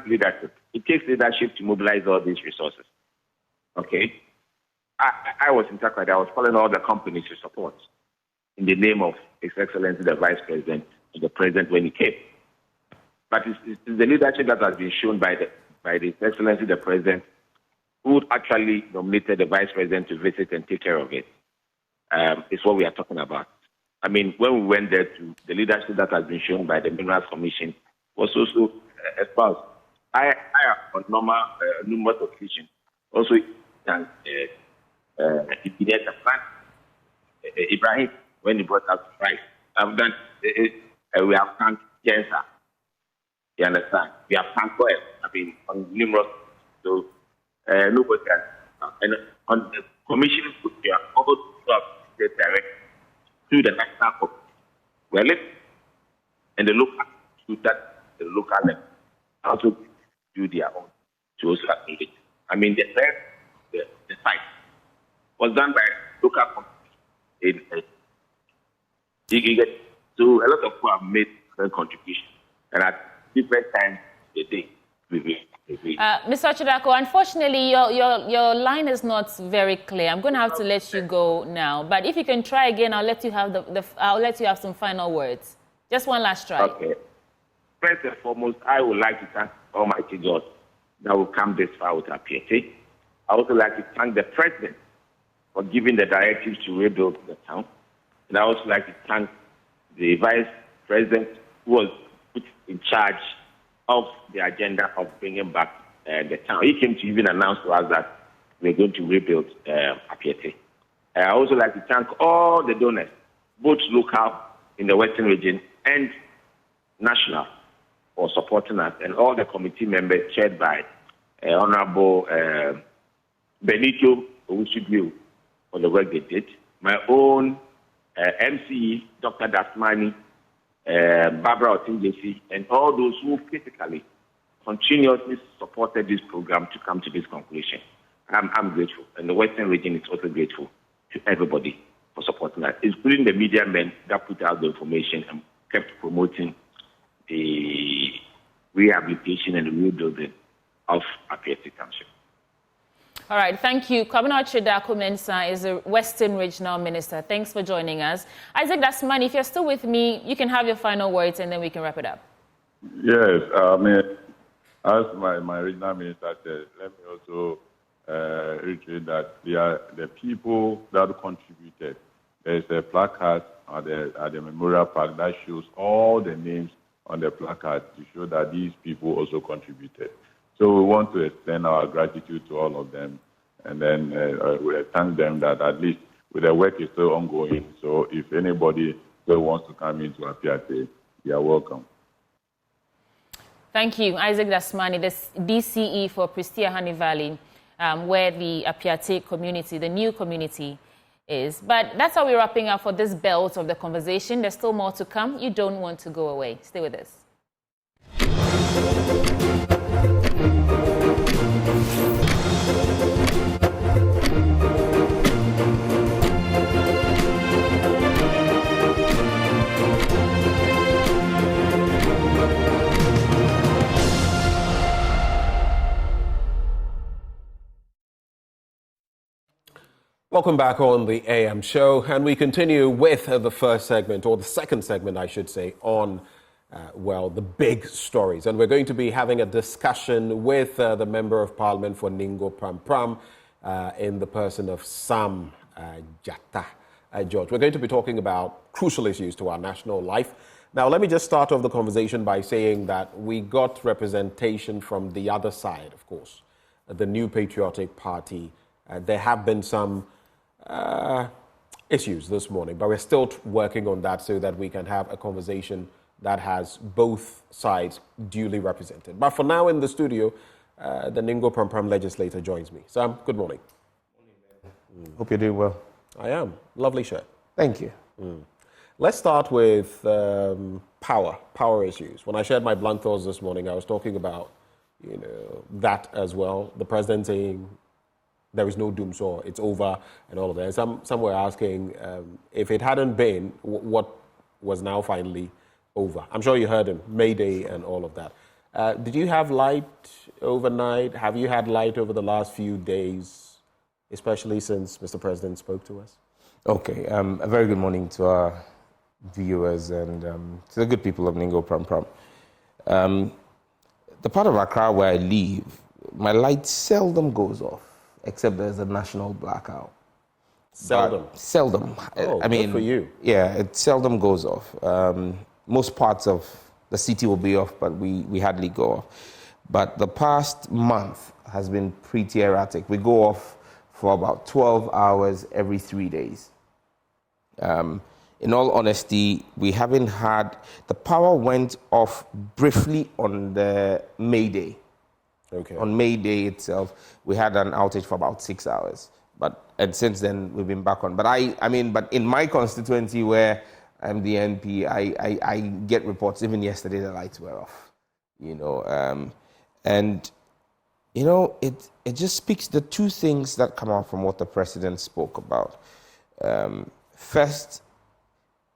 leadership. It takes leadership to mobilize all these resources. Okay? I was in Takrady. I was calling all the companies to support in the name of His Excellency the Vice President and the President when he came. But it's the leadership that has been shown by His Excellency the President, who actually nominated the Vice President to visit and take care of it. Is what we are talking about. I mean, when we went there, to the leadership that has been shown by the Minerals Commission was also espoused. I on numerous occasions, also thanked Ibrahim when he brought us rice. I've done. We have thanked Jensa. You understand? We have thanked Goil. I mean, on numerous. So nobody can. And on the commission, we are almost direct to the national corps. Well, and the local to that the local level also do their own to also acknowledge. I mean, the site was done by local companies in so a lot of people have made their contribution, and at different times a day Mr. Ochidako, unfortunately, your line is not very clear. I'm going to have to let you go now. But if you can try again, I'll let you have I'll let you have some final words. Just one last try. Okay. First and foremost, I would like to thank Almighty God that will come this far with Appiatse. I also like to thank the President for giving the directives to rebuild the town. And I also like to thank the Vice President who was put in charge of the agenda of bringing back the town. He came to even announce to us that we're going to rebuild Appiatse. I also like to thank all the donors, both local in the Western region and national, for supporting us, and all the committee members chaired by Honorable Benito Owusu for the work they did. My own MCE, Dr. Dasmani, Barbara Otinjesi, and all those who physically, continuously supported this program to come to this conclusion. I'm grateful, and the Western region is also grateful to everybody for supporting us, including the media men that put out the information and kept promoting the rehabilitation and the rebuilding of Appiatse Township. All right, thank you. Kwabena Ochidako is a Western Regional Minister. Thanks for joining us. Isaac Dasmani, if you're still with me, you can have your final words and then we can wrap it up. Yes, I mean, as my regional minister said, let me also reiterate that they are the people that contributed. there's a placard at the Memorial Park that shows all the names on the placard to show that these people also contributed. So we want to extend our gratitude to all of them, and then we thank them that at least the work is still ongoing. So if anybody still wants to come into Appiatse, you are welcome. Thank you, Isaac Dasmani, the DCE for Prestea Honey Valley, where the Appiatse community, the new community, is. But that's how we're wrapping up for this belt of the conversation. There's still more to come. You don't want to go away. Stay with us. Welcome back on the AM show, and we continue with the first segment, or the second segment, I should say, on, the big stories. And we're going to be having a discussion with the Member of Parliament for Ningo Pram Pram in the person of Sam Jatta George. We're going to be talking about crucial issues to our national life. Now, let me just start off the conversation by saying that we got representation from the other side, of course, the New Patriotic Party. There have been some issues this morning, but we're still working on that so that we can have a conversation that has both sides duly represented. But for now, in the studio, the Ningo Pram Pram legislator joins me. Sam, good morning. Hope you're doing well. I am. Lovely shirt. Thank you. Let's start with power issues. When I shared my blunt thoughts this morning, I was talking about, that as well. The president saying there is no doom saw, it's over, and all of that. Some were asking if it hadn't been, what was now finally over. I'm sure you heard him, May Day and all of that. Did you have light overnight? Have you had light over the last few days, especially since Mr. President spoke to us? Okay, a very good morning to our viewers and to the good people of Ningo Pram Pram. The part of Accra where I live, my light seldom goes off, except there's a national blackout. Seldom. Oh, I mean, good for you. Yeah, it seldom goes off. Most parts of the city will be off, but we hardly go off. But the past month has been pretty erratic. We go off for about 12 hours every 3 days. In all honesty, we haven't had... The power went off briefly on the May Day. Okay. On May Day itself, we had an outage for about 6 hours. And since then, we've been back on. But but in my constituency where I'm the NP, I get reports, even yesterday, the lights were off. It just speaks the two things that come out from what the president spoke about. First,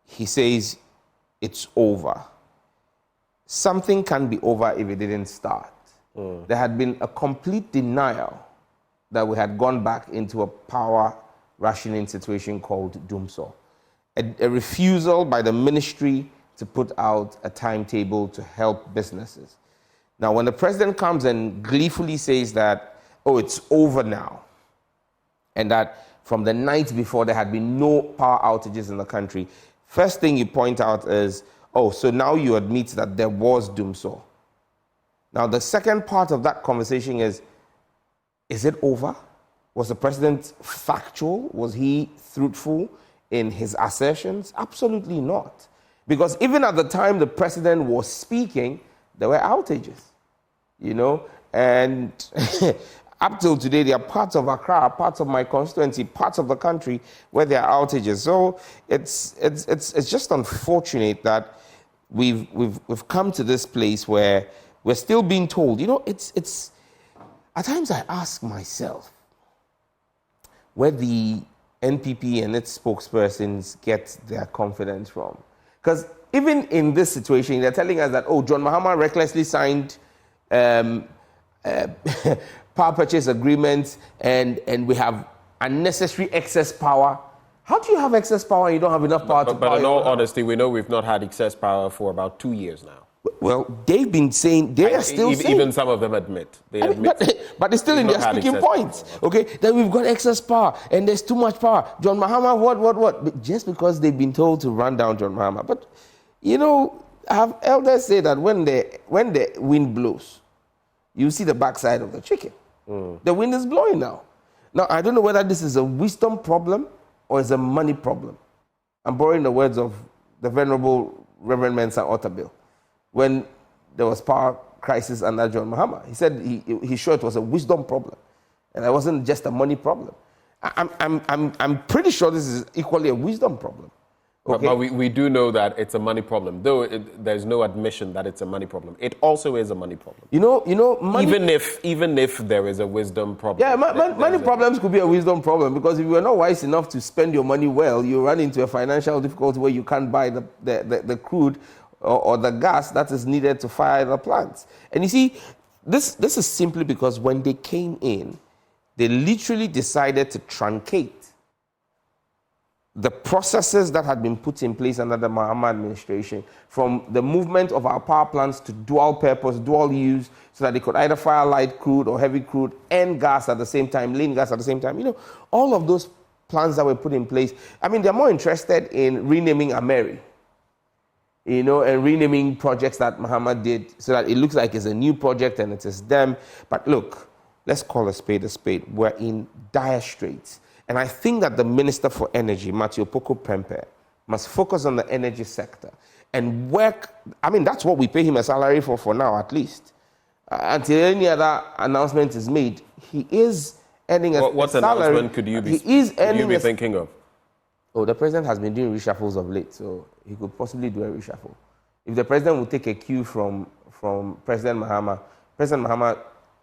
he says it's over. Something can be over if it didn't start. There had been a complete denial that we had gone back into a power rationing situation called doomsaw. A refusal by the ministry to put out a timetable to help businesses. Now, when the president comes and gleefully says that, it's over now, and that from the night before there had been no power outages in the country, first thing you point out is, so now you admit that there was doomsaw. Now, the second part of that conversation is it over? Was the president factual? Was he truthful in his assertions? Absolutely not. Because even at the time the president was speaking, there were outages, and up till today, there are parts of Accra, parts of my constituency, parts of the country where there are outages. So it's just unfortunate that we've come to this place where we're still being told, it's at times I ask myself where the NPP and its spokespersons get their confidence from. Because even in this situation, they're telling us that, John Mahama recklessly signed power purchase agreements and we have unnecessary excess power. How do you have excess power and you don't have enough power to power? But in all honesty, we know we've not had excess power for about 2 years now. Well, they've been saying, they are still saying. Even some of them admit. They admit. But it's still in their speaking points. Okay, that we've got excess power and there's too much power. John Mahama, what? But just because they've been told to run down John Mahama. But, you know, I have elders say that when the wind blows, you see the backside of the chicken. The wind is blowing now. Now, I don't know whether this is a wisdom problem or is a money problem. I'm borrowing the words of the Venerable Reverend Mensah Otabil. When there was power crisis under John Mahama, he said he's sure it was a wisdom problem, and it wasn't just a money problem. I'm pretty sure this is equally a wisdom problem. Okay? But we do know that it's a money problem, though there's no admission that it's a money problem. It also is a money problem. You know, money, even if there is a wisdom problem. Yeah, money problems could be a wisdom problem, because if you are not wise enough to spend your money well, you run into a financial difficulty where you can't buy the crude or the gas that is needed to fire the plants. And you see, this is simply because when they came in, they literally decided to truncate the processes that had been put in place under the Mahama administration, from the movement of our power plants to dual purpose, dual use, so that they could either fire light crude or heavy crude and gas at the same time, lean gas at the same time. You know, all of those plans that were put in place, I mean, they're more interested in renaming Ameri, you know, and renaming projects that Mahama did so that it looks like it's a new project and it is them. But look, let's call a spade a spade. We're in dire straits. And I think that the Minister for Energy, Matthew Poku Prempeh, must focus on the energy sector and work. I mean, that's what we pay him a salary for now, at least. Until any other announcement is made, he is earning a salary. What announcement could you be thinking of? Oh, the president has been doing reshuffles of late, so he could possibly do a reshuffle. If the president would take a cue from President Mahama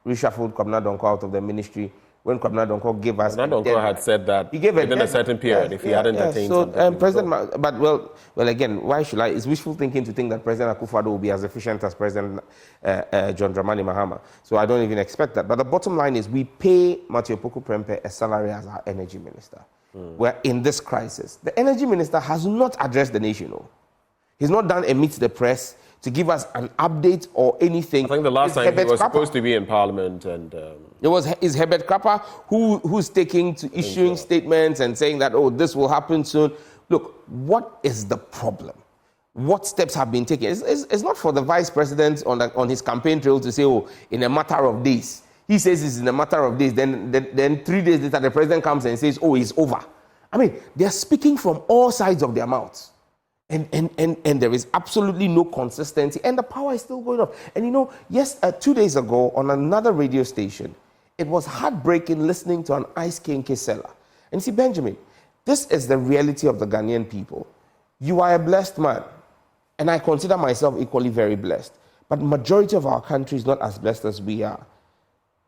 reshuffled Kwabena Donkor out of the ministry when Kwabena Donkor gave us... Kwabena Donkor had said that within a certain period, if he hadn't attained something. But well, again, why should I? It's wishful thinking to think that President Akufo-Addo will be as efficient as President John Dramani Mahama. So I don't even expect that. But the bottom line is we pay Matthew Poku Prempeh a salary as our energy minister. We're in this crisis. The energy minister has not addressed the nation. No. He's not done a meet the press to give us an update or anything. I think the last time he was supposed to be in Parliament, and is Herbert Krapper who's taking to issuing statements and saying that, oh, this will happen soon. Look, what is the problem? What steps have been taken? It's not for the vice president on his campaign trail to say, oh, in a matter of days. He says it's in a matter of days. Then 3 days later, the president comes and says, oh, it's over. I mean, they're speaking from all sides of their mouths. And there is absolutely no consistency. And the power is still going up. And you know, 2 days ago on another radio station, it was heartbreaking listening to an Ice Kenke seller. And you see, Benjamin, this is the reality of the Ghanaian people. You are a blessed man. And I consider myself equally very blessed. But majority of our country is not as blessed as we are.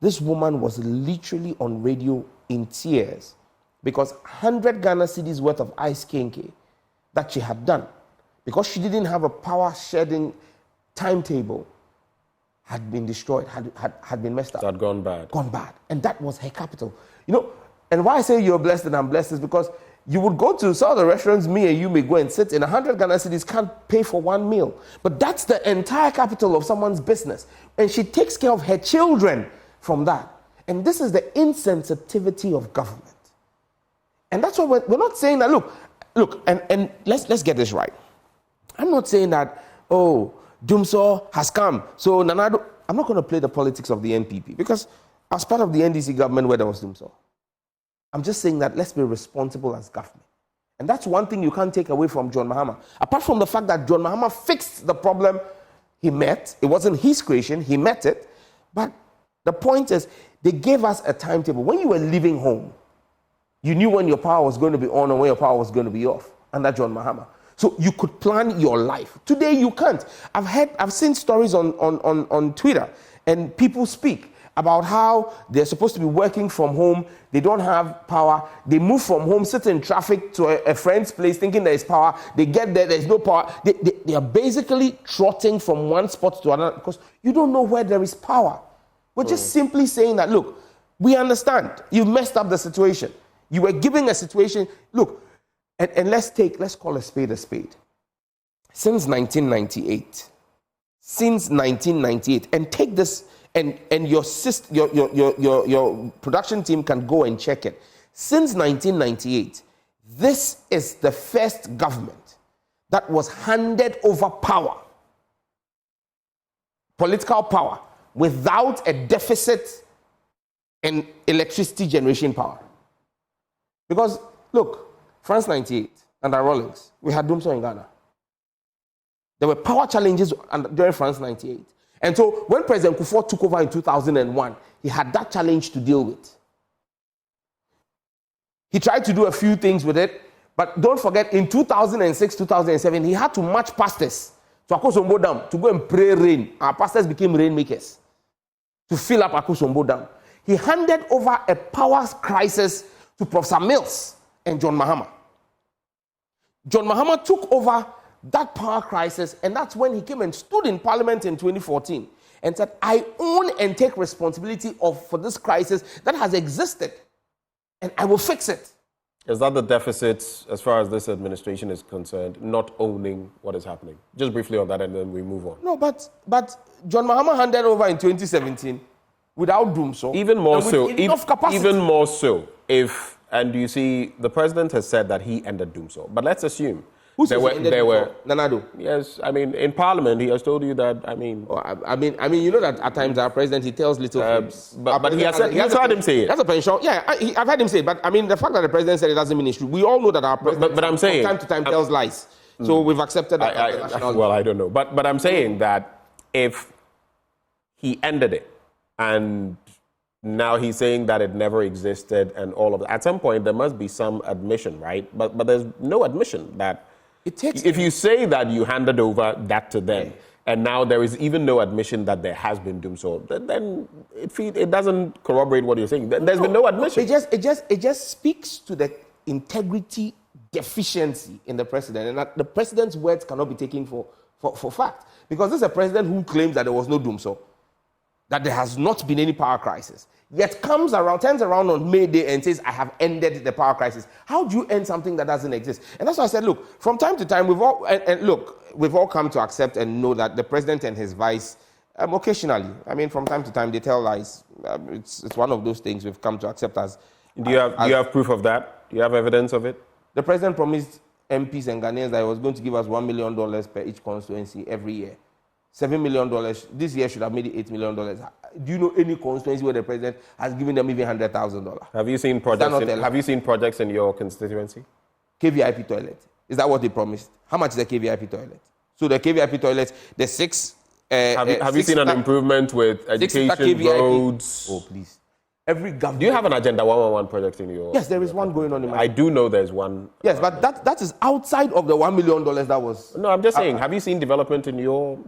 This woman was literally on radio in tears because 100 Ghana cedis worth of Ice Kenke that she had done, because she didn't have a power shedding timetable, had been destroyed, had been messed up. It had gone bad. Gone bad. And that was her capital. You know, and why I say you're blessed and I'm blessed is because you would go to some of the restaurants me and you may go and sit in 100 Ghana cedis, can't pay for one meal. But that's the entire capital of someone's business. And she takes care of her children from that. And this is the insensitivity of government. And that's why we're not saying that, look, and let's get this right. I'm not saying that, oh, Dumso has come, so Nanado. I'm not going to play the politics of the NPP, because as part of the NDC government where there was Dumso, I'm just saying that let's be responsible as government. And that's one thing you can't take away from John Mahama. Apart from the fact that John Mahama fixed the problem he met, it wasn't his creation, he met it, but the point is, they gave us a timetable. When you were leaving home, you knew when your power was going to be on and when your power was going to be off under John Mahama. So you could plan your life. Today you can't. I've seen stories on Twitter, and people speak about how they're supposed to be working from home. They don't have power. They move from home, sit in traffic to a friend's place thinking there is power. They get there, there's no power. They are basically trotting from one spot to another because you don't know where there is power. We're just simply saying that, look, we understand. You've messed up the situation. You were giving a situation. Look, and let's call a spade a spade. Since 1998, since 1998, and take this, and your production team can go and check it. Since 1998, this is the first government that was handed over power, political power, without a deficit in electricity generation power. Because, look, France 98, under Rawlings, we had Doomsday in Ghana. There were power challenges during France 98. And so when President Akufo took over in 2001, he had that challenge to deal with. He tried to do a few things with it, but don't forget, in 2006, 2007, he had to march pastors to Akosombo Dam to go and pray rain. Our pastors became rainmakers to fill up Akosombo Dam. He handed over a power crisis to Professor Mills and John Mahama. John Mahama took over that power crisis, and that's when he came and stood in Parliament in 2014 and said, I own and take responsibility for this crisis that has existed, and I will fix it. Is that the deficit, as far as this administration is concerned, not owning what is happening? Just briefly on that, and then we move on. No, but John Mahama handed over in 2017 without doom, so even more so, enough capacity. Even more so, and you see, the president has said that he ended Doomso. But let's assume there were Nanado. Yes, I mean, in Parliament, he has told you that. I mean, you know that at times our president, he tells little things. But he has heard him say it. That's a pension. Yeah, I've heard him say it. But I mean, the fact that the president said it doesn't mean it's true. We all know that our president, but I'm saying, from time to time, tells lies. So we've accepted that. Well, I don't know, but I'm saying that if he ended it, and now he's saying that it never existed and all of that. At some point, there must be some admission, right? But there's no admission that it takes. If you say that you handed over that to them, and now there is even no admission that there has been Doomso, then it doesn't corroborate what you're saying. There's been no admission. It just speaks to the integrity deficiency in the president, and that the president's words cannot be taken for fact. Because this is a president who claims that there was no Doomso, that there has not been any power crisis, yet turns around on May Day and says, I have ended the power crisis. How do you end something that doesn't exist? And that's why I said, look, from time to time, we've all come to accept and know that the president and his vice, occasionally, I mean, from time to time, they tell lies. It's one of those things we've come to accept as... Do you have proof of that? Do you have evidence of it? The president promised MPs and Ghanaians that he was going to give us $1 million per each constituency every year. $7 million. This year should have made it $8 million. Do you know any constituency where the president has given them even $100,000? Have you seen projects? Have you seen projects in your constituency? KVIP toilet. Is that what they promised? How much is the KVIP toilet? So the KVIP toilet, the six. Have you seen an improvement with education, roads? Oh, please. Every government. Do you have an Agenda 111 project in your? Yes, there is one going on in my. I do know there's one. Yes, but that is outside of the $1 million that was. No, I'm just saying. Have you seen development in your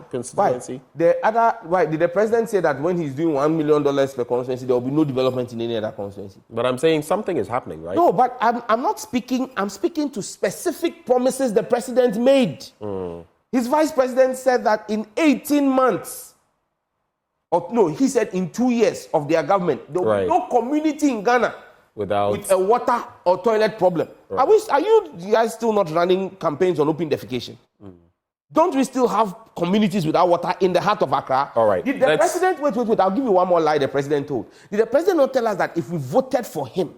constituency? Why did the president say that when he's doing $1 million per constituency, there will be no development in any other constituency? But I'm saying something is happening, right? No, but I'm not speaking. I'm speaking to specific promises the president made. His vice president said that in 18 months. He said in 2 years of their government, there will be no community in Ghana with a water or toilet problem. Right. Are you guys still not running campaigns on open defecation? Don't we still have communities without water in the heart of Accra? All right. Did the president, wait, I'll give you one more lie the president told. Did the president not tell us that if we voted for him,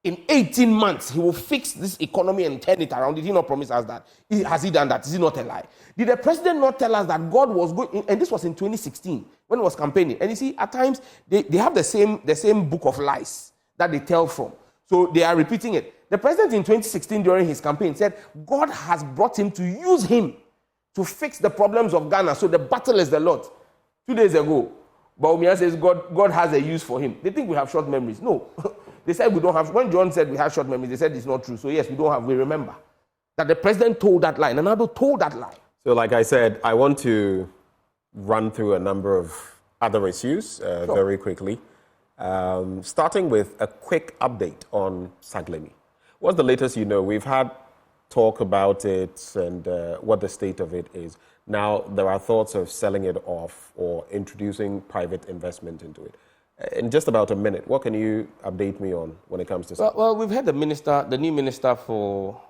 in 18 months, he will fix this economy and turn it around? Did he not promise us that? Has he done that? Is it not a lie? Did the president not tell us that God was going, and this was in 2016, when he was campaigning. And you see, at times, they have the same book of lies that they tell from. So they are repeating it. The president in 2016, during his campaign, said God has brought him to use him to fix the problems of Ghana. So the battle is the Lord. 2 days ago, Baumia says God has a use for him. They think we have short memories. No. They said we don't have. When John said we have short memories, they said it's not true. So yes, we don't have. We remember that the president told that lie. And Nanado told that lie. So like I said, I want to run through a number of other issues very quickly. Starting with a quick update on Saglemi. What's the latest you know? We've had talk about it and what the state of it is. Now, there are thoughts of selling it off or introducing private investment into it. In just about a minute, what can you update me on when it comes to Saglemi? Well, we've had the new minister for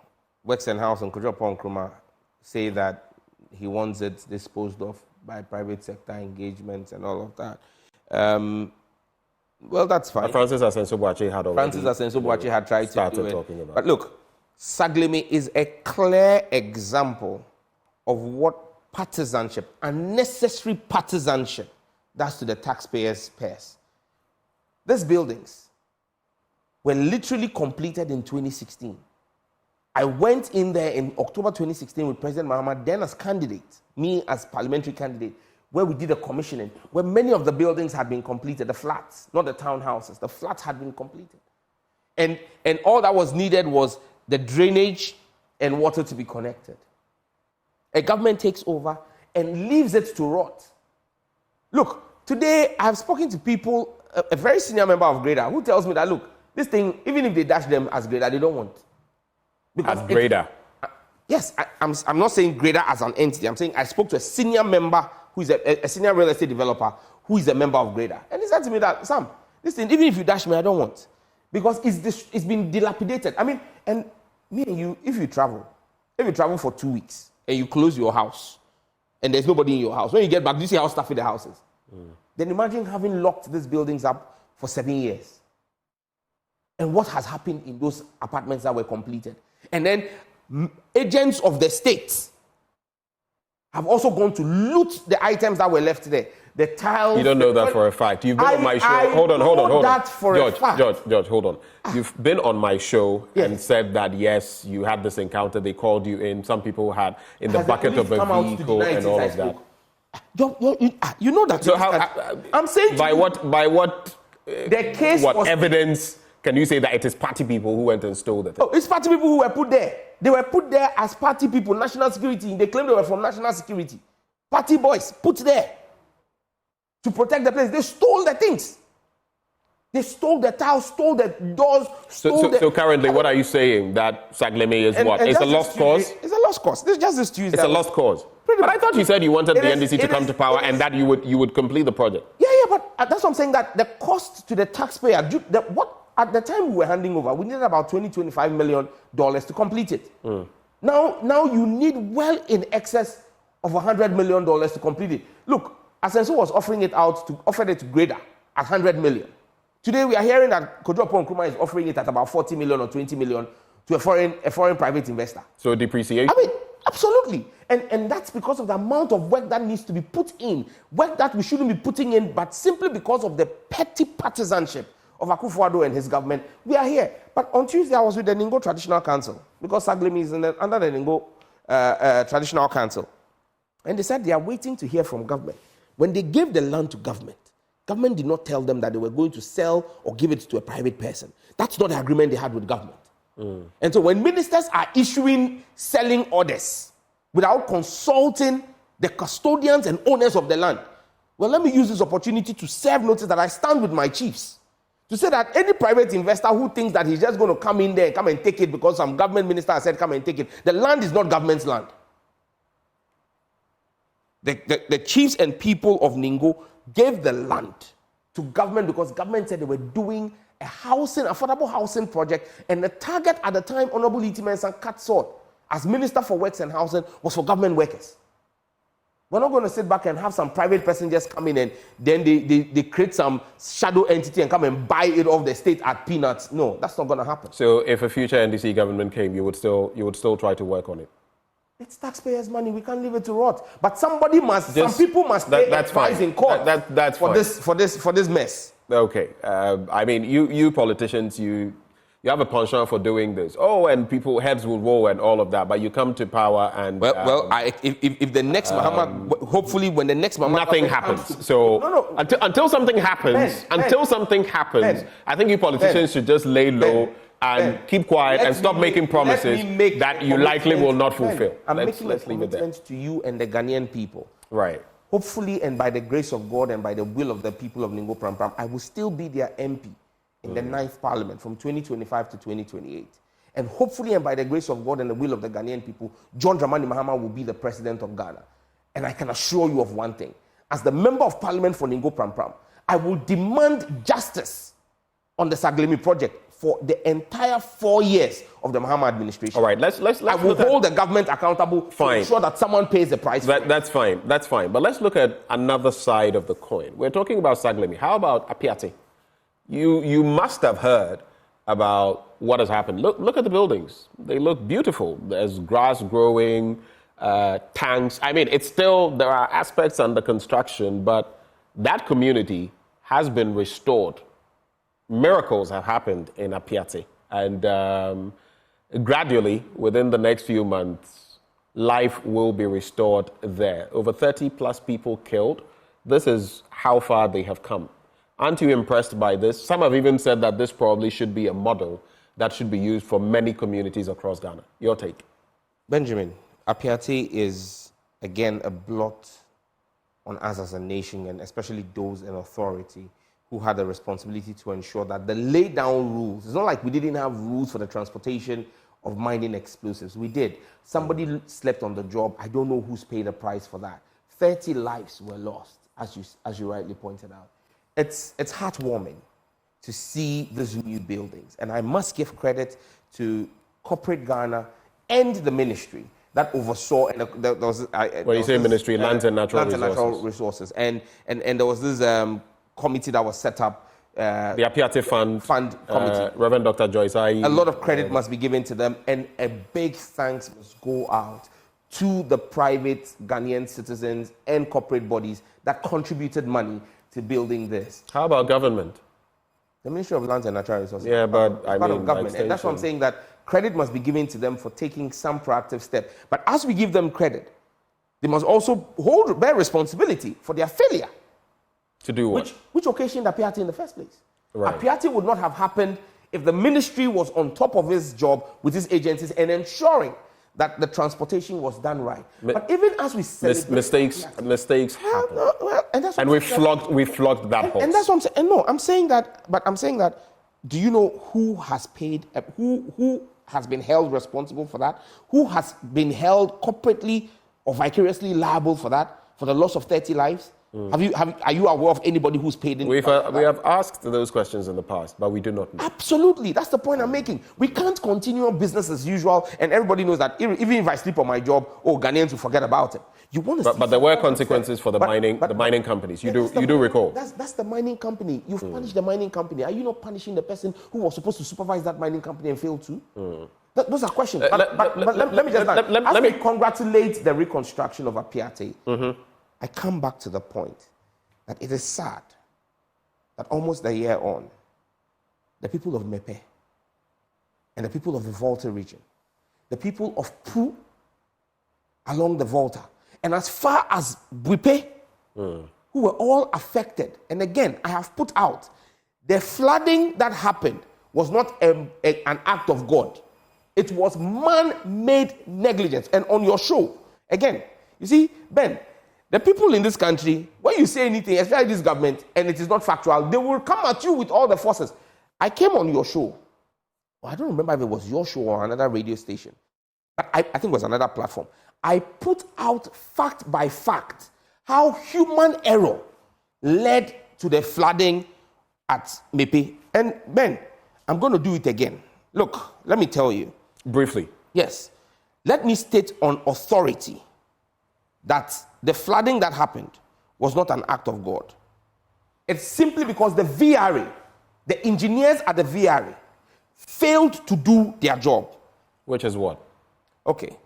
Works and House, Nkojo Nkrumah, say that he wants it disposed of by private sector engagements and all of that. Well, that's fine. Francis Asenso-Boakye had already had tried to do it. Talking about. But look, Saglemi is a clear example of what partisanship, unnecessary partisanship, does to the taxpayers' purse. These buildings were literally completed in 2016. I went in there in October 2016 with President Mahama, then as candidate, me as parliamentary candidate, where we did a commissioning, where many of the buildings had been completed, the flats, not the townhouses, the flats had been completed. And all that was needed was the drainage and water to be connected. A government takes over and leaves it to rot. Look, today I've spoken to people, a very senior member of Greda, who tells me that, look, this thing, even if they dash them as Greda, they don't want. Because as Greda? Yes, I'm not saying Greda as an entity. I'm saying I spoke to a senior member who is a senior real estate developer who is a member of Greda. And he said to me that, Sam, this thing, even if you dash me, I don't want. Because it's been dilapidated. I mean, and me and you, if you travel for 2 weeks and you close your house and there's nobody in your house, when you get back, do you see how stuffy the house is? Then imagine having locked these buildings up for 7 years. And what has happened in those apartments that were completed? And then agents of the state have also gone to loot the items that were left there. The tiles. You don't know that for a fact. You've been on my show. Hold on. That for George, a fact. George, hold on. You've been on my show and said that, yes, you had this encounter. They called you in. Some people had in the bucket of a vehicle and all of that. You know that. So how? I'm saying by what? The case what was evidence can you say that it is party people who went and stole the thing? Oh, it's party people who were put there. They were put there as party people, national security. They claimed they were from national security. Party boys put there to protect the place. They stole the things. They stole the tiles, stole the doors, So currently, what are you saying? That Saglemi is what? It's a lost cause? It's a lost cause. This is just this Tuesday. It's a lost cause. But I thought you said you wanted the NDC to come to power and that you would complete the project. Yeah, but that's what I'm saying, that the cost to the taxpayer, at the time we were handing over, we needed about $25 million to complete it. Now you need well in excess of $100 million to complete it. Look, Asenso was offered it to Greda at $100 million. Today we are hearing that Kojo Nkrumah is offering it at about $40 million or $20 million to a foreign private investor. So depreciation? I mean, absolutely. And that's because of the amount of work that needs to be put in, work that we shouldn't be putting in, but simply because of the petty partisanship of Akufo-Addo and his government, we are here. But on Tuesday, I was with the Ningo Traditional Council, because Saglemi is under the Ningo Traditional Council. And they said they are waiting to hear from government. When they gave the land to government did not tell them that they were going to sell or give it to a private person. That's not the agreement they had with government. And so when ministers are issuing selling orders without consulting the custodians and owners of the land, well, let me use this opportunity to serve notice that I stand with my chiefs to say that any private investor who thinks that he's just going to come in there and come and take it because some government minister has said come and take it, the land is not government's land. The chiefs and people of Ningo gave the land to government because government said they were doing a affordable housing project, and the target at the time, Honorable E.T. Mensah cut short as Minister for Works and Housing was for government workers. We're not going to sit back and have some private person just come in and then they create some shadow entity and come and buy it off the state at peanuts. No, that's not going to happen. So if a future NDC government came, you would still try to work on it? It's taxpayers' money. We can't leave it to rot. But some people must pay a price in court for this mess. Okay. I mean, you politicians, you have a penchant for doing this. Oh, and heads will roll and all of that. But you come to power and if the next Mahama, hopefully when the next Mahama, nothing happens. So until something happens, I think you politicians should just lay low. And keep quiet and stop making promises that you likely will not fulfill. I'm making a commitment to you and the Ghanaian people. Right. Hopefully, and by the grace of God and by the will of the people of Ningo Pram, I will still be their MP in the 9th Parliament from 2025 to 2028. And hopefully, and by the grace of God and the will of the Ghanaian people, John Dramani Mahama will be the president of Ghana. And I can assure you of one thing. As the member of Parliament for Ningo Pram, I will demand justice on the Saglemi project for the entire 4 years of the Mahama administration. All right, let's I will hold the government accountable to ensure that someone pays the price for it. That's fine. But let's look at another side of the coin. We're talking about Saglemi. How about Appiatse? You must have heard about what has happened. Look at the buildings. They look beautiful. There's grass growing, tanks. I mean, it's still, there are aspects under construction, but that community has been restored. Miracles have happened in Appiatse. And gradually, within the next few months, life will be restored there. Over 30 plus people killed. This is how far they have come. Aren't you impressed by this? Some have even said that this probably should be a model that should be used for many communities across Ghana. Your take? Benjamin, Appiatse is, again, a blot on us as a nation, and especially those in authority who had the responsibility to ensure that the laid down rules, it's not like we didn't have rules for the transportation of mining explosives. We did. Somebody slept on the job. I don't know who's paid the price for that. 30 lives were lost, as you rightly pointed out. It's heartwarming to see these new buildings. And I must give credit to corporate Ghana and the ministry that oversaw. And there was, when you say ministry, Lands and Natural Resources. And there was this committee that was set up. The Appiatse Fund Committee. Reverend Dr. Joyce Ayi. A lot of credit must be given to them, and a big thanks must go out to the private Ghanaian citizens and corporate bodies that contributed money to building this. How about government? The Ministry of Lands and Natural Resources. Yeah, but I mean, part of government, and that's what I'm saying, that credit must be given to them for taking some proactive step. But as we give them credit, they must also bear responsibility for their failure. To do what? Which occasioned Appiatse in the first place. Right. Appiatse would not have happened if the ministry was on top of its job with its agencies and ensuring that the transportation was done right. But even as we celebrate... Mistakes happen. And we flogged that horse. And that's what I'm saying. And no, I'm saying that, do you know who has paid, who has been held responsible for that? Who has been held corporately or vicariously liable for that, for the loss of 30 lives? Are you aware of anybody who's paid in? We have asked those questions in the past, but we do not know. Absolutely. That's the point I'm making. We can't continue business as usual, and everybody knows that even if I sleep on my job, Ghanaians will forget about it. You want to but there were consequences for the mining companies. You do recall. That's the mining company. You've punished the mining company. Are you not punishing the person who was supposed to supervise that mining company and failed to? Those are questions. But let me just as we congratulate the reconstruction of Appiatse, I come back to the point that it is sad that almost a year on, the people of Mepe and the people of the Volta region, the people of Pu along the Volta, and as far as Buipe, who were all affected. And again, I have put out, the flooding that happened was not an act of God. It was man-made negligence. And on your show, again, you see, Ben, the people in this country, when you say anything, especially this government, and it is not factual, they will come at you with all the forces. I came on your show. Well, I don't remember if it was your show or another radio station, but I think it was another platform. I put out fact by fact how human error led to the flooding at Mepe. And Ben, I'm going to do it again. Look, let me tell you. Briefly. Yes. Let me state on authority that the flooding that happened was not an act of God. It's simply because the VRA, the engineers at the VRA, failed to do their job. Which is what? Okay.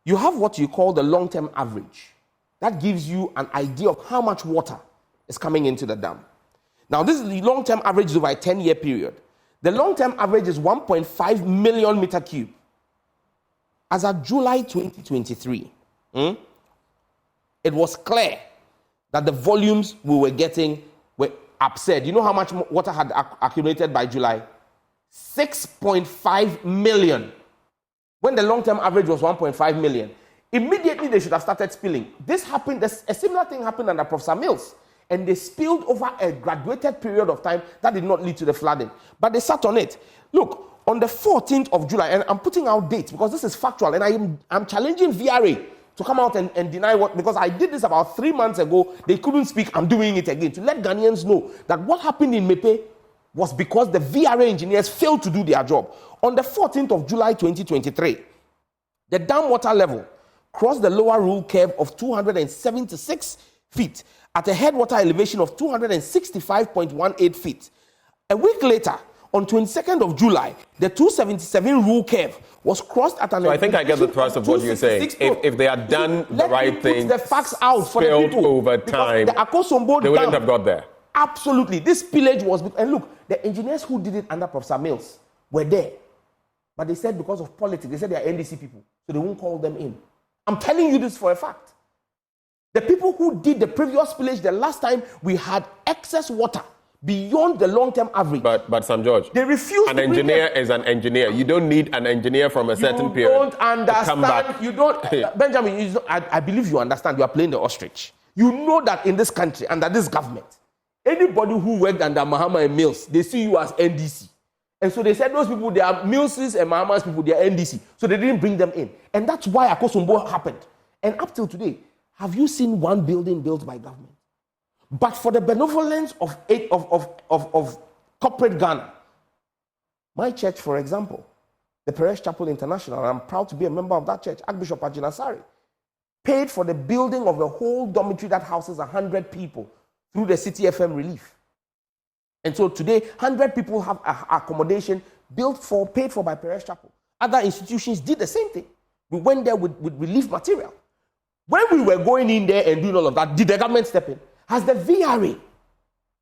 You have what you call the long-term average. That gives you an idea of how much water is coming into the dam. Now, this is the long-term average over a 10-year period. The long-term average is 1.5 million meter cube. As of July 2023, it was clear that the volumes we were getting were absurd. You know how much water had accumulated by July? 6.5 million. When the long-term average was 1.5 million. Immediately they should have started spilling. This happened, a similar thing happened under Professor Mills. And they spilled over a graduated period of time that did not lead to the flooding. But they sat on it. Look, on the 14th of July, and I'm putting out dates because this is factual, and I'm challenging VRA to come out and deny what, because I did this about 3 months ago. They couldn't speak. I'm doing it again to let Ghanaians know that what happened in Mepe was because the VRA engineers failed to do their job. On the 14th of July 2023, the dam water level crossed the lower rule curve of 276 feet at a headwater elevation of 265.18 feet. A week later, on 22nd of July, the 277 rule curve was crossed at an So I think I get the thrust of what you're saying. If they had done the right thing, the facts out for the people over time, the Akosombo they wouldn't dam, have got there. Absolutely. This spillage was... And look, the engineers who did it under Professor Mills were there. But they said because of politics, they said they are NDC people, so they won't call them in. I'm telling you this for a fact. The people who did the previous spillage the last time we had excess water beyond the long-term average. But Sam George, they refused. An engineer is an engineer. You don't need an engineer from a certain period. You don't understand. To come back. You don't, Benjamin. I believe you understand. You are playing the ostrich. You know that in this country, under this government, anybody who worked under Mahama and Mills, they see you as NDC. And so they said those people, they are Mills's and Mahama's people, they are NDC. So they didn't bring them in. And that's why Akosombo happened. And up till today, have you seen one building built by government? But for the benevolence of corporate Ghana, my church, for example, the Perez Chapel International, I'm proud to be a member of that church, Archbishop Ajinasari, paid for the building of a whole dormitory that houses 100 people through the City FM relief. And so today, 100 people have accommodation paid for by Perez Chapel. Other institutions did the same thing. We went there with relief material. When we were going in there and doing all of that, did the government step in? Has the VRA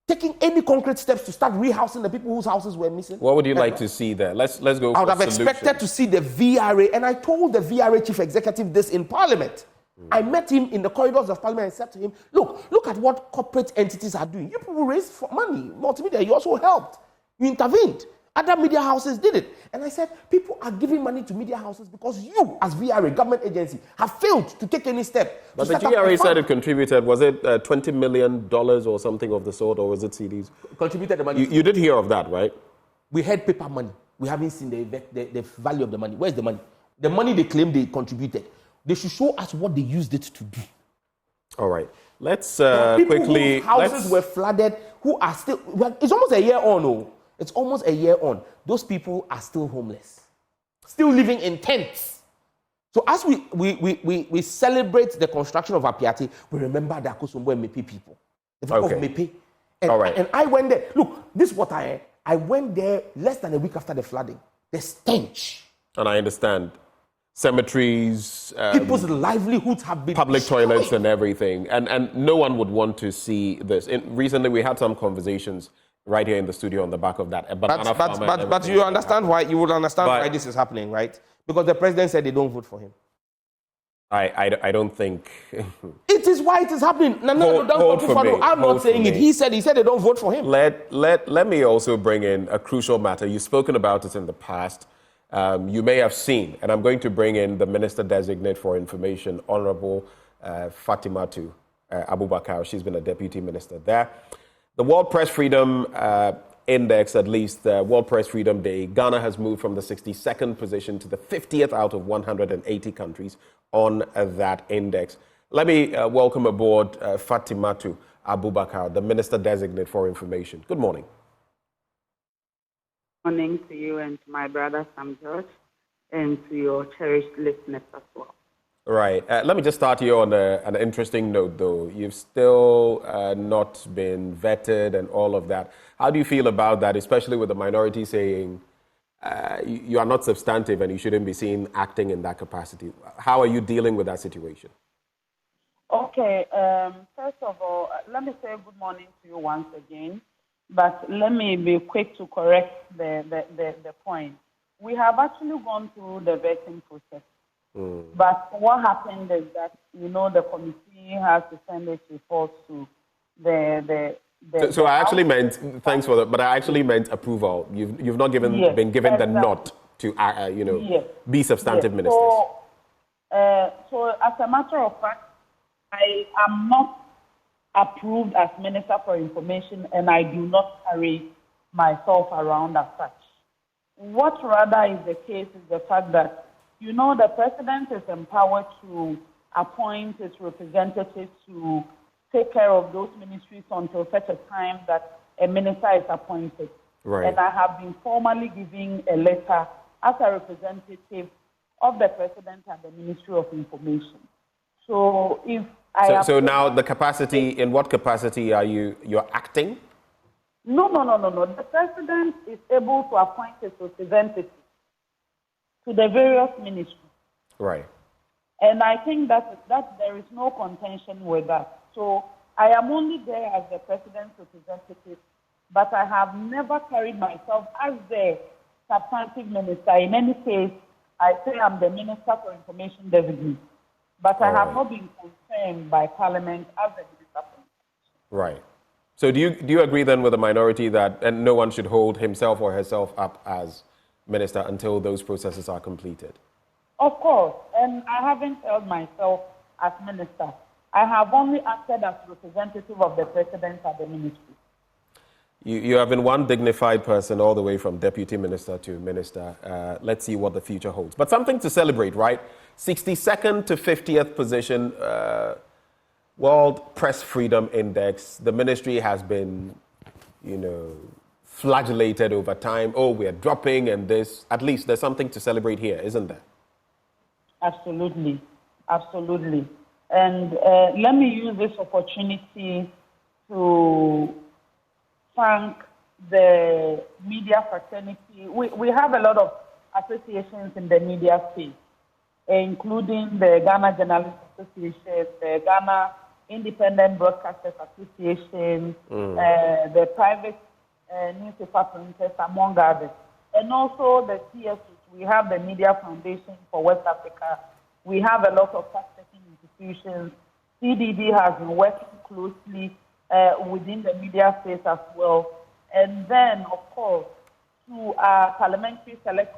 taken any concrete steps to start rehousing the people whose houses were missing? What would you like to see there? Let's go. I would have expected to see the VRA, and I told the VRA chief executive this in Parliament. I met him in the corridors of Parliament and said to him, look at what corporate entities are doing. You people raised money, multimedia, you also helped. You intervened. Other media houses did it. And I said, people are giving money to media houses because you, as VRA, government agency, have failed to take any step. But the GRA said it contributed, was it $20 million or something of the sort, or was it CDs? Contributed the money. You did hear of that, right? We had paper money. We haven't seen the value of the money. Where's the money? The money they claim they contributed. They should show us what they used it to do. All right. Let's people quickly... whose houses were flooded, who are still... It's almost a year on, oh. It's almost a year on. Those people are still homeless. Still living in tents. So as we celebrate the construction of Appiatse, we remember the Akosombo and Mepe people. The people of Mepe. And, all right. And I went there. Look, this is what I went there less than a week after the flooding. The stench. And I understand. Cemeteries, people's livelihoods have been public destroyed. toilets and everything, and no one would want to see this. Recently, we had some conversations right here in the studio on the back of that. But you understand why? You would understand why this is happening, right? Because the president said they don't vote for him. I don't think it is why it is happening. No, I'm not saying it. He said they don't vote for him. Let me also bring in a crucial matter. You've spoken about it in the past. You may have seen, and I'm going to bring in the Minister Designate for Information, Honorable Fatimatu Abubakar. She's been a Deputy Minister there. The World Press Freedom Index, at least World Press Freedom Day, Ghana has moved from the 62nd position to the 50th out of 180 countries on that index. Let me welcome aboard Fatimatu Abubakar, the Minister Designate for Information. Good morning. Morning to you and to my brother Sam George and to your cherished listeners as well. Right. Let me just start here on an interesting note, though. You've still not been vetted and all of that. How do you feel about that, especially with the minority saying you are not substantive and you shouldn't be seen acting in that capacity? How are you dealing with that situation? Okay. First of all, let me say good morning to you once again. But let me be quick to correct the point. We have actually gone through the vetting process. But what happened is that, the committee has to send its reports to the So I actually meant, thanks for that, but I actually meant approval. You've not been given the nod to, be substantive ministers. So as a matter of fact, I am not approved as Minister for Information, and I do not carry myself around as such. What rather is the case is the fact that, the President is empowered to appoint its representatives to take care of those ministries until such a time that a minister is appointed. Right. And I have been formally giving a letter as a representative of the President and the Ministry of Information. So if So now the capacity, in what capacity are you're acting? No. The President is able to appoint a representative to the various ministries. Right. And I think that there is no contention with that. So I am only there as the President's representative, but I have never carried myself as the substantive minister. In any case, I say I'm the Minister for Information Designate, but I have not been confirmed by Parliament as the Minister for Information. Right. So do you agree then with the minority that no one should hold himself or herself up as minister until those processes are completed? Of course, and I haven't held myself as minister. I have only acted as representative of the President at the ministry. You have been one dignified person all the way from deputy minister to minister. Let's see what the future holds. But something to celebrate, right? 62nd to 50th position, World Press Freedom Index. The ministry has been, flagellated over time. Oh, we're dropping and this. At least there's something to celebrate here, isn't there? Absolutely. And let me use this opportunity to thank the media fraternity. We have a lot of associations in the media space, including the Ghana Journalists Association, the Ghana Independent Broadcasters Association, the private newspaper printers, among others, and also the CSUs. We have the Media Foundation for West Africa. We have a lot of fact-checking institutions. CDD has been working closely within the media space as well. And then, of course, to our Parliamentary Select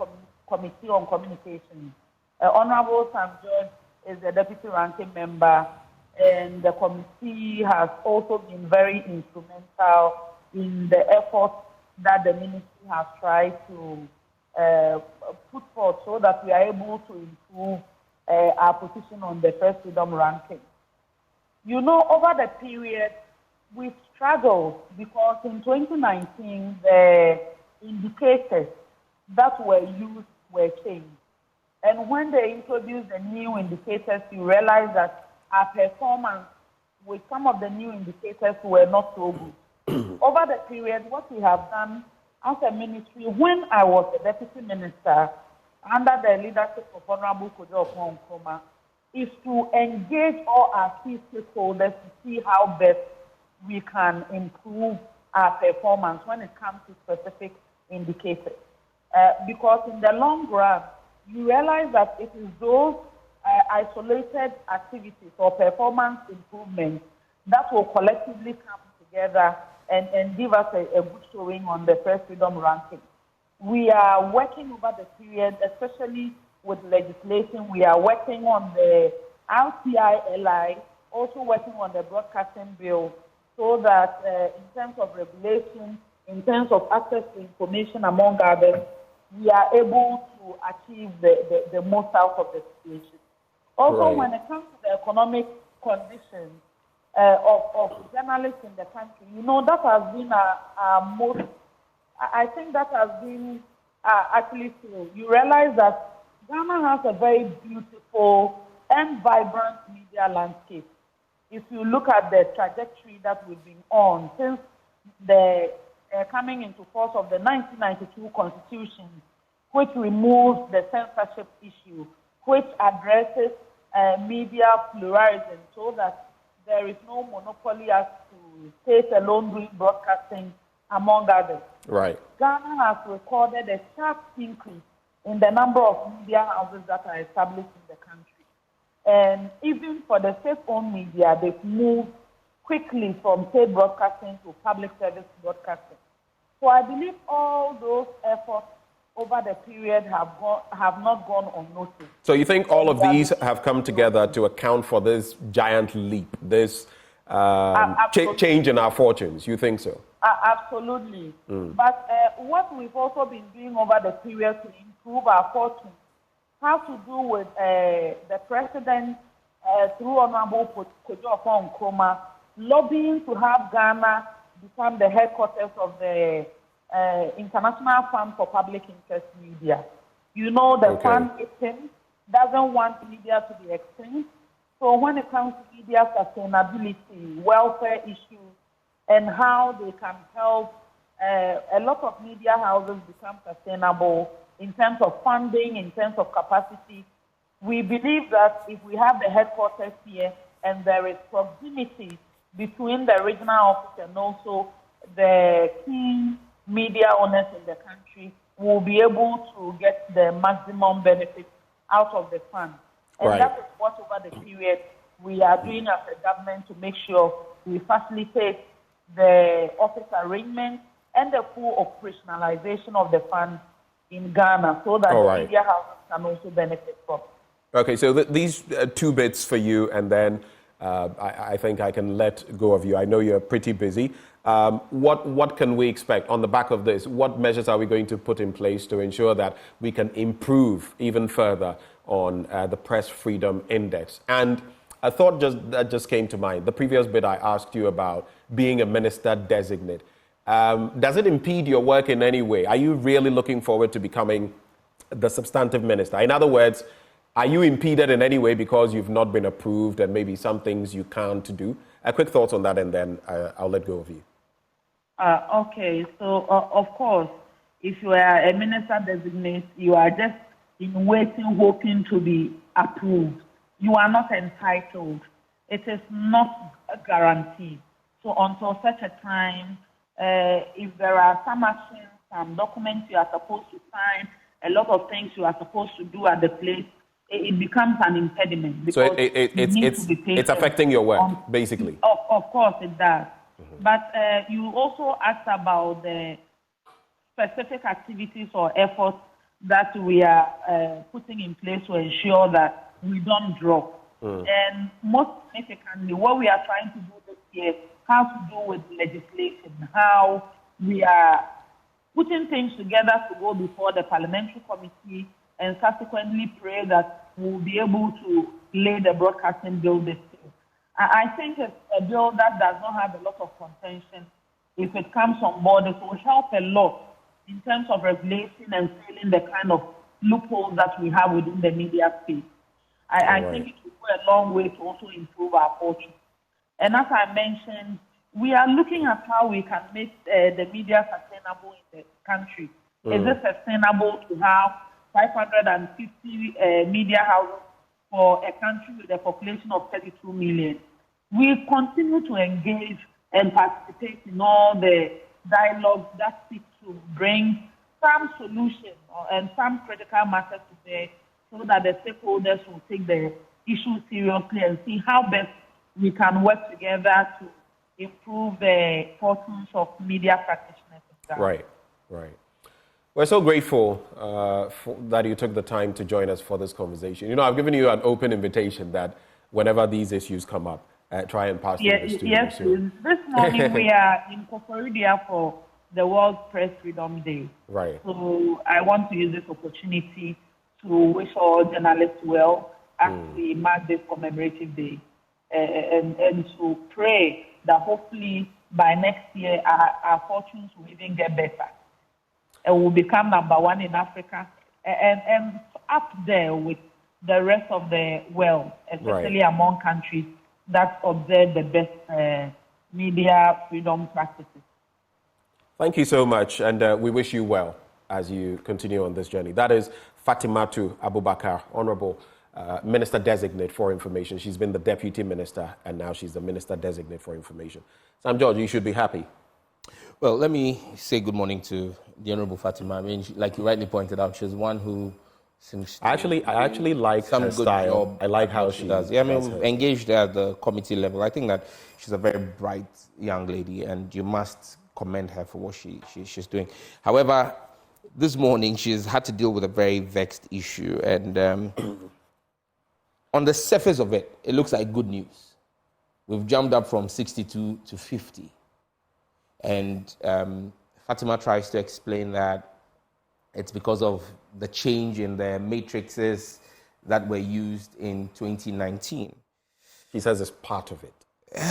Committee on Communications. Honorable Sam George is the deputy ranking member, and the committee has also been very instrumental in the efforts that the ministry has tried to put forth so that we are able to improve our position on the Press Freedom ranking. Over the period, we've struggled because in 2019, the indicators that were used were changed. And when they introduced the new indicators, you realize that our performance with some of the new indicators were not so good. Over the period, what we have done as a ministry, when I was the deputy minister, under the leadership of Honorable Akufo-Addo, is to engage all our key stakeholders to see how best we can improve our performance when it comes to specific indicators. Because in the long run, you realize that it is those isolated activities or performance improvements that will collectively come together and give us a good showing on the Press Freedom ranking. We are working over the period, especially with legislation. We are working on the RTI-LI, also working on the broadcasting bill, so that in terms of regulation, in terms of access to information, among others, we are able to achieve the most out of the situation. Also, when it comes to the economic conditions of journalists in the country, that has been our most, I think that has been actually true. You realize that Ghana has a very beautiful and vibrant media landscape. If you look at the trajectory that we've been on since the coming into force of the 1992 Constitution, which removes the censorship issue, which addresses media pluralism so that there is no monopoly as to state alone doing broadcasting, among others. Right. Ghana has recorded a sharp increase in the number of media houses that are established in the country. And even for the state-owned media, they've moved quickly from state broadcasting to public service broadcasting. So I believe all those efforts over the period have not gone unnoticed. So you think all of these have come together to account for this giant leap, this change in our fortunes? You think so? Absolutely. But what we've also been doing over the period to improve our fortunes has to do with the President, through Honorable Akufo-Addo, lobbying to have Ghana become the headquarters of the International Fund for Public Interest Media. You know, the fund doesn't want media to be extinct. So when it comes to media sustainability, welfare issues, and how they can help a lot of media houses become sustainable in terms of funding, in terms of capacity, we believe that if we have the headquarters here and there is proximity between the regional office and also the key media owners in the country, we'll be able to get the maximum benefit out of the fund. And that is what over the period we are doing as a government to make sure we facilitate the office arrangement and the full operationalization of the fund in Ghana so that the media houses can also benefit from it. Okay, so these two bits for you, and then I think I can let go of you. I know you're pretty busy. What can we expect on the back of this? What measures are we going to put in place to ensure that we can improve even further on the Press Freedom Index? And a thought that just came to mind. The previous bit I asked you about being a minister designate. Does it impede your work in any way? Are you really looking forward to becoming the substantive minister? In other words, are you impeded in any way because you've not been approved and maybe some things you can't do? A quick thoughts on that, and then I'll let go of you. Okay, so of course, if you are a minister designate, you are just in waiting, hoping to be approved. You are not entitled. It is not a guarantee. So until such a time, if there are some actions, some documents you are supposed to sign, a lot of things you are supposed to do at the place, it becomes an impediment. Because so it's affecting your work, basically. Of course it does. Mm-hmm. But you also asked about the specific activities or efforts that we are putting in place to ensure that we don't drop. And most significantly, what we are trying to do this year has to do with legislation, how we are putting things together to go before the parliamentary committee and subsequently pray that we'll be able to lay the broadcasting bill this year. I think it's a bill that does not have a lot of contention. If it comes on board, it will help a lot in terms of regulating and filling the kind of loopholes that we have within the media space. I think it will go a long way to also improve our fortune. And as I mentioned, we are looking at how we can make the media sustainable in the country. Is it sustainable to have 550 media houses for a country with a population of 32 million? We continue to engage and participate in all the dialogues that seek to bring some solution and some critical matters to bear so that the stakeholders will take the issue seriously and see how best we can work together to improve the fortunes of media practitioners. Right. We're so grateful that you took the time to join us for this conversation. You know, I've given you an open invitation that whenever these issues come up, try and pass through the studio. Yes, this morning we are in Akufo-Addo for the World Press Freedom Day. Right. So I want to use this opportunity to wish all journalists well as we mark this commemorative day. And to pray that hopefully by next year our fortunes will even get better. And we'll become number one in Africa and up there with the rest of the world, especially among countries that observe the best media freedom practices. Thank you so much, and we wish you well as you continue on this journey. That is Fatimatu Abubakar, Honorable Minister Designate for Information. She's been the Deputy Minister, and now she's the Minister Designate for Information. Sam George, you should be happy. Well, let me say good morning to the Honorable Fatima. I mean, like you rightly pointed out, she's one who seems to... I actually like her style. I like how she does. Yeah, I mean, we've engaged her at the committee level. I think that she's a very bright young lady, and you must commend her for what she's doing. However, this morning she's had to deal with a very vexed issue, and on the surface of it, it looks like good news. We've jumped up from 62 to 50. And Fatima tries to explain that it's because of the change in the matrices that were used in 2019. She says it's part of it.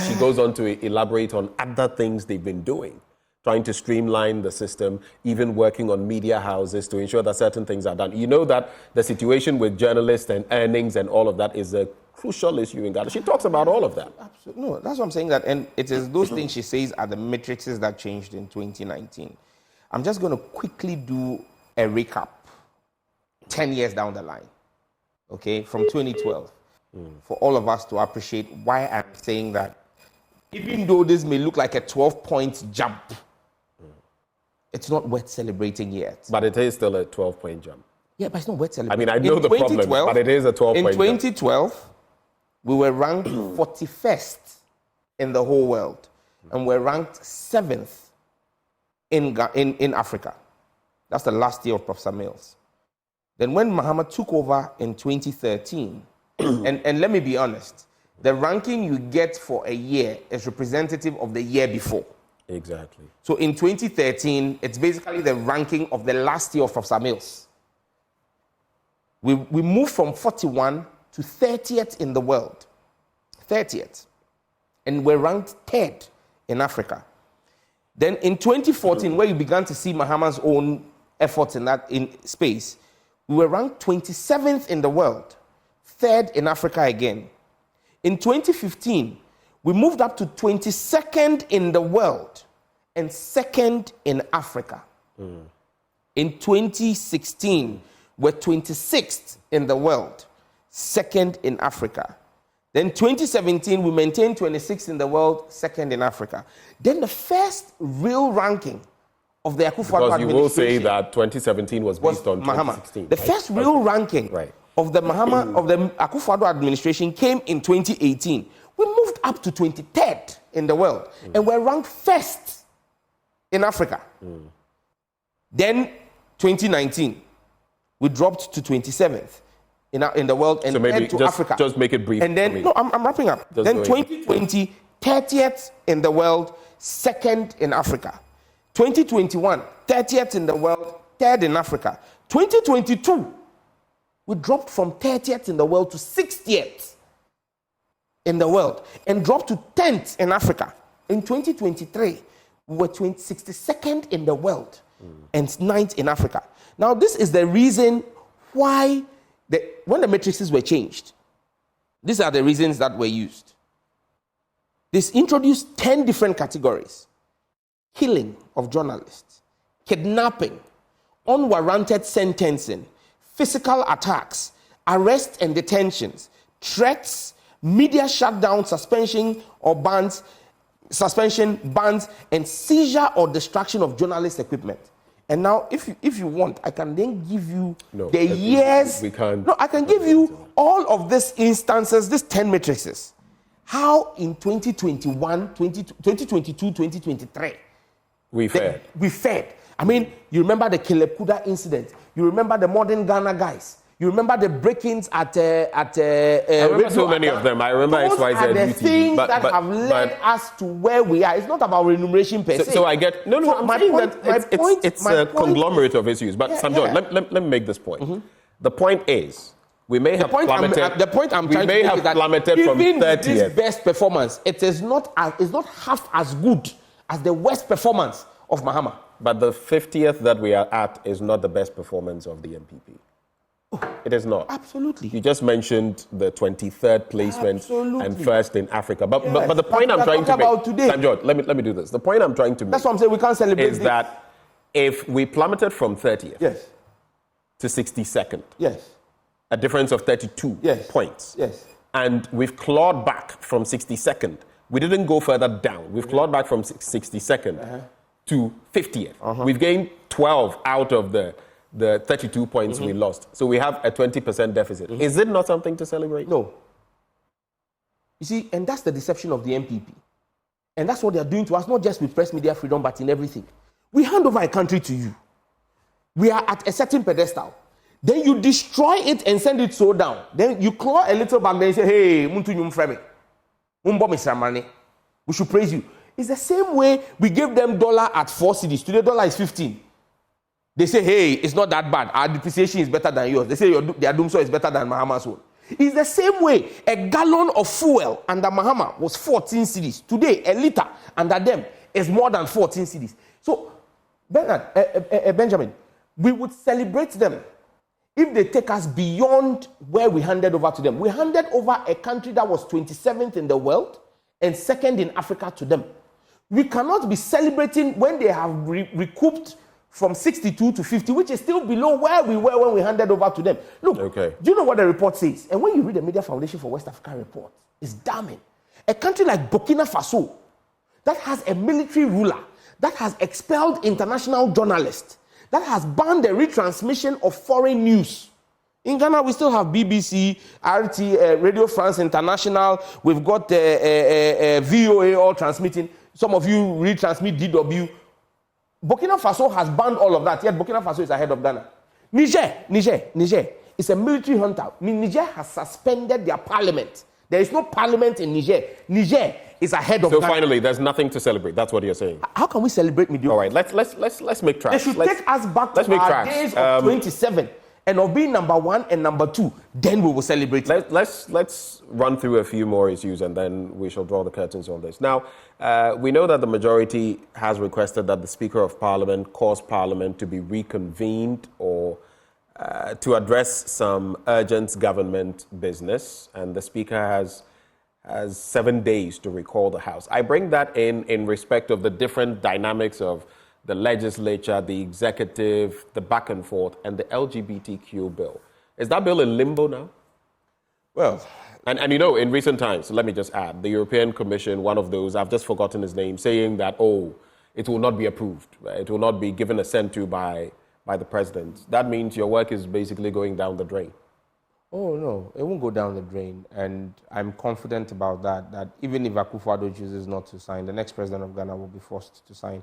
She goes on to elaborate on other things they've been doing trying to streamline the system, even working on media houses to ensure that certain things are done. You know that the situation with journalists and earnings and all of that is a crucial issue in Ghana. She talks about all of that. Absolutely. No, that's what I'm saying. That, and it is those things she says are the matrices that changed in 2019. I'm just going to quickly do a recap 10 years down the line, okay, from 2012, for all of us to appreciate why I'm saying that even though this may look like a 12-point jump, it's not worth celebrating yet. But it is still a 12-point jump. Yeah, but it's not worth celebrating. I mean, I know the problem, but it is a 12-point jump. In 2012, we were ranked 41st in the whole world, and we're ranked 7th in Africa. That's the last year of Professor Mills. Then when Mahama took over in 2013, and let me be honest, the ranking you get for a year is representative of the year before. Exactly. So in 2013, it's basically the ranking of the last year of Professor Mills. We moved from 41 to 30th in the world. 30th. And we're ranked 3rd in Africa. Then in 2014, where you began to see Mahama's own efforts in space, we were ranked 27th in the world, 3rd in Africa again. In 2015, we moved up to 22nd in the world and 2nd in Africa. In 2016, we're 26th in the world, 2nd in Africa. Then 2017, we maintained 26th in the world, 2nd in Africa. Then the first real ranking of the Akufo-Addo administration. Because you will say that 2017 was based on Mahama. 2016. The first real ranking of the Akufo-Addo administration came in 2018. We moved up to 23rd in the world, and we're ranked 1st in Africa. Then 2019, we dropped to 27th in the world, and so maybe to just, Africa. Just make it brief. And then, no, I'm wrapping up. Just then 2020, 30th in the world, 2nd in Africa. 2021, 30th in the world, 3rd in Africa. 2022, we dropped from 30th in the world to 60th in the world and dropped to 10th in Africa. In 2023, we were 62nd in the world and 9th in Africa. Now, this is the reason why, when the matrices were changed, these are the reasons that were used. This introduced 10 different categories: killing of journalists, kidnapping, unwarranted sentencing, physical attacks, arrests and detentions, threats, media shutdown, suspension, bans, and seizure or destruction of journalist equipment. And now, if you want, I can then give you the years. We can't. No, I can give you all of these instances, these 10 matrices. How in 2021, 2022, 2023, we fared. I mean, you remember the Caleb Kuda incident. You remember the Modern Ghana guys. You remember the break-ins at I remember so many of them. I remember those XYZ. are the things but, that have led us to where we are. It's not about remuneration per se. So I get no. So I'm saying that it's a conglomerate of issues. But Sam John, let me make this point. The point is, we may have plummeted. The point I'm trying to make is that from 30th. This best performance, it is not half as good as the worst performance of Mahama. But the 50th that we are at is not the best performance of the MPP. It is not. Absolutely. You just mentioned the 23rd placement and 1st in Africa. But the point I'm trying to make, today. Sam John, let me do this. The point I'm trying to make. That's what I'm saying. We can't celebrate is that if we plummeted from 30th to 62nd, a difference of 32 points, and we've clawed back from 62nd, we didn't go further down. We've clawed back from 62nd to 50th. We've gained 12 out of the 32 points we lost. So we have a 20% deficit. Is it not something to celebrate? No. You see, and that's the deception of the MPP. And that's what they're doing to us, not just with press media freedom, but in everything. We hand over a country to you. We are at a certain pedestal. Then you destroy it and send it so down. Then you claw a little back, then you say, hey, we should praise you. It's the same way we gave them dollar at 4 cedis. Today, dollar is 15. They say, hey, it's not that bad. Our depreciation is better than yours. They say their doom is better than Mahama's own. It's the same way. A gallon of fuel under Mahama was 14 cedis. Today, a liter under them is more than 14 cedis. So, Benjamin, we would celebrate them if they take us beyond where we handed over to them. We handed over a country that was 27th in the world and 2nd in Africa to them. We cannot be celebrating when they have recouped from 62 to 50, which is still below where we were when we handed over to them. Look, do you know what the report says? And when you read the Media Foundation for West Africa report, it's damning. A country like Burkina Faso, that has a military ruler, that has expelled international journalists, that has banned the retransmission of foreign news. In Ghana, we still have BBC, RT, Radio France International. We've got VOA all transmitting. Some of you retransmit DW. Burkina Faso has banned all of that, yet Burkina Faso is ahead of Ghana. Niger is a military junta. Niger has suspended their parliament. There is no parliament in Niger. Niger is ahead of Ghana. So finally, there's nothing to celebrate. That's what you're saying. How can we celebrate mediocrity? All right, let's make tracks. They should take us back to our days of 27 and of being number 1 and number 2. Then we will celebrate. Let's run through a few more issues and then we shall draw the curtains on this. Now, we know that the majority has requested that the Speaker of Parliament cause Parliament to be reconvened or to address some urgent government business, and the Speaker has 7 days to recall the House. I bring that in respect of the different dynamics of the legislature, the executive, the back and forth, and the LGBTQ bill. Is that bill in limbo now? Well, and you know, in recent times, let me just add, the European Commission, one of those, I've just forgotten his name, saying that, it will not be approved. It will not be given assent to by the president. That means your work is basically going down the drain. Oh, no, it won't go down the drain. And I'm confident about that even if Akufo-Addo chooses not to sign, the next president of Ghana will be forced to sign.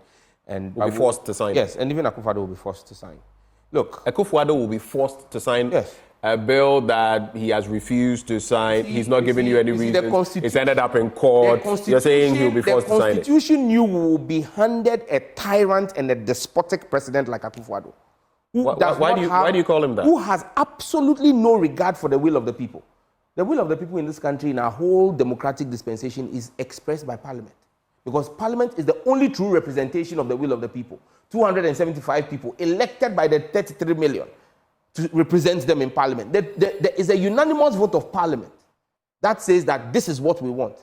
And will be forced to sign? Yes, and even Akufo-Addo will be forced to sign. Look. Akufo-Addo will be forced to sign a bill that he has refused to sign. He's not giving you any reason. It's ended up in court. You're saying he'll be forced to sign it. The Constitution knew we will be handed a tyrant and a despotic president like Akufo-Addo. Why do you call him that? Who has absolutely no regard for the will of the people. The will of the people in this country, in our whole democratic dispensation, is expressed by Parliament. Because Parliament is the only true representation of the will of the people. 275 people elected by the 33 million to represent them in Parliament. There is a unanimous vote of Parliament that says that this is what we want.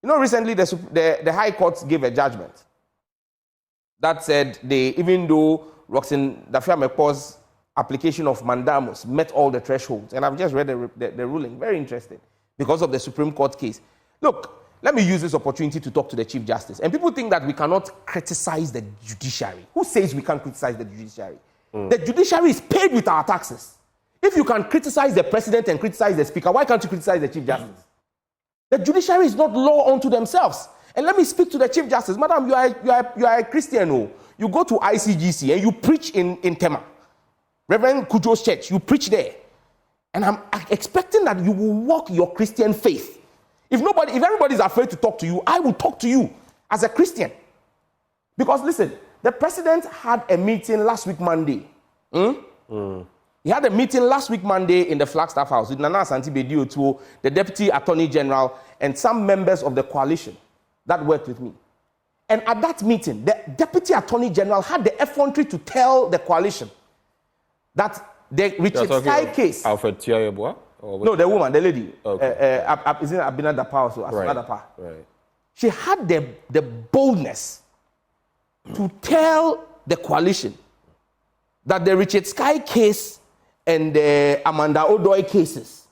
You know, recently the High Court gave a judgment that said even though Roxanne Dafia-Mekpo's application of mandamus met all the thresholds, and I've just read the ruling, very interesting, because of the Supreme Court case. Look, let me use this opportunity to talk to the Chief Justice. And people think that we cannot criticize the judiciary. Who says we can't criticize the judiciary? The judiciary is paid with our taxes. If you can criticize the president and criticize the speaker, why can't you criticize the Chief Justice? The judiciary is not law unto themselves. And let me speak to the Chief Justice. Madam, you are a Christian. You go to ICGC and you preach in Tema. Reverend Kujo's church, you preach there. And I'm expecting that you will walk your Christian faith. If everybody is afraid to talk to you, I will talk to you as a Christian. Because listen, the president had a meeting last week Monday. He had a meeting last week Monday in the Flagstaff House with Nana Asante-Bedi Otuo, the Deputy Attorney General, and some members of the coalition that worked with me. And at that meeting, the Deputy Attorney General had the effrontery to tell the coalition that the Richard Sky case... Alfred Tiayeboa? No, the woman, the lady. Okay. Isn't it Abina Dapa also? Right. She had the boldness to tell the coalition that the Richard Sky case and the Amanda Odoi cases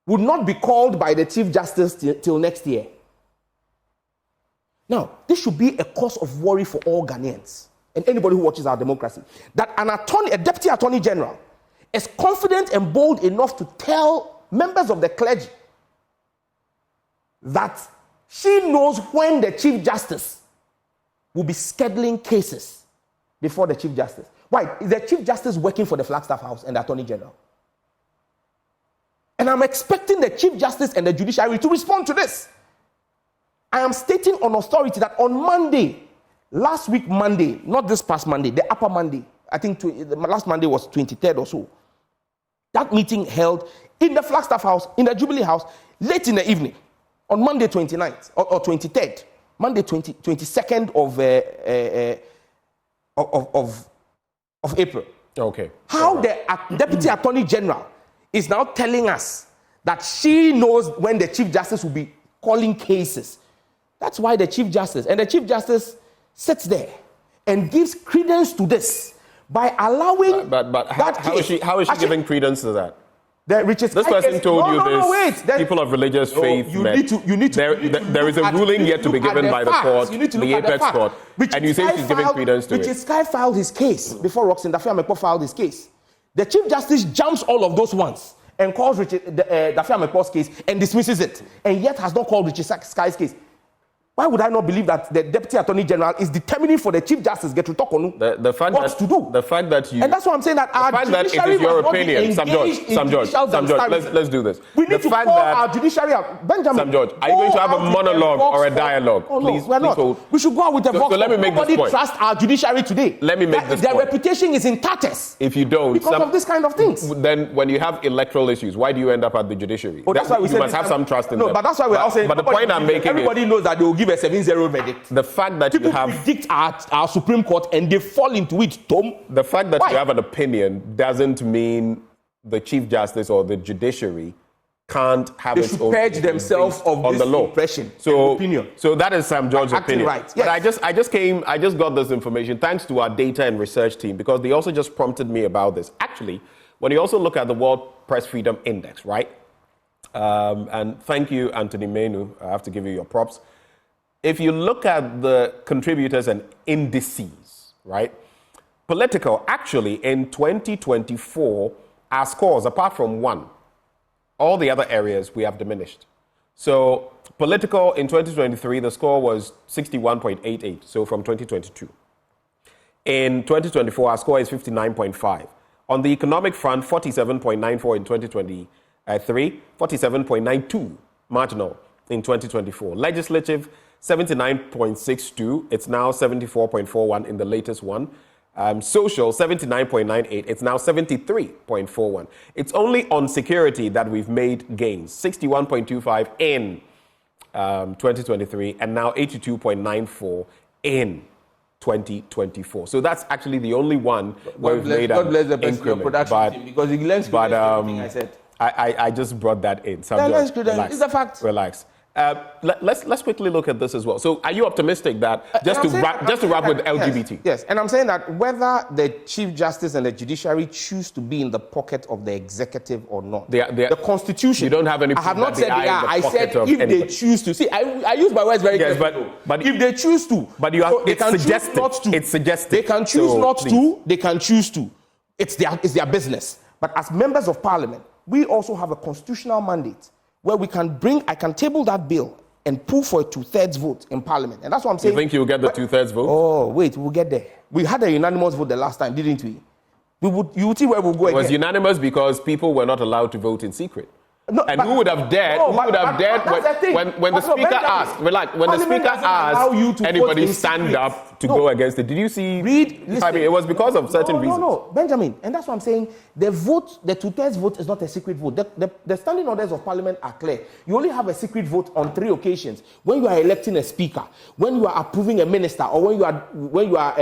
would not be called by the Chief Justice till next year. Now, this should be a cause of worry for all Ghanaians and anybody who watches our democracy. That a Deputy Attorney General is confident and bold enough to tell members of the clergy that she knows when the Chief Justice will be scheduling cases before the Chief Justice. Why? Is the Chief Justice working for the Flagstaff House and the Attorney General? And I'm expecting the Chief Justice and the judiciary to respond to this. I am stating on authority that on Monday, last week Monday, not this past Monday, the upper Monday, I think the last Monday was 23rd or so, that meeting held in the Flagstaff House, in the Jubilee House, late in the evening, on Monday 29th or 23rd. Monday 22nd of April. Okay. How the Deputy Attorney General is now telling us that she knows when the Chief Justice will be calling cases. That's why the Chief Justice sits there and gives credence to this by allowing. But how is she giving credence to that? This person told people of religious faith. You need to. There is a ruling yet to be given by the court, the apex court, and you say she's giving credence to it. Richard Sky filed his case before Roxanne Daffy-Amepo filed his case. The Chief Justice jumps all of those ones and calls Daffy-Amepo's case and dismisses it, and yet has not called Richard Sky's case. Why would I not believe that the Deputy Attorney General is determining for the Chief Justice get to talk on what to do? The fact that you... And that's why I'm saying that our judiciary it is your opinion. Sam George, let's do this. We need to call our judiciary out. Benjamin, Sam George, are you going to have a monologue or a dialogue? Oh, no, we're not. We should go out with a vox. Let me make this point. Nobody trusts our judiciary today. Let me make this point. Their reputation is in tatters. If you don't... Because of this kind of things. Then when you have electoral issues, why do you end up at the judiciary? That's why you must have some trust in them. No, but that's why we're all saying... But the point I'm making is... Everybody knows that they will give a 7-0 verdict. The fact that people you have predict our Supreme Court and they fall into it, Tom. The fact that you have an opinion doesn't mean the Chief Justice or the judiciary can't have its own. They should purge themselves of this impression. Opinion. So that is Sam George's opinion. Right. Yes. But I just got this information thanks to our data and research team, because they also just prompted me about this. Actually, when you also look at the World Press Freedom Index, right? And thank you, Anthony Menu. I have to give you your props. If you look at the contributors and indices, right? Political, actually, in 2024, our scores, apart from one, all the other areas we have diminished. So political in 2023, the score was 61.88, so from 2022. In 2024, our score is 59.5. On the economic front, 47.94 in 2023, 47.92 marginal in 2024. Legislative, 79.62. It's now 74.41 in the latest one. Social, 79.98. It's now 73.41. It's only on security that we've made gains. 61.25 in 2023 and now 82.94 in 2024. So that's actually the only one where we've made an increment. Because he learns everything I said. I just brought that in. It's a fact. Relax. Let's quickly look at this as well. So, are you optimistic that just to wrap with LGBT? Yes, and I'm saying that whether the Chief Justice and the judiciary choose to be in the pocket of the executive or not, the Constitution. You don't have any. I have not said they are. I said if they choose to. See, I use my words very carefully. But if they choose to, but you are. They can choose not to. It's suggested. They can choose not to. They can choose to. It's their business. But as members of Parliament, we also have a constitutional mandate where I can table that bill and pull for a 2/3 vote in Parliament. And that's what I'm saying. You think you'll get the 2/3 vote? Oh, wait, we'll get there. We had a unanimous vote the last time, didn't we? You would see where we'll go again. It was unanimous because people were not allowed to vote in secret. No, and who would have dared? When the speaker asked? When the speaker asked anybody stand up to go against it, did you see? It was because of certain reasons. No, Benjamin, and that's what I'm saying. The 2/3 vote is not a secret vote. The standing orders of Parliament are clear. You only have a secret vote on 3 occasions: when you are electing a speaker, when you are approving a minister, or when you are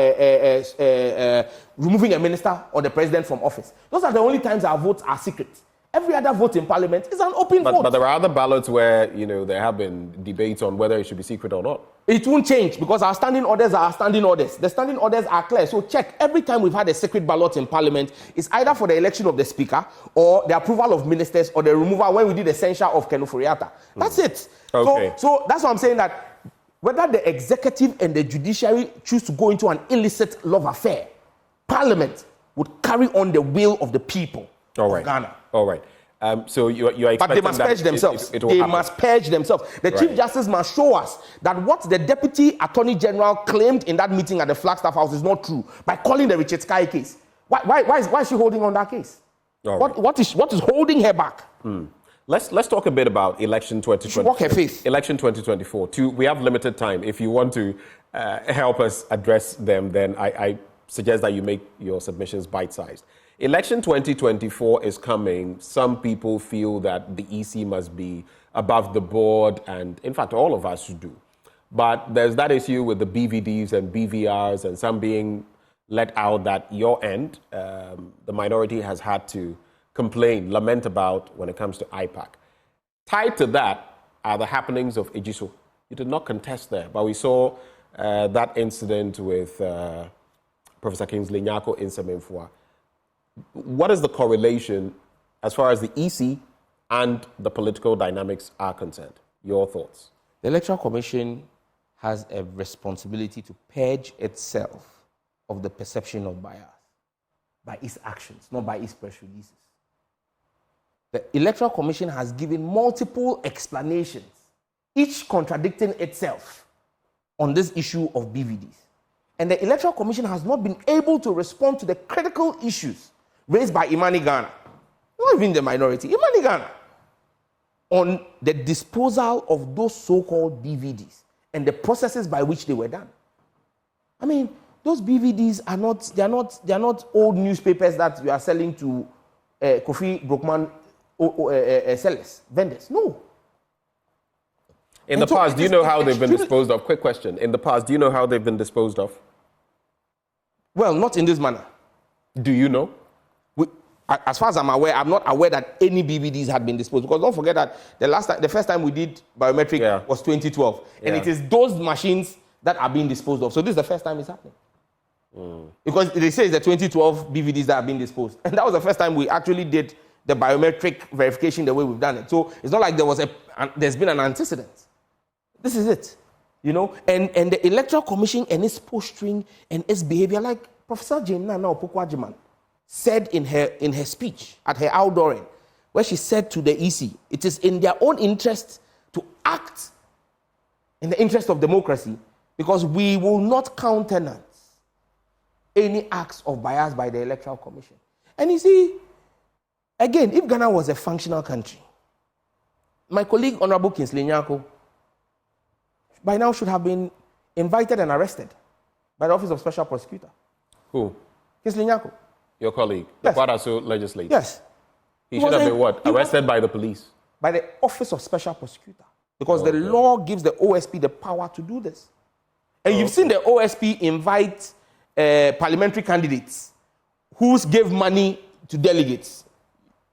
removing a minister or the president from office. Those are the only times our votes are secret. Every other vote in Parliament is an open vote. But there are other ballots where, there have been debates on whether it should be secret or not. It won't change because our standing orders are our standing orders. The standing orders are clear. So check. Every time we've had a secret ballot in Parliament, it's either for the election of the Speaker or the approval of ministers or the removal when we did the censure of Akufo-Addo. That's it. Okay. So that's why I'm saying that whether the executive and the judiciary choose to go into an illicit love affair, Parliament would carry on the will of the people of Ghana. All right. So you are expecting but they must purge themselves. They must purge themselves. The Chief Justice must show us that what the Deputy Attorney General claimed in that meeting at the Flagstaff House is not true by calling the Richard Sky case. Why is she holding on that case? What is holding her back? Let's talk a bit about election 2024. Walk her face. Election 2024. We have limited time. If you want to help us address them, then I suggest that you make your submissions bite-sized. Election 2024 is coming. Some people feel that the EC must be above the board, and in fact, all of us do. But there's that issue with the BVDs and BVRs and some being let out that your end, the minority has had to complain, lament about when it comes to IPAC. Tied to that are the happenings of Ejiso. You did not contest there, but we saw that incident with Professor Kingsley Nyako in Semenfua. What is the correlation as far as the EC and the political dynamics are concerned? Your thoughts? The Electoral Commission has a responsibility to purge itself of the perception of bias by its actions, not by its press releases. The Electoral Commission has given multiple explanations, each contradicting itself on this issue of BVDs. And the Electoral Commission has not been able to respond to the critical issues raised by Imani Ghana, not even the minority, Imani Ghana, on the disposal of those so-called BVDs and the processes by which they were done. I mean, those BVDs are not old newspapers that you are selling to Kofi Brookman sellers, vendors. No. In the past, do you know how they've been disposed of? Quick question. In the past, do you know how they've been disposed of? Well, not in this manner. Do you know? As far as I'm aware, I'm not aware that any BVDs had been disposed. Because don't forget that the first time we did biometric was 2012. And it is those machines that are being disposed of. So this is the first time it's happening. Because they say it's the 2012 BVDs that are being disposed. And that was the first time we actually did the biometric verification the way we've done it. So it's not like there's been an antecedent. This is it. You know, and the Electoral Commission and its posturing and its behavior, like Professor Jane Nana Opoku-Agyeman said in her speech at her outdooring, where she said to the EC, it is in their own interest to act in the interest of democracy, because we will not countenance any acts of bias by the Electoral Commission. And you see, again, if Ghana was a functional country, my colleague, Honorable Kingsley Nyako, by now should have been invited and arrested by the Office of Special Prosecutor. Who? Kingsley Nyako. Your colleague, yes. the Kwadaso legislator. Yes. He should have been what? Arrested by the police? By the Office of Special Prosecutor. Because the law gives the OSP the power to do this. And you've seen the OSP invite parliamentary candidates who gave money to delegates,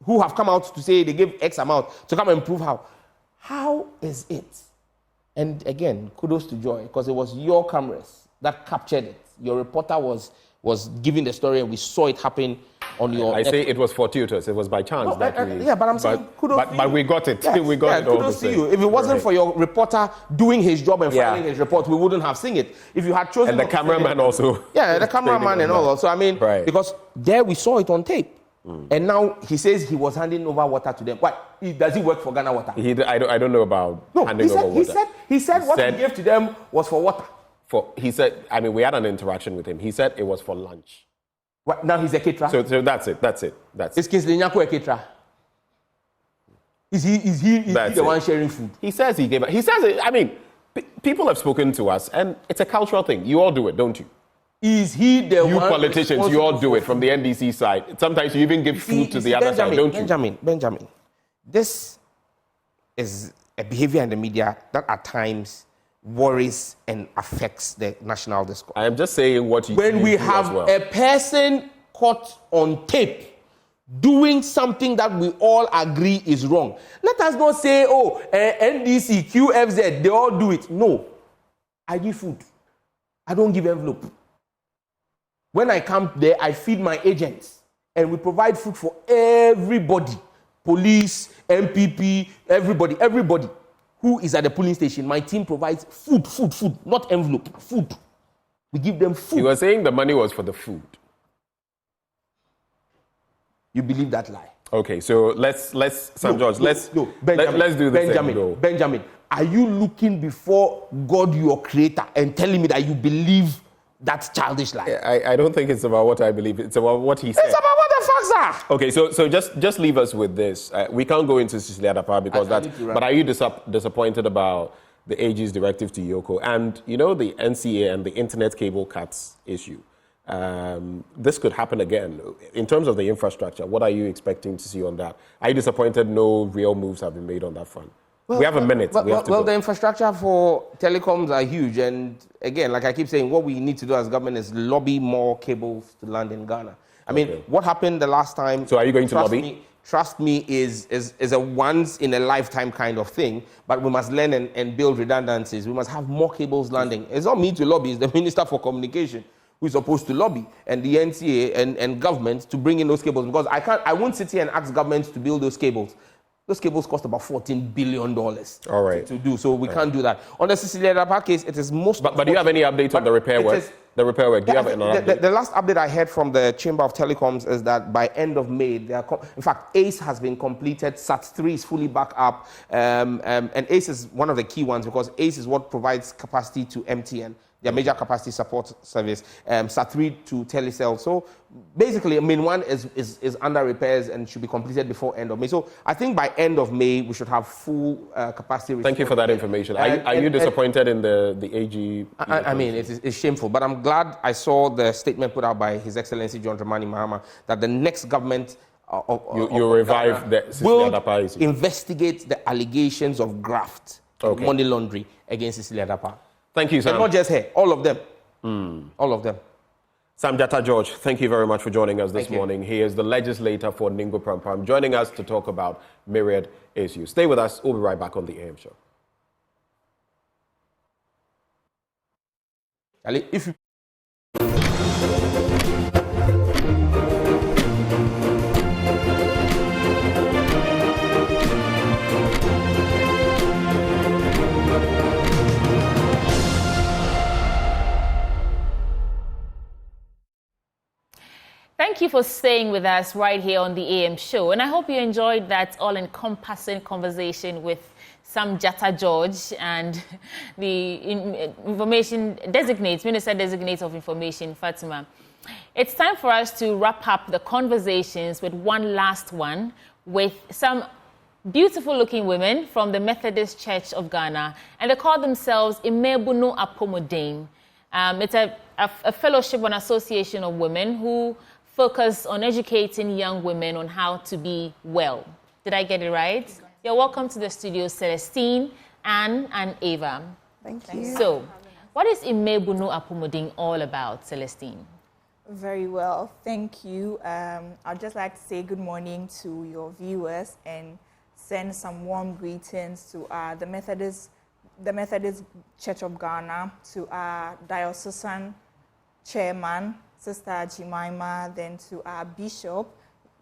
who have come out to say they gave X amount to come and prove how. How is it? And again, kudos to Joy, because it was your cameras that captured it. Your reporter was giving the story, and we saw it happen on your... I say it was fortuitous. It was by chance that we... Yeah, but I'm saying kudos to you. But we got it. Yes, we got it all kudos to you. If it wasn't for your reporter doing his job and filing his report, we wouldn't have seen it. If you had chosen... And the cameraman also. Yeah, the cameraman and all. So, I mean, because there we saw it on tape. And now he says he was handing over water to them. What? Does he work for Ghana Water? I don't know about handing over water. He said what he gave to them was for water. He said, I mean, we had an interaction with him. He said it was for lunch. What, now he's a caterer? So that's it. Is Kingsley Nyako a caterer? Is he the one sharing food? He says he gave it. He says it. I mean, people have spoken to us, and it's a cultural thing. You all do it, don't you? Is he the one? You politicians, you all do it from the NDC side. Sometimes you even give food to the other side, don't you? Benjamin, this is a behavior in the media that at times worries and affects the national discourse. I am just saying what you... When we have a person caught on tape doing something that we all agree is wrong, let us not say, NDC, QFZ, they all do it. No. I give food. I don't give envelope. When I come there, I feed my agents, and we provide food for everybody. Police, MPP, everybody who is at the polling station. My team provides food, not envelope, food. We give them food. You were saying the money was for the food. You believe that lie? Okay, so let's do this. Benjamin, are you looking before God, your creator, and telling me that you believe that childish lie? I don't think it's about what I believe. It's about what he said. It's about what the facts are. Okay, so just leave us with this. We can't go into Cecilia Dapa because but are you disappointed about the AG's directive to Yoko and, the NCA and the internet cable cuts issue? This could happen again. In terms of the infrastructure, what are you expecting to see on that? Are you disappointed no real moves have been made on that front? We have a minute. The infrastructure for telecoms are huge. And again, like I keep saying, what we need to do as government is lobby more cables to land in Ghana. I mean, what happened the last time? So are you going to lobby? Trust me, is a once in a lifetime kind of thing. But we must learn and build redundancies. We must have more cables landing. It's not me to lobby, it's the Minister for Communication who is supposed to lobby, and the NCA and government to bring in those cables, because I won't sit here and ask government to build those cables. Those cables cost about $14 billion to do, so we can't do that. On the Cecilia Dapa case, it is most... But do you have any updates on the repair work? The repair work, do you have an update? The last update I heard from the Chamber of Telecoms is that by end of May, in fact, ACE has been completed, SAT3 is fully back up, and ACE is one of the key ones because ACE is what provides capacity to MTN, their major capacity support service, SAT3 to Telecel. So basically, main one is under repairs and should be completed before end of May. So I think by end of May, we should have full capacity. Thank you for that information. Are you disappointed in the AG? I mean, it's shameful, but I'm glad I saw the statement put out by His Excellency John Dramani Mahama that the next government you revive the will investigate the allegations of graft, money laundering against Cecilia Dapa. Thank you, Sam. And not just her, all of them. All of them. Sam Jatta George, thank you very much for joining us this morning. He is the legislator for Ningo Prampram, joining us to talk about myriad issues. Stay with us. We'll be right back on the AM show. If you Thank you for staying with us right here on the AM show. And I hope you enjoyed that all-encompassing conversation with Sam Jatta George and the information Minister Designate of Information, Fatima. It's time for us to wrap up the conversations with one last one with some beautiful-looking women from the Methodist Church of Ghana. And they call themselves Imebuno Apomodeng. It's a fellowship and association of women who focus on educating young women on how to be well. Did I get it right? You're welcome to the studio, Celestine, Anne, and Ava. Thank you. So, what is Imebuno Apomodeng all about, Celestine? Very well, thank you. I'd just like to say good morning to your viewers and send some warm greetings to the Methodist Church of Ghana, to our diocesan chairman, Sister Jemima, then to our bishop,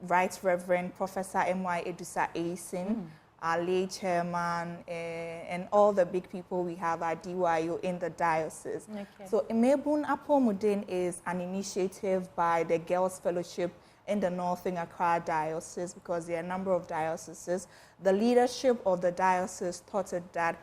Right Reverend Professor M.Y. Edusa Asin, our lay chairman, and all the big people we have at DYO in the diocese. Okay. So Imebun Apomodeng is an initiative by the Girls Fellowship in the Northern Accra Diocese, because there are a number of dioceses. The leadership of the diocese thought that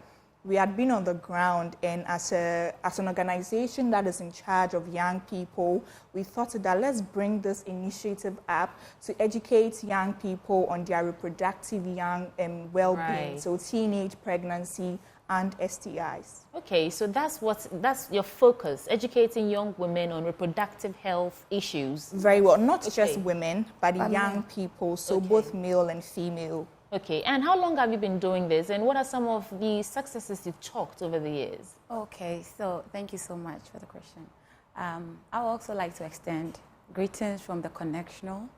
we had been on the ground, and as an organization that is in charge of young people, we thought that let's bring this initiative up to educate young people on their reproductive young well-being, so teenage pregnancy and STIs. Okay, so that's your focus, educating young women on reproductive health issues. Very well, not just women, but young people, so both male and female. Okay, and how long have you been doing this, and what are some of the successes you've chalked over the years? Okay, so thank you so much for the question. I would also like to extend greetings from the Connectional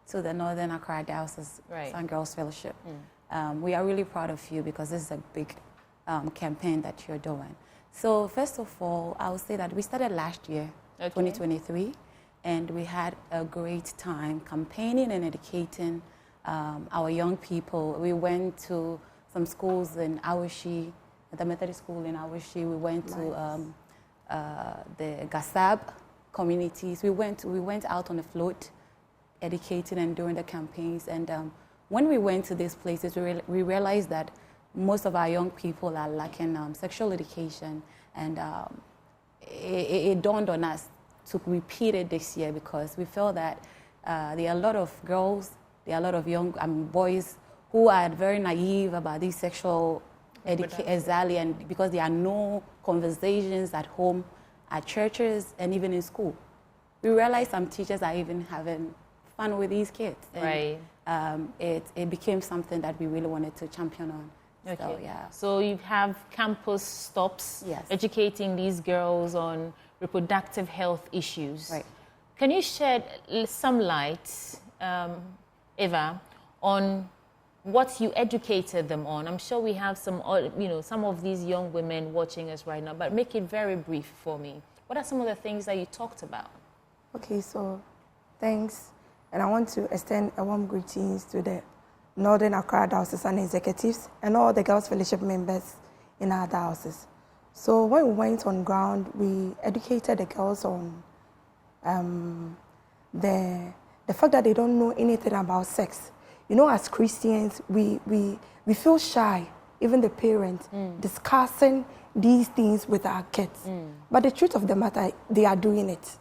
to the Northern Accra Diocese Son Girls Fellowship. We are really proud of you because this is a big campaign that you're doing. So first of all, I would say that we started last year, 2023, and we had a great time campaigning and educating our young people. We went to some schools in Awashi, the Methodist school in Awashi. We went to the Gasab communities. We went out on the float, educating and doing the campaigns. And when we went to these places, we realized that most of our young people are lacking sexual education. And it dawned on us to repeat it this year, because we felt that there are a lot of girls, there are a lot of young boys who are very naive about these sexual education, exactly, and because there are no conversations at home, at churches, and even in school. We realized some teachers are even having fun with these kids. And, it became something that we really wanted to champion on Okay. So, yeah. So you have campus stops educating these girls on reproductive health issues. Right. Can you shed some light, Eva, on what you educated them on? I'm sure we have some of these young women watching us right now, but make it very brief for me. What are some of the things that you talked about? Okay, so thanks. And I want to extend a warm greetings to the Northern Accra Diocesan executives and all the Girls Fellowship members in our diocese. So when we went on ground, we educated the girls on the fact that they don't know anything about sex. You know, as Christians, we feel shy, even the parents, discussing these things with our kids. But the truth of the matter, they are doing it.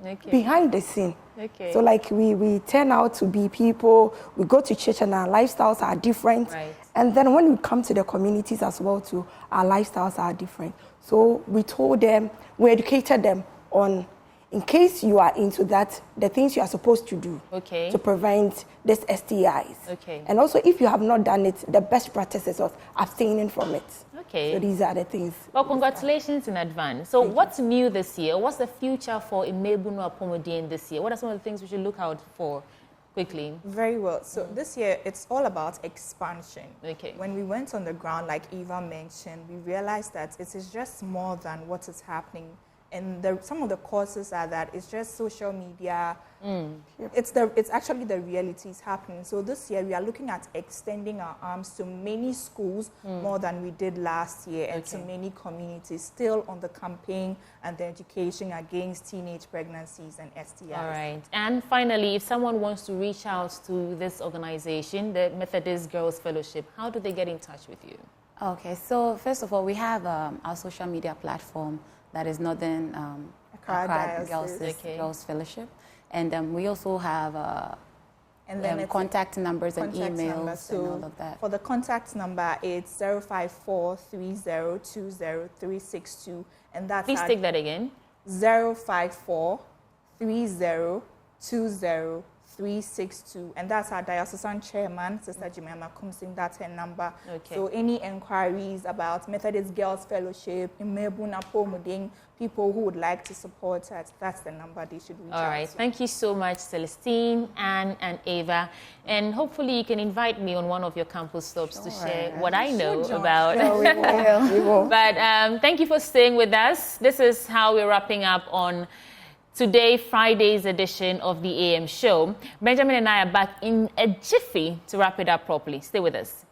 Okay. Behind the scene. Okay. So like we turn out to be people, we go to church and our lifestyles are different. Right. And then when we come to the communities as well too, our lifestyles are different. So we told them, we educated them on, in case you are into that, the things you are supposed to do to prevent this STIs. Okay. And also if you have not done it, the best practices of abstaining from it. Okay. So these are the things. Well, congratulations in advance. So what's new this year? What's the future for Imebunu Apomodien this year? What are some of the things we should look out for quickly? Very well. So this year, it's all about expansion. Okay. When we went on the ground, like Eva mentioned, we realized that it is just more than what is happening. And some of the causes are that it's just social media. It's actually the realities happening. So this year we are looking at extending our arms to many schools more than we did last year, and to many communities still on the campaign and the education against teenage pregnancies and STIs. All right. And finally, if someone wants to reach out to this organization, the Methodist Girls Fellowship, how do they get in touch with you? Okay, so first of all, we have our social media platform that is Northern Accra Girls Fellowship. And we also have contact numbers and emails and all of that. For the contact number, it's 054-3020-362. And that's Please take that again. 054-3020-362. And that's our diocesan chairman, Sister Jemima Kumsing. That's her number. Okay. So any inquiries about Methodist Girls Fellowship, Imebunu Apomodien, people who would like to support us, that's the number they should reach out. All right. to. Thank you so much, Celestine, Anne, and Eva. And hopefully you can invite me on one of your campus stops to share what I know about. Sure, we will. We will. But thank you for staying with us. This is how we're wrapping up on today, Friday's edition of the AM show. Benjamin and I are back in a jiffy to wrap it up properly. Stay with us.